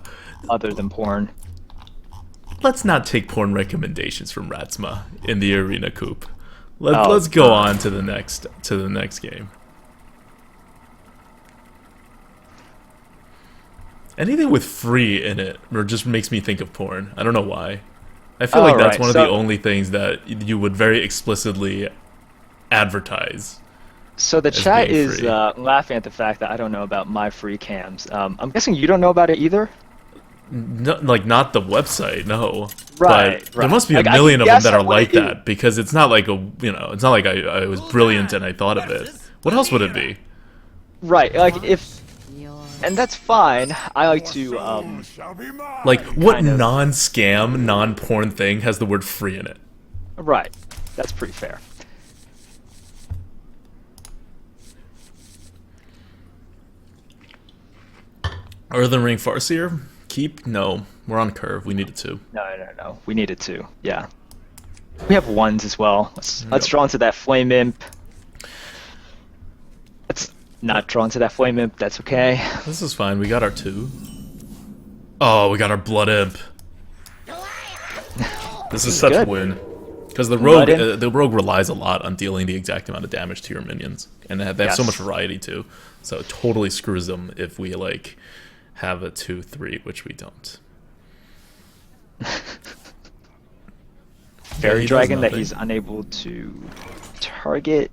F: other than porn.
A: Let's not take porn recommendations from Ratsma in the arena coop.
F: Oh.
A: Let's go on to the next game. Anything with free in it or just makes me think of porn. I don't know why. I feel like that's
F: right,
A: one of
F: so-
A: the only things that you would very explicitly advertise.
F: So the
A: As
F: chat
A: being
F: is
A: free.
F: laughing at the fact that I don't know about my free cams. I'm guessing you don't know about it either?
A: No, like not the website, no.
F: Right,
A: But there
F: right.
A: must be a
F: Like, I
A: million of them
F: guess
A: that
F: I
A: are like
F: wouldn't
A: that because it's not like it's not like I was brilliant and I thought of it. What else would it be?
F: Right, like and that's fine. I like to
A: Like what
F: Kind of.
A: non-scam, non-porn thing has the word free in it?
F: right. That's pretty fair.
A: Earthen Ring Farseer? Keep? No. We're on curve. We needed to.
F: No. We needed to. Yeah. We have ones as well. Let's
A: Yep.
F: draw into that Flame Imp. Let's not draw into that Flame Imp. That's okay.
A: This is fine. We got our 2. Oh, we got our Blood Imp. This is such a
F: good.
A: win. Because the rogue,
F: Blood Imp.
A: the rogue relies a lot on dealing the exact amount of damage to your minions, and they have so
F: Yes.
A: much variety too. So it totally screws them if we like have a 2/3, which we don't.
F: Fairy
A: he does
F: Dragon that
A: nothing.
F: he's unable to target.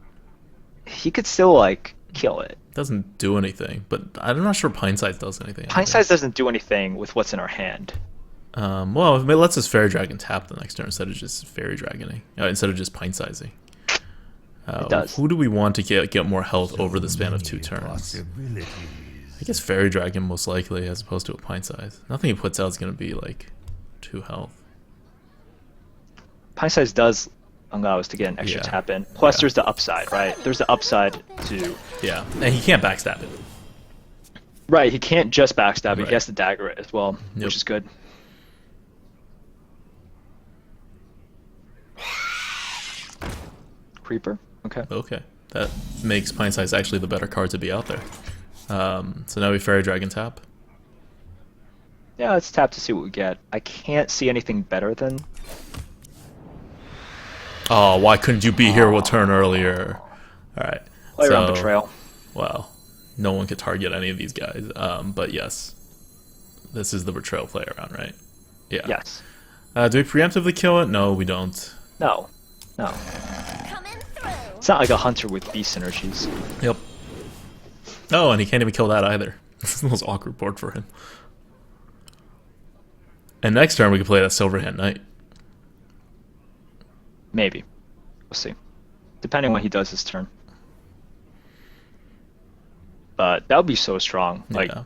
F: He could still like kill it.
A: Doesn't do anything, but I'm not sure Pine Size does anything.
F: Pine Size doesn't do anything with what's in our hand.
A: Well, it lets us Fairy Dragon tap the next turn instead of just Fairy Dragoning, instead of just Pine Sizing.
F: It does.
A: Who do we want to get more health over the span of 2
C: Many
A: turns?
C: possibilities.
A: I guess Fairy Dragon most likely, as opposed to a Pint Size. Nothing he puts out is going to be like 2 health.
F: Pint size does allow us to get an extra
A: Yeah.
F: tap in. Plus,
A: Yeah.
F: there's the upside, right? There's the upside to.
A: Yeah, and he can't backstab it.
F: Right, he can't just backstab it.
A: Right.
F: He has to dagger it as well,
A: Yep.
F: which is good. Creeper. Okay.
A: Okay, that makes Pint Size actually the better card to be out there. So now we Fairy Dragon tap.
F: Yeah, let's tap to see what we get. I can't see anything better than.
A: Oh, why couldn't you be here a turn earlier? All right.
F: Play around Betrayal.
A: Well, no one could target any of these guys. But yes, this is the Betrayal play around, right? Yeah.
F: Yes.
A: Do we preemptively kill it? No, we don't.
F: No. No.
E: Coming through.
F: It's not like a hunter with beast synergies.
A: Yep. Oh, and he can't even kill that either. This is the most awkward board for him. And next turn we can play that Silverhand Knight.
F: Maybe. We'll see. Depending on what he does this turn. But that would be so strong. Like,
A: Yeah.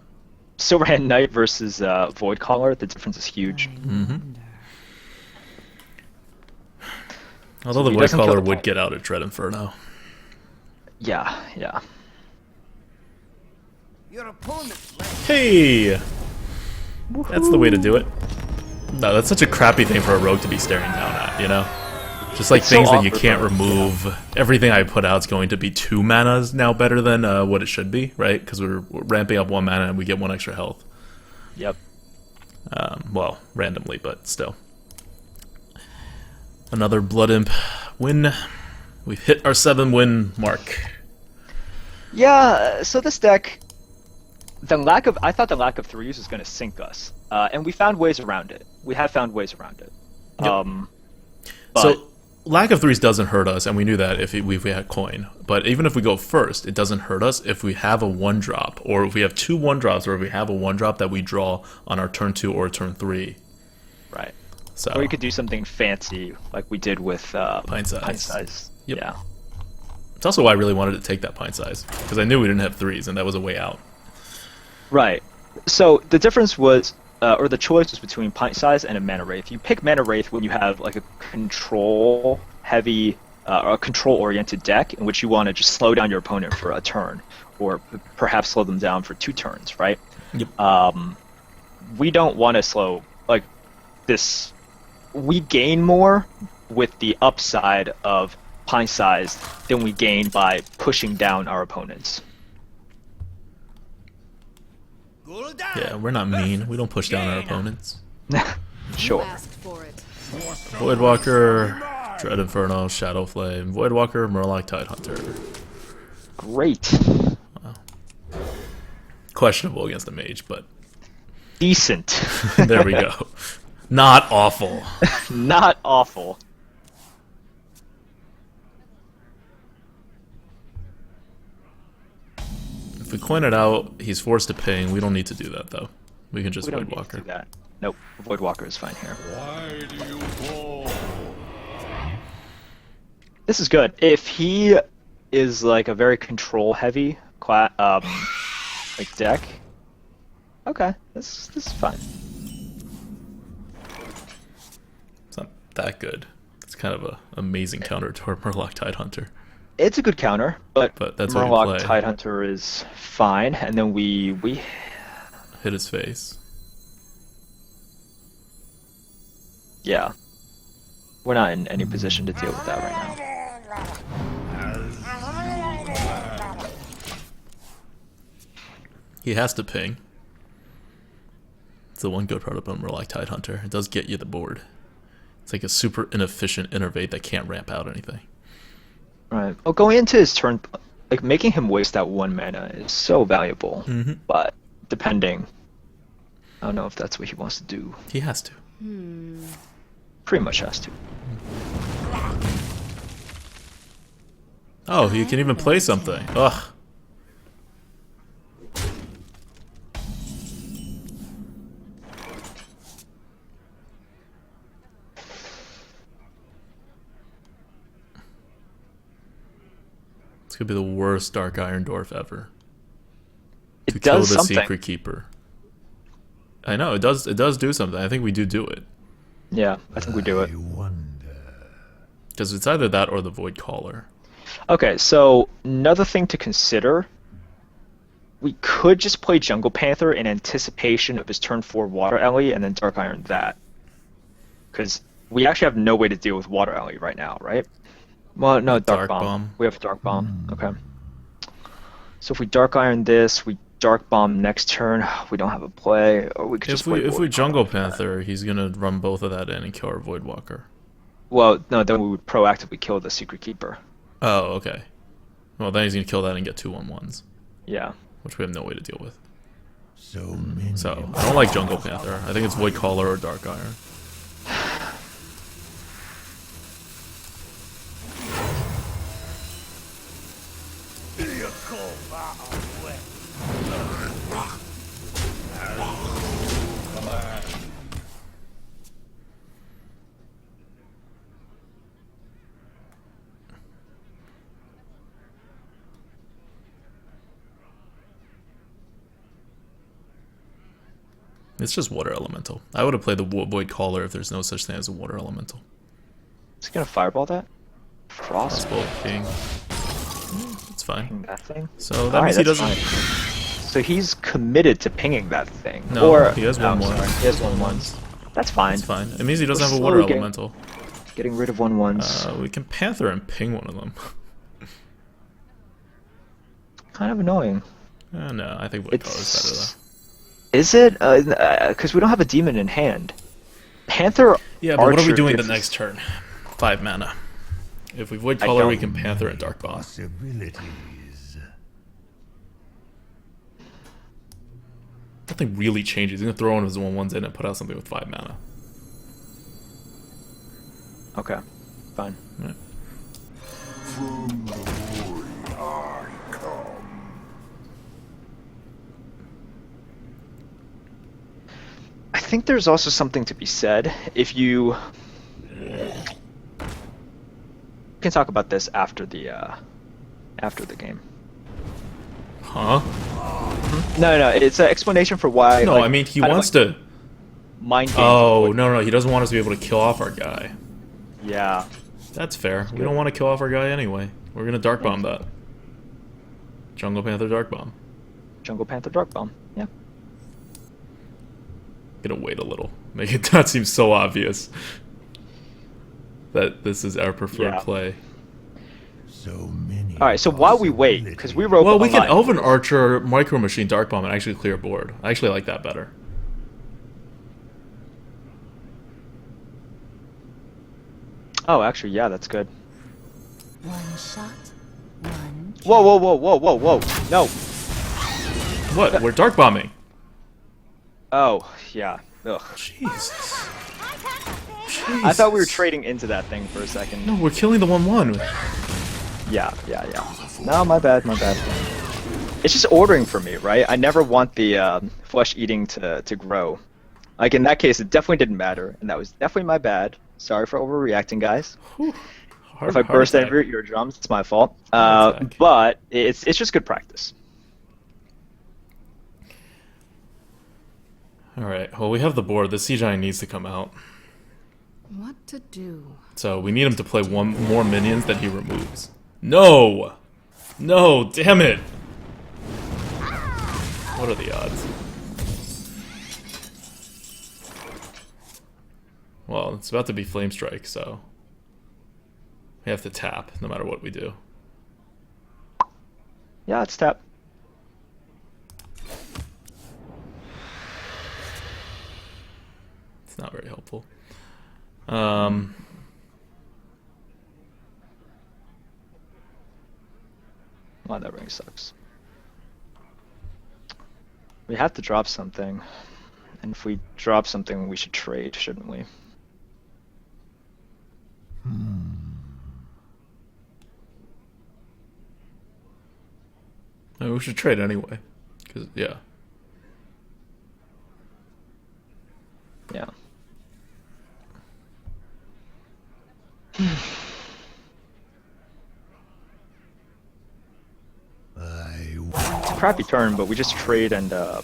F: Silverhand Knight versus Void Caller, the difference is huge.
A: Although
F: So
A: the
F: he
A: Void
F: doesn't kill
A: Caller
F: the
A: would
F: point.
A: get out at Dread Inferno.
F: Yeah, yeah.
D: Your opponent's left.
A: Hey! That's the way to do it. No, that's such a crappy thing for a rogue to be staring down at, you know? Just like
F: It's so
A: things that you
F: awkward,
A: can't
F: though.
A: remove. Everything I put out is going to be 2 manas now better than what it should be, right? Because we're ramping up 1 mana and we get 1 extra health.
F: Yep.
A: Well, randomly, but still. Another Blood Imp win. We've hit our 7-win mark.
F: Yeah, so this deck, I thought the lack of 3s was going to sink us. And we found ways around it. We have found ways around it.
A: Yep.
F: But
A: So, lack of 3s doesn't hurt us, and we knew that if we had coin. But even if we go first, it doesn't hurt us if we have a 1-drop, or if we have 2 1-drops, or if we have a 1-drop that we draw on our turn 2 or turn 3.
F: right.
A: So,
F: Or you could do something fancy like we did with
A: Pint Size.
F: Pint Size.
A: Yep.
F: Yeah.
A: it's also why I really wanted to take that Pint Size, because I knew we didn't have 3s, and that was a way out.
F: Right. So the difference was, or the choice was between Pint Size and a Mana Wraith. You pick Mana Wraith when you have like a control-heavy, or a control-oriented deck in which you want to just slow down your opponent for a turn, or perhaps slow them down for 2 turns, right?
A: Yep.
F: We don't want to slow, like, this. We gain more with the upside of Pint Size than we gain by pushing down our opponents.
D: Gul'dan.
A: Yeah, we're not mean. We don't push down our opponents.
F: Sure.
G: Asked for it.
A: Voidwalker, Dread Inferno, Shadow Flame, Voidwalker, Murloc, Tidehunter.
F: Great.
A: Questionable against a mage, but
F: Decent.
A: there we go. Not awful.
F: Not awful.
A: If we coin it out, he's forced to ping. We don't need to do that, though. We can just
F: We don't need to do
A: Voidwalker.
F: that. Nope. Voidwalker is fine here.
D: Why do you fall?
F: This is good. If he is like a very control-heavy like deck, okay, this is fine.
A: It's not that good. It's kind of a amazing counter to our Murloc Tidehunter.
F: It's a good counter, but
A: That's what we
F: Murloc
A: play.
F: Tidehunter is fine, and then we
A: Hit his face.
F: yeah, we're not in any position to deal with that right now.
A: He has to ping. It's the one good part about Murloc Tidehunter. It does get you the board. It's like a super inefficient innervate that can't ramp out anything.
F: Right. Well, going into his turn, like making him waste that 1 mana is so valuable.
A: Mhm.
F: But depending, I don't know if that's what he wants to do.
A: He has to.
F: Pretty much has to.
A: Oh, he can even play something. Ugh. This could be the worst Dark Iron Dwarf ever. To
F: It
A: kill
F: does
A: the
F: something.
A: Secret Keeper. I know, it does do something. I think we do it.
F: Yeah, I think we do it.
C: I wonder.
A: Because it's either that or the Void Caller.
F: Okay, so another thing to consider. We could just play Jungle Panther in anticipation of his turn 4 Water Ellie and then Dark Iron that. Because we actually have no way to deal with Water Ellie right now, right? Well, no, Dark Bomb. We have Dark Bomb. Okay. So if we Dark Iron this, we Dark Bomb next turn, we don't have a play, or we could just play
A: If we
F: Void
A: Jungle
F: Caller.
A: Panther, he's gonna run both of that in and kill our Voidwalker.
F: Well, no, then we would proactively kill the Secret Keeper.
A: Oh, okay. Well, then he's gonna kill that and get 2/1/1s,
F: Yeah.
A: which we have no way to deal with.
C: So many.
A: So I don't like Jungle Panther. I think it's Void Caller or Dark Iron. It's just Water Elemental. I would have played the Void Caller if there's no such thing as a Water Elemental.
F: Is he gonna fireball that? Frost.
A: Crossbow King. It's fine.
F: That thing?
A: So that
F: Alright,
A: means he
F: that's
A: doesn't.
F: fine. So he's committed to pinging that thing.
A: No,
F: or,
A: he has
F: no,
A: one more.
F: sorry, he has 1/1s. That's fine.
A: It's fine. It means he doesn't
F: We're
A: have a Water
F: slowly getting-
A: Elemental.
F: Getting rid of 1/1s.
A: We can Panther and ping one of them.
F: Kind of annoying.
A: No, I think Void Caller's better though.
F: Is it? Because we don't have a demon in hand. Panther.
A: Yeah, but what are we
F: Archer
A: doing the
F: gives us-
A: next turn? 5 mana. If we Void
F: I
A: Caller, we
F: don't-
A: can Panther and Dark Bomb.
C: Possibilities.
A: Nothing really changes. He's gonna throw one of his 1/1s in and put out something with 5 mana.
F: Okay, fine.
A: Right.
F: I think there's also something to be said if you. We can talk about this after the game.
A: Huh?
F: No, it's an explanation for why.
A: No,
F: like,
A: I mean he
F: kinda
A: wants
F: like
A: to.
F: mind games.
A: Oh no, he doesn't want us to be able to kill off our guy.
F: Yeah.
A: That's fair. We don't want to kill off our guy anyway. We're gonna Dark Bomb that. Jungle Panther Dark Bomb.
F: Jungle Panther Dark Bomb. Yeah.
A: Gonna wait a little. Make it not seem so obvious that this is our preferred
F: Yeah.
A: play.
C: So many.
F: All right. So while we wait, because we wrote.
A: Well, we can
F: online-
A: Elven Archer, Micro Machine, Dark Bomb, and actually clear board. I actually like that better.
F: Oh, actually, yeah, that's good.
G: One shot. One.
F: Whoa! No.
A: What? We're Dark Bombing.
F: Oh, yeah. Ugh.
A: Jesus.
F: I thought we were trading into that thing for a second.
A: No, we're killing the 1/1.
F: Yeah. No, my bad. It's just ordering for me, right? I never want the flesh eating to grow. Like in that case, it definitely didn't matter, and that was definitely my bad. Sorry for overreacting, guys. If I burst
A: attack.
F: every your drums, it's my fault.
A: Heart attack.
F: But it's just good practice.
A: Alright, well, we have the board. The Sea Giant needs to come out.
G: What to do?
A: So we need him to play one more minions that he removes. No! No, damn it! What are the odds? Well, it's about to be Flame Strike, so we have to tap no matter what we do.
F: Yeah, it's tap.
A: It's not very helpful.
F: Wow, that ring sucks. We have to drop something. And if we drop something, we should trade, shouldn't we?
A: I mean, we should trade anyway, because yeah.
F: Yeah. crappy turn, but we just trade and
A: I'd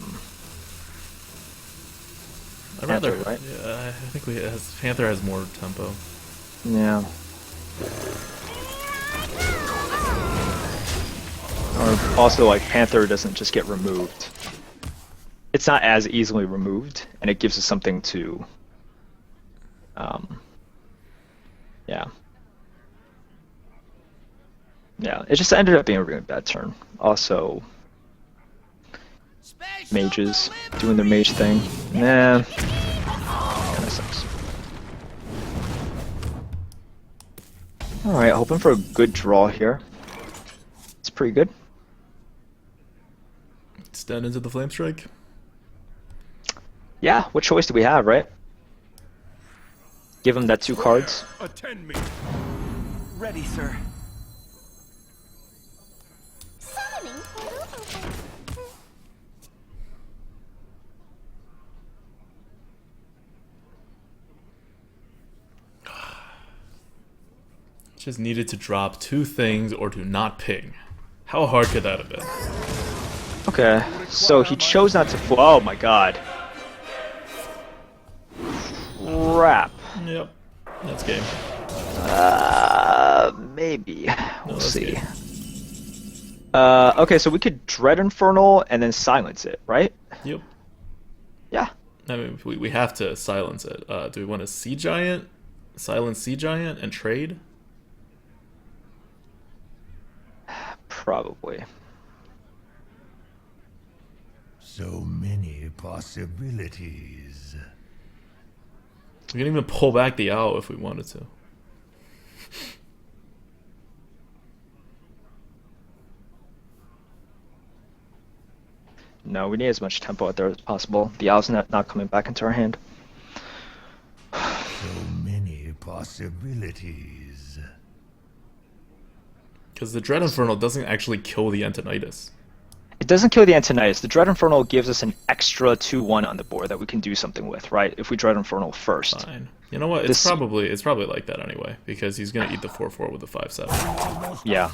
A: rather.
F: Panther, right?
A: Yeah, I think Panther has more tempo.
F: yeah. Or also, like, Panther doesn't just get removed. It's not as easily removed, and it gives us something to, yeah. Yeah, it just ended up being a really bad turn. Also, mages doing their mage thing. Nah, kinda sucks. Alright, hoping for a good draw here. It's pretty good.
A: Extend into the Flame Strike.
F: Yeah, what choice do we have, right? Give him that 2 cards.
D: Attend me.
H: Ready, sir.
E: Summoning Lucifer.
A: Just needed to drop 2 things or to not ping. How hard could that have been?
F: Okay, so he chose not to. Oh my god. Crap.
A: Yep. That's game.
F: Maybe. We'll
A: that's
F: see.
A: game.
F: Okay, so we could Dread Infernal and then silence it, right?
A: Yep.
F: Yeah.
A: I mean, we have to silence it. Do we want a Sea Giant? Silence Sea Giant and trade?
F: Probably.
C: So many possibilities.
A: We can even pull back the owl if we wanted to.
F: No, we need as much tempo out there as possible. The owl's not coming back into our hand.
C: So many possibilities.
A: Because the Dread Infernal doesn't actually kill the Antonidas.
F: It doesn't kill the Antonidas. The Dread Infernal gives us an extra 2/1 on the board that we can do something with, right? If we Dread Infernal first.
A: Fine. You know what? It's probably like that anyway, because he's gonna eat the 4/4 with the 5/7.
F: Yeah.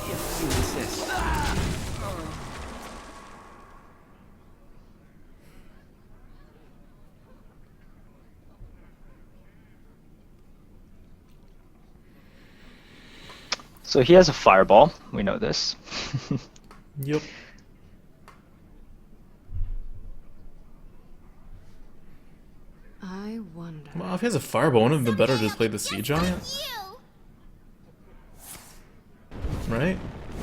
H: Yes, you insist.
F: So he has a fireball. We know this.
A: Yep.
G: I wonder.
A: Well, if he has a fireball, wouldn't it have been better to just play the Sea Giant?
E: You.
A: Right?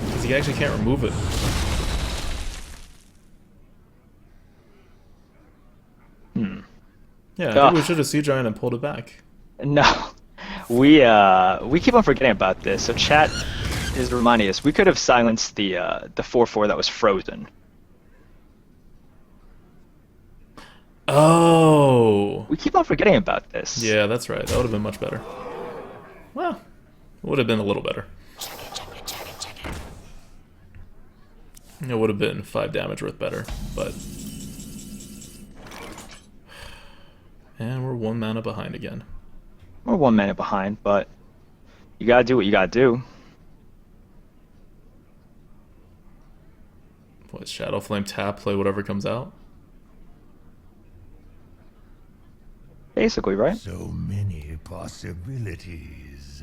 A: Because he actually can't remove it. Yeah, I think we should have Sea Giant and pulled it back.
F: No. We keep on forgetting about this. So chat is reminding us we could have silenced the 4/4 that was frozen.
A: Oh.
F: We keep on forgetting about this.
A: Yeah, that's right. That would have been much better. Well, it would have been a little better. It would have been 5 damage worth better, but... And we're 1 mana behind again.
F: We're 1 minute behind, but you gotta do what you gotta do.
A: What, Shadow Flame tap, play whatever comes out?
F: Basically, right?
C: So many possibilities.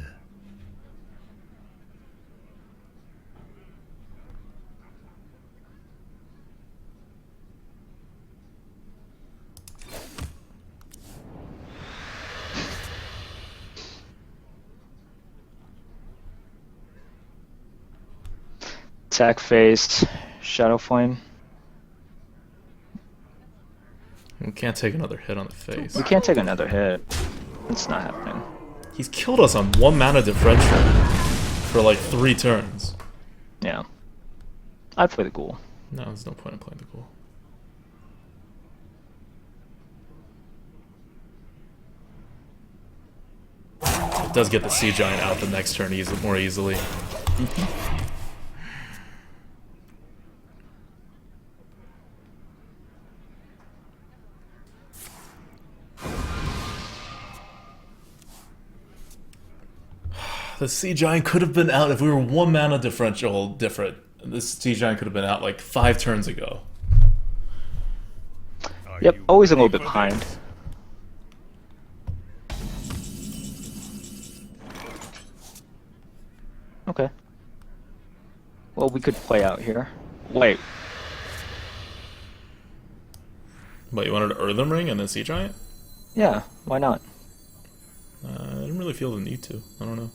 F: Attack phase, Shadow Flame.
A: We can't take another hit on the face.
F: We can't take another hit. It's not happening.
A: He's killed us on 1 mana differential for like 3 turns.
F: Yeah. I'd play the Ghoul.
A: No, there's no point in playing the Ghoul. It does get the Sea Giant out the next turn more easily. The Sea Giant could have been out if we were 1 mana differential different. This Sea Giant could have been out like 5 turns ago.
F: Yep, always a little bit behind. Okay. Well, we could play out here. Wait.
A: But you wanted an Earthen Ring and then Sea Giant?
F: Yeah, why not?
A: I didn't really feel the need to. I don't know.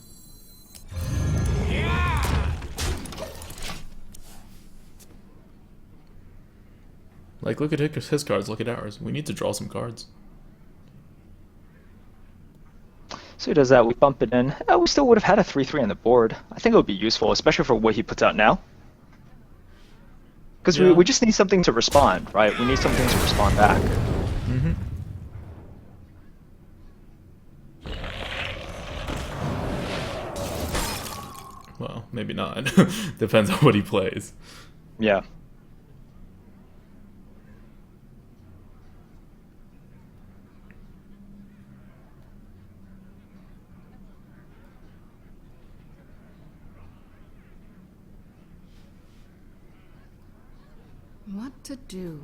A: Like, look at his cards, look at ours. We need to draw some cards.
F: So he does that, we bump it in. We still would have had a 3-3 on the board. I think it would be useful, especially for what he puts out now. Because
A: Yeah.
F: we just need something to respond, right? We need something to respond back.
A: Mm-hmm. Well, maybe not. Depends on what he plays.
F: Yeah.
G: What to do?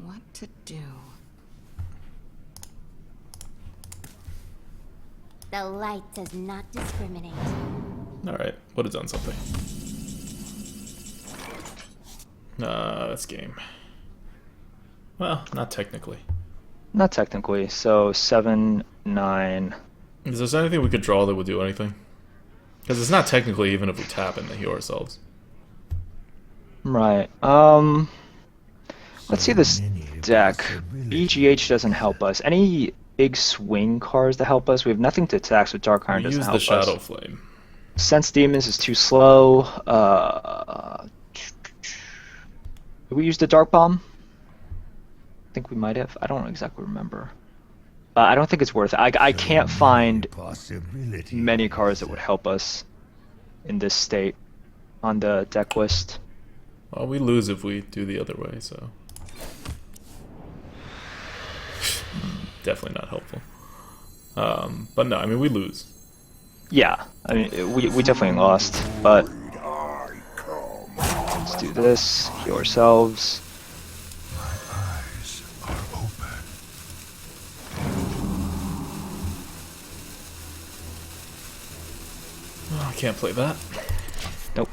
G: What to do?
E: The light does not discriminate.
A: Alright, would have done something. This game. Well, not technically.
F: Not technically. So 7, 9.
A: Is there anything we could draw that would do anything? Because it's not technically even if we tap and heal ourselves.
F: Right. Let's see this deck. BGH doesn't help us. Any big swing cards that help us? We have nothing to attack, so Dark Iron
A: We
F: doesn't
A: use
F: help
A: the
F: us.
A: Shadow Flame.
F: Sense Demons is too slow. Did we use the Dark Bomb? I think we might have. I don't exactly remember. I don't think it's worth it. I can't find many cards that would help us in this state on the deck list.
A: Well, we lose if we do the other way, so... Definitely not helpful. But no, I mean, we lose.
F: Yeah, I mean, we definitely lost, but let's do this, heal ourselves.
A: Oh, I can't play that.
F: Nope.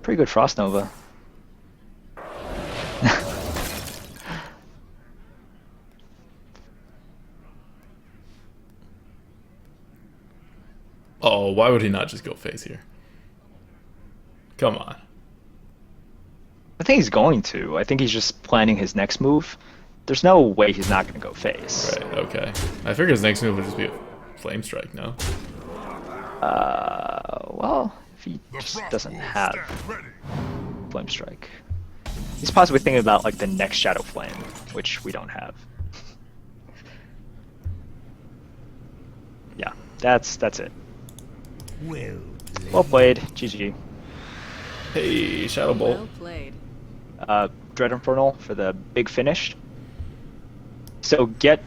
F: Pretty good Frost Nova.
A: Oh, why would he not just go face here? Come on.
F: I think he's going to. I think he's just planning his next move. There's no way he's not going to go face.
A: Right, okay. I figured his next move would just be a Flame Strike, no?
F: Well, if he just doesn't have Flame Strike. He's possibly thinking about like the next Shadow Flame, which we don't have. Yeah, that's it. Well played, GG.
A: Hey, Shadow Bolt.
G: Well played.
F: Dread Infernal for the big finish. So yeah.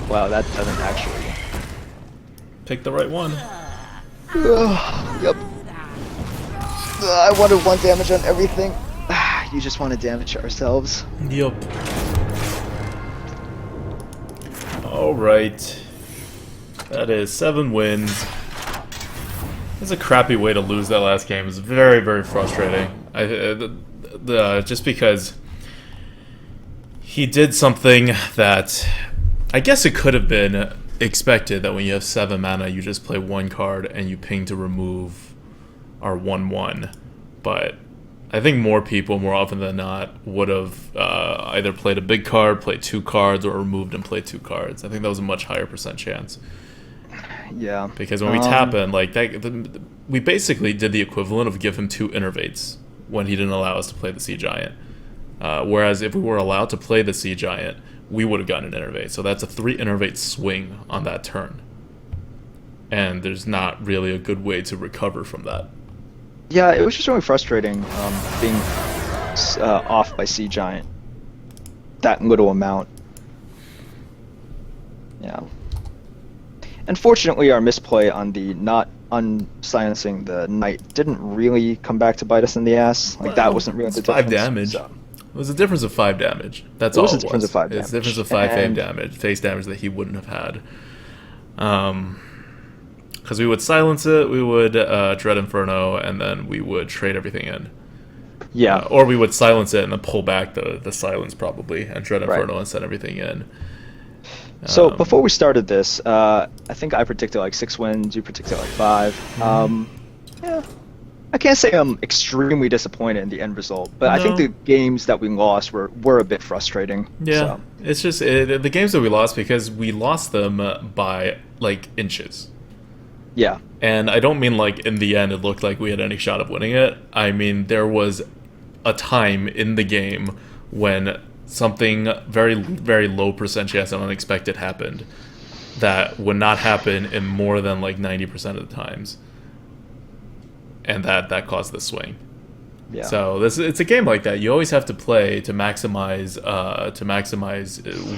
F: Wow, that doesn't actually.
A: Pick the right one.
B: Yep. I wanted 1 damage on everything. You just want to damage ourselves.
A: Yup. Alright. That is 7 wins. It's a crappy way to lose that last game. It's very, very frustrating. Just because he did something that I guess it could have been expected, that when you have 7 mana, you just play 1 card and you ping to remove our 1/1. But I think more people, more often than not, would have either played a big card, played 2 cards, or removed and played 2 cards. I think that was a much higher % chance.
B: Yeah.
A: Because when we tap in, like that, we basically did the equivalent of give him 2 innervates when he didn't allow us to play the Sea Giant. Whereas if we were allowed to play the Sea Giant, we would have gotten an innervate. So that's a 3 innervate swing on that turn. and there's not really a good way to recover from that.
B: Yeah, it was just really frustrating being off by Sea Giant. That little amount. Yeah. Unfortunately, our misplay on the not unsilencing the knight didn't really come back to bite us in the ass. Like, that wasn't really
A: It's
B: the
A: 5
B: difference.
A: damage.
B: So.
A: It was a difference of 5 damage. That's
B: It
A: all
B: was a
A: it
B: difference
A: was.
B: of 5
A: It's a difference of
B: damage.
A: 5
B: And-
A: damage, face damage that he wouldn't have had. Because we would silence it, we would Dread Inferno, and then we would trade everything in.
B: Yeah.
A: Or we would silence it and then pull back the silence probably, and Dread
B: Right.
A: Inferno and send everything in.
B: So before we started this, I think I predicted like 6 wins. You predicted like 5. Yeah, I can't say I'm extremely disappointed in the end result, but I think
A: No.
B: the games that we lost were a bit frustrating.
A: Yeah,
B: So.
A: it's just the games that we lost because we lost them by like inches.
B: Yeah.
A: And I don't mean like in the end it looked like we had any shot of winning it. I mean there was a time in the game when something very, very low percent chance and unexpected happened that would not happen in more than like 90% of the times. And that caused the swing.
B: Yeah.
A: So it's a game like that. You always have to play to maximize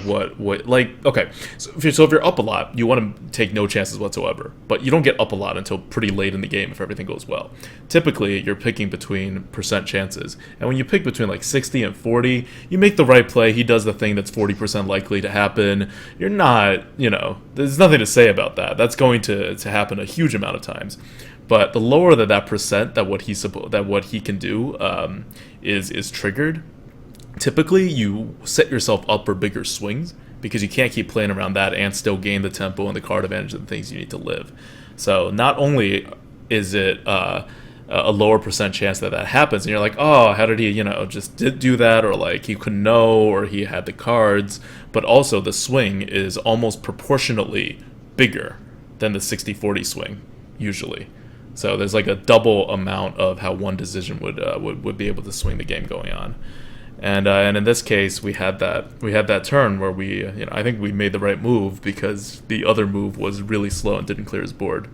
A: what like okay. So if you're up a lot, you want to take no chances whatsoever. But you don't get up a lot until pretty late in the game if everything goes well. Typically, you're picking between percent chances, and when you pick between like 60 and 40, you make the right play. He does the thing that's 40% likely to happen. You're not, there's nothing to say about that. That's going to happen a huge amount of times. But the lower that percent that what he can do is triggered, typically you set yourself up for bigger swings because you can't keep playing around that and still gain the tempo and the card advantage and the things you need to live. So not only is it a lower percent chance that happens, and you're like, oh, how did he just do that, or like he couldn't know, or he had the cards, but also the swing is almost proportionately bigger than the 60-40 swing usually. So there's like a double amount of how one decision would be able to swing the game going on, and in this case we had that turn where we I think we made the right move because the other move was really slow and didn't clear his board,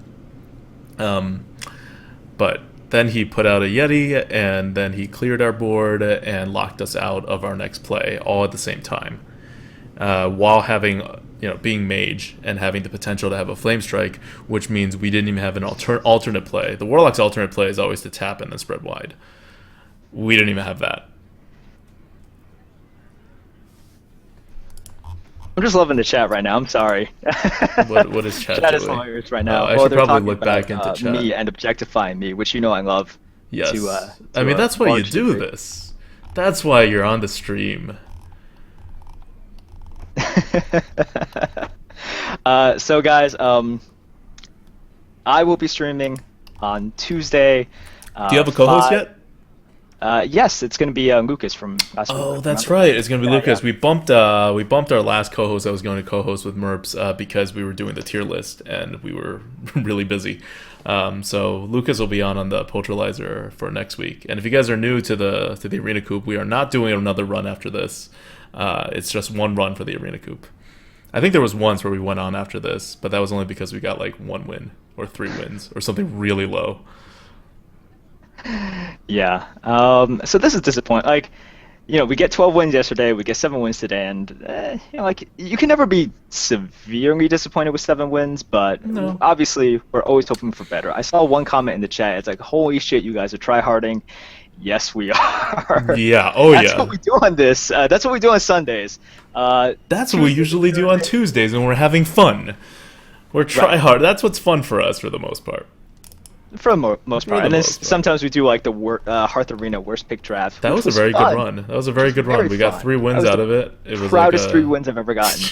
A: but then he put out a Yeti and then he cleared our board and locked us out of our next play all at the same time, while having being mage and having the potential to have a flame strike, which means we didn't even have an alternate play. The Warlock's alternate play is always to tap and then spread wide. We didn't even have that.
F: I'm just loving the chat right now. I'm sorry.
A: What is chat
F: Chat is
A: doing?
F: hilarious right now.
A: I
F: Well,
A: should
F: they're
A: probably
F: talking
A: look back
F: about,
A: into chat.
F: me and objectifying me, which I love.
A: Yes.
F: to,
A: I mean,
F: a
A: that's why you
F: large
A: do
F: degree.
A: this. That's why you're on the stream.
F: So guys, I will be streaming on Tuesday.
A: Do you have a co-host yet?
F: Yes, it's going to be Lucas from Basketball.
A: Oh,
F: Group,
A: that's
F: remember?
A: right. It's gonna be
F: Yeah,
A: Lucas.
F: yeah.
A: We bumped our last co-host that was going to co-host with Merps because we were doing the tier list and we were really busy. So Lucas will be on the Polterlizer for next week. And if you guys are new to the Arena Coop, we are not doing another run after this. It's just one run for the Arena Coop. I think there was once where we went on after this, but that was only because we got like 1 win or 3 wins or something really low.
F: Yeah. So this is disappointing. Like, we get 12 wins yesterday, we get 7 wins today, and like you can never be severely disappointed with 7 wins, but
A: No.
F: obviously we're always hoping for better. I saw one comment in the chat. It's like, "Holy shit, you guys are tryharding." Yes, we are.
A: Yeah. Oh,
F: That's
A: yeah.
F: what we do on this. That's what we do on Sundays.
A: That's what we usually do on Tuesdays when we're having fun. We're try hard. That's what's fun for us for the most part.
F: For the most
A: For
F: part.
A: the
F: And then
A: most part.
F: sometimes we do like the Hearth Arena worst pick draft.
A: That
F: which
A: was a very
F: fun.
A: good run. That was a very good run.
F: Very
A: We got
F: fun.
A: 3 wins
F: That was
A: out
F: the
A: of it. It was
F: Proudest
A: like
F: 3 wins I've ever gotten.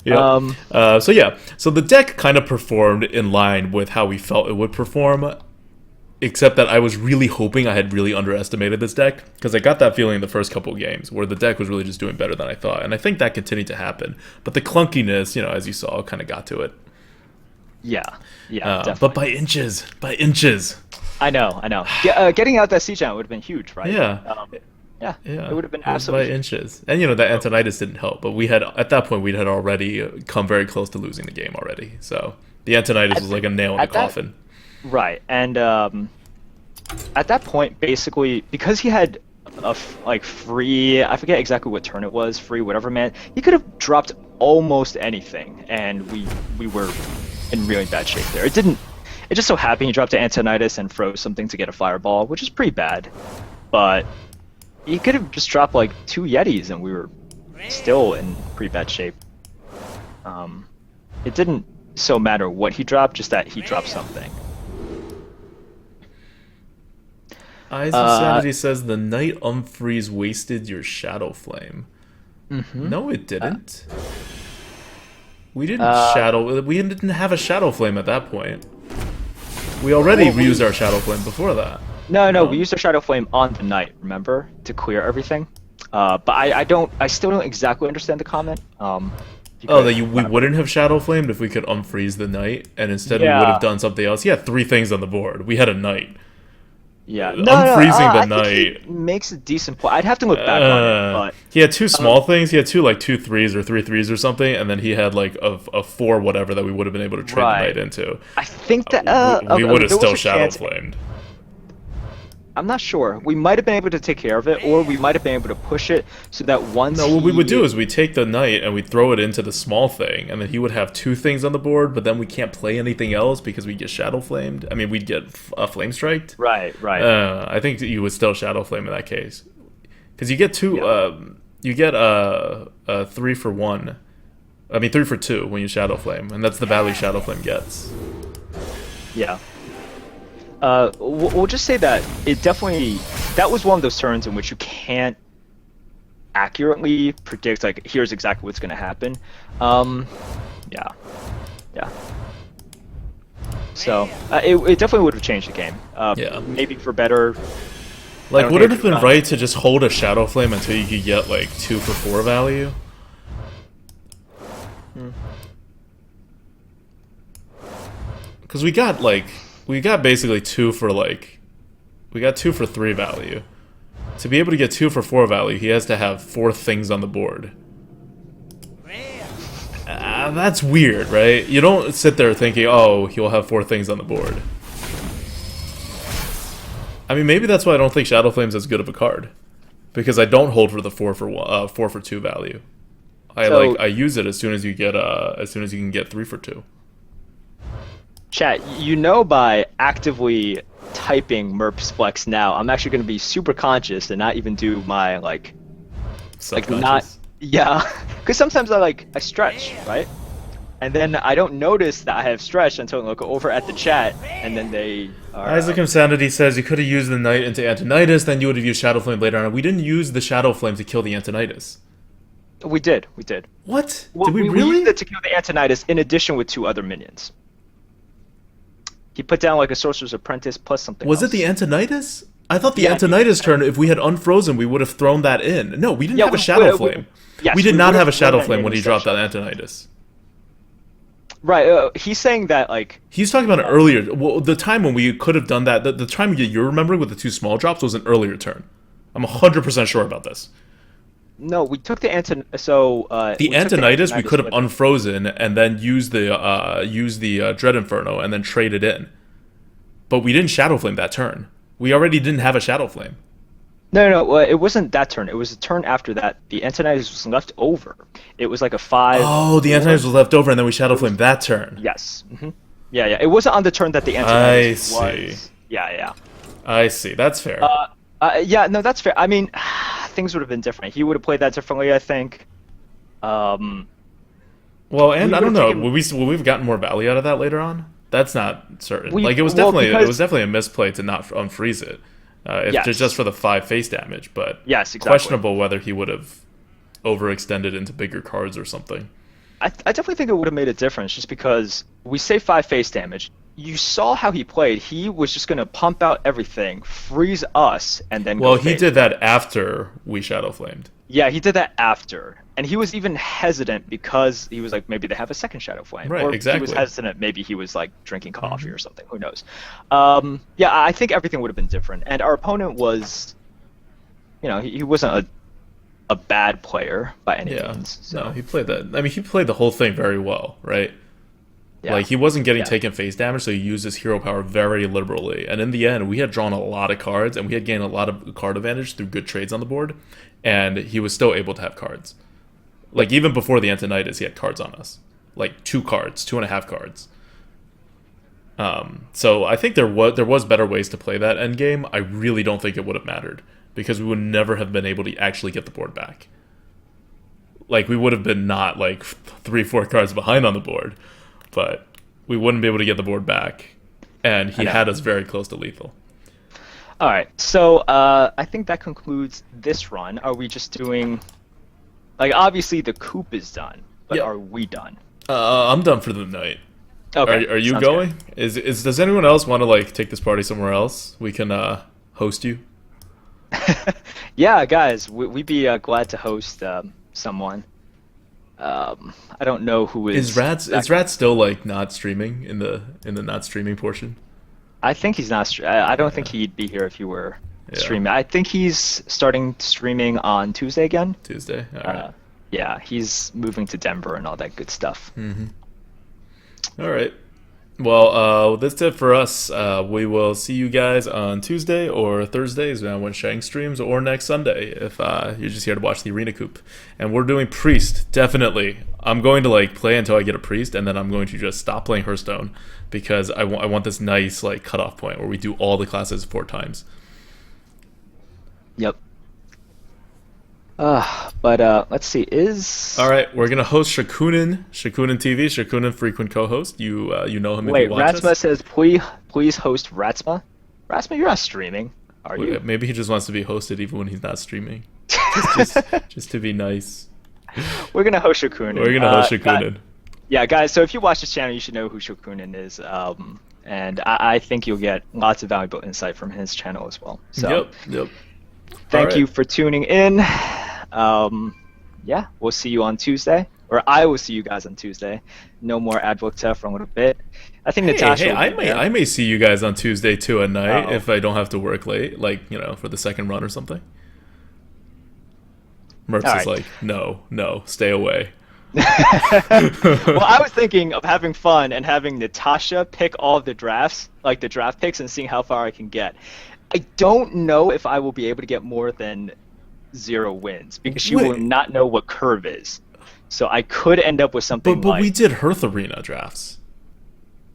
A: Yeah. So the deck kind of performed in line with how we felt it would perform, except that I was really hoping I had really underestimated this deck because I got that feeling in the first couple of games where the deck was really just doing better than I thought, and I think that continued to happen. But the clunkiness, as you saw, kind of got to it.
F: Yeah, definitely.
A: But by inches.
F: I know. Getting out that siege giant would have been huge, right?
A: Yeah.
F: Yeah,
A: Yeah,
F: it would have been
A: it was by
F: absolutely.
A: inches. And that Antonitis didn't help, but we had at that point we had already come very close to losing the game already. So the Antonitis was like a nail in the
F: At that-
A: coffin.
F: Right, and at that point, basically, because he had like free, I forget exactly what turn it was, free whatever man, he could have dropped almost anything, and we were in really bad shape there. It didn't. It just so happened he dropped to Antonitis and froze something to get a fireball, which is pretty bad. But he could have just dropped like 2 Yetis, and we were still in pretty bad shape. It didn't so matter what he dropped, just that he dropped something.
A: Eyes of Sanity says the Night Unfreeze wasted your Shadow Flame. No, it didn't. We didn't We didn't have a Shadow Flame at that point. We already used our Shadow Flame before that.
F: No, we used our Shadow Flame on the night, remember? To clear everything. But I still don't exactly understand the comment.
A: We wouldn't have Shadow Flamed if we could unfreeze the Night, and instead we would have done something else. He had 3 things on the board. We had a Night.
F: Yeah,
A: Unfreezing the
F: I
A: Night.
F: think he makes a decent point. I'd have to look back on it, but
A: he had 2 small things. He had 2 3s or 3 3s or something, and then he had like a 4 whatever that we would have been able to trade the Night into.
F: I think that
A: we would have
F: there was
A: still
F: a
A: Shadow
F: chance-
A: Flamed.
F: I'm not sure. We might have been able to take care of it, or we might have been able to push it so that once.
A: No, what we would do is we take the Knight and we throw it into the small thing, and then he would have 2 things on the board, but then we can't play anything else because we get Shadow Flamed. I mean, we'd get Flame Striked.
F: Right.
A: I think that you would still Shadow Flame in that case, because you get 2. You get 3 for 1. I mean 3 for 2 when you Shadow Flame, and that's the value Shadow Flame gets.
F: Yeah. We'll just say that that was one of those turns in which you can't accurately predict, like, here's exactly what's going to happen. Yeah. So it definitely would have changed the game. Maybe for better.
A: Like, would it have been right to just hold a Shadow Flame until you could get like 2 for 4 value? Because we got basically 2 for 3 value. To be able to get 2 for 4 value, he has to have 4 things on the board. That's weird, right? You don't sit there thinking, oh, he'll have 4 things on the board. I mean, maybe that's why I don't think Shadow Flame's as good of a card, because I don't hold for the 4 for 2 value. I use it as soon as you can get 3 for 2.
F: Chat, by actively typing Merps Flex now, I'm actually going to be super conscious and not even do my because sometimes I stretch, right? And then I don't notice that I have stretched until I look over at the chat, and then they are...
A: Isaac Insanity says you could have used the Knight into Antonitis, then you would have used Shadow Flame later on. We didn't use the Shadow Flame to kill the Antonitis.
F: We did.
A: What?
F: Well,
A: did we really?
F: We used it to kill the Antonitis in addition with 2 other minions. He put down like a Sorcerer's Apprentice plus something
A: Was
F: else.
A: it the Antonitis? I thought the Antonitis turn, if we had unfrozen, we would have thrown that in. No, we didn't have a Shadow Flame. We did not have a Shadow Flame when he dropped that Antonitis.
F: Right, he's saying that, like...
A: He's talking about an earlier... Well, the time when we could have done that, the time you're remembering with the 2 small drops was an earlier turn. I'm 100% sure about this.
F: No, we took the Antonitis,
A: we could have unfrozen and then used the Dread Inferno and then trade it in. But we didn't Shadow Flame that turn. We already didn't have a Shadow Flame.
F: No, it wasn't that turn. It was the turn after that. The Antonitis was left over. It was like a 5...
A: Oh, the Antonitis was left over and then we Shadow Flame that turn.
F: Yes. Yeah. It wasn't on the turn that the Antonitis was. Yeah.
A: I see. That's fair.
F: No, that's fair. I mean, things would have been different. He would have played that differently, I think.
A: Well, and I don't know. Will we've gotten more value out of that later on? That's not certain. It was definitely a misplay to not unfreeze it. Just for the 5 face damage, but
F: yes, exactly.
A: Questionable whether he would have overextended into bigger cards or something.
F: I definitely think it would have made a difference, just because we say 5 face damage. You saw how he played. He was just going to pump out everything, freeze us, and then go
A: he did that after we Shadow Flamed.
F: Yeah, he did that after. And he was even hesitant because he was like, maybe they have a second Shadow Flame.
A: Right,
F: or
A: exactly.
F: He was hesitant, maybe he was like drinking coffee or something. Who knows? I think everything would have been different. And our opponent was he wasn't a bad player by any
A: Yeah.
F: means. So
A: No, he played that. I mean, he played the whole thing very well, right?
F: yeah.
A: Like, he wasn't getting
F: Yeah.
A: taken face damage, so he used his hero power very liberally. And in the end, we had drawn a lot of cards, and we had gained a lot of card advantage through good trades on the board, and he was still able to have cards. Like, even before the Antonitis, he had cards on us. Like, 2.5 cards. So I think there was better ways to play that endgame. I really don't think it would have mattered, because we would never have been able to actually get the board back. Like, we would have been not, like, 3-4 cards behind on the board, but we wouldn't be able to get the board back, and he had us very close to lethal.
F: All right, so I think that concludes this run. Are we just doing, like, obviously the Coop is done, but
A: Yeah.
F: are we done?
A: I'm done for the night.
F: Okay.
A: Are you
F: sounds
A: going? Does anyone else want to, like, take this party somewhere else? We can host you.
F: good. Yeah, guys, we'd be glad to host someone. I don't know who is.
A: Is Rats still, like, not streaming in the not streaming portion?
F: I think he's not. I don't think he'd be here if you were
A: Yeah.
F: streaming. I think he's starting streaming on Tuesday again.
A: Tuesday. All right.
F: Yeah, he's moving to Denver and all that good stuff.
A: All right. Well, that's it for us. We will see you guys on Tuesday or Thursdays when Shang streams, or next Sunday if you're just here to watch the Arena Coop. And we're doing Priest, definitely. I'm going to, like, play until I get a Priest, and then I'm going to just stop playing Hearthstone, because I want this nice, like, cutoff point where we do all the classes 4 times.
F: Yep. But let's see.
A: All right, we're gonna host Shakunin TV, Shakunin frequent co-host. You know him if
F: Wait,
A: you watch
F: Ratsma
A: us.
F: says please host Ratsma. Ratsma, you're not streaming, are you?
A: Maybe he just wants to be hosted even when he's not streaming, just to be nice.
F: We're gonna host Shokunin.
A: We're gonna host Shakunin.
F: Yeah, guys. So if you watch this channel, you should know who Shokunin is. And I think you'll get lots of valuable insight from his channel as well. So
A: Yep.
F: thank
A: All
F: you
A: right.
F: for tuning in. Yeah, we'll see you on Tuesday, or I will see you guys on Tuesday. No more Advocate for a little bit. I think Natasha.
A: Hey,
F: will be there.
A: I may see you guys on Tuesday too at night
F: Uh-oh.
A: if I don't have to work late, like, for the second run or something. Merps
F: All
A: is
F: right.
A: like, no, stay away.
F: Well, I was thinking of having fun and having Natasha pick all of the drafts, like the draft picks, and seeing how far I can get. I don't know if I will be able to get more than 0 wins, because she will
A: Wait.
F: not know what curve is. So I could end up with something
A: But
F: like...
A: we did Hearth Arena drafts.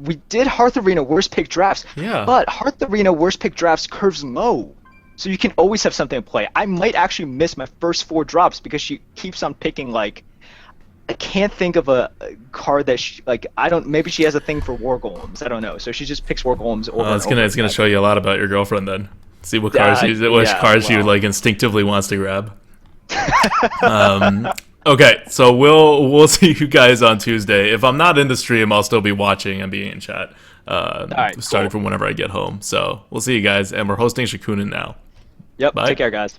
F: We did Hearth Arena worst pick drafts.
A: Yeah.
F: But Hearth Arena worst pick drafts curves low. So you can always have something to play. I might actually miss my first 4 drops because she keeps on picking, like... I can't think of a card that she, like, I don't, maybe she has a thing for War Golems. I don't know. So she just picks War Golems over and
A: It's gonna
F: over.
A: show you a lot about your girlfriend then. See what cards she
F: well.
A: like instinctively wants to grab. Okay, so we'll see you guys on Tuesday. If I'm not in the stream, I'll still be watching and being in chat. Starting
F: cool.
A: from whenever I get home. So we'll see you guys, and we're hosting Shakunin now.
F: Yep.
A: Bye.
F: Take care, guys.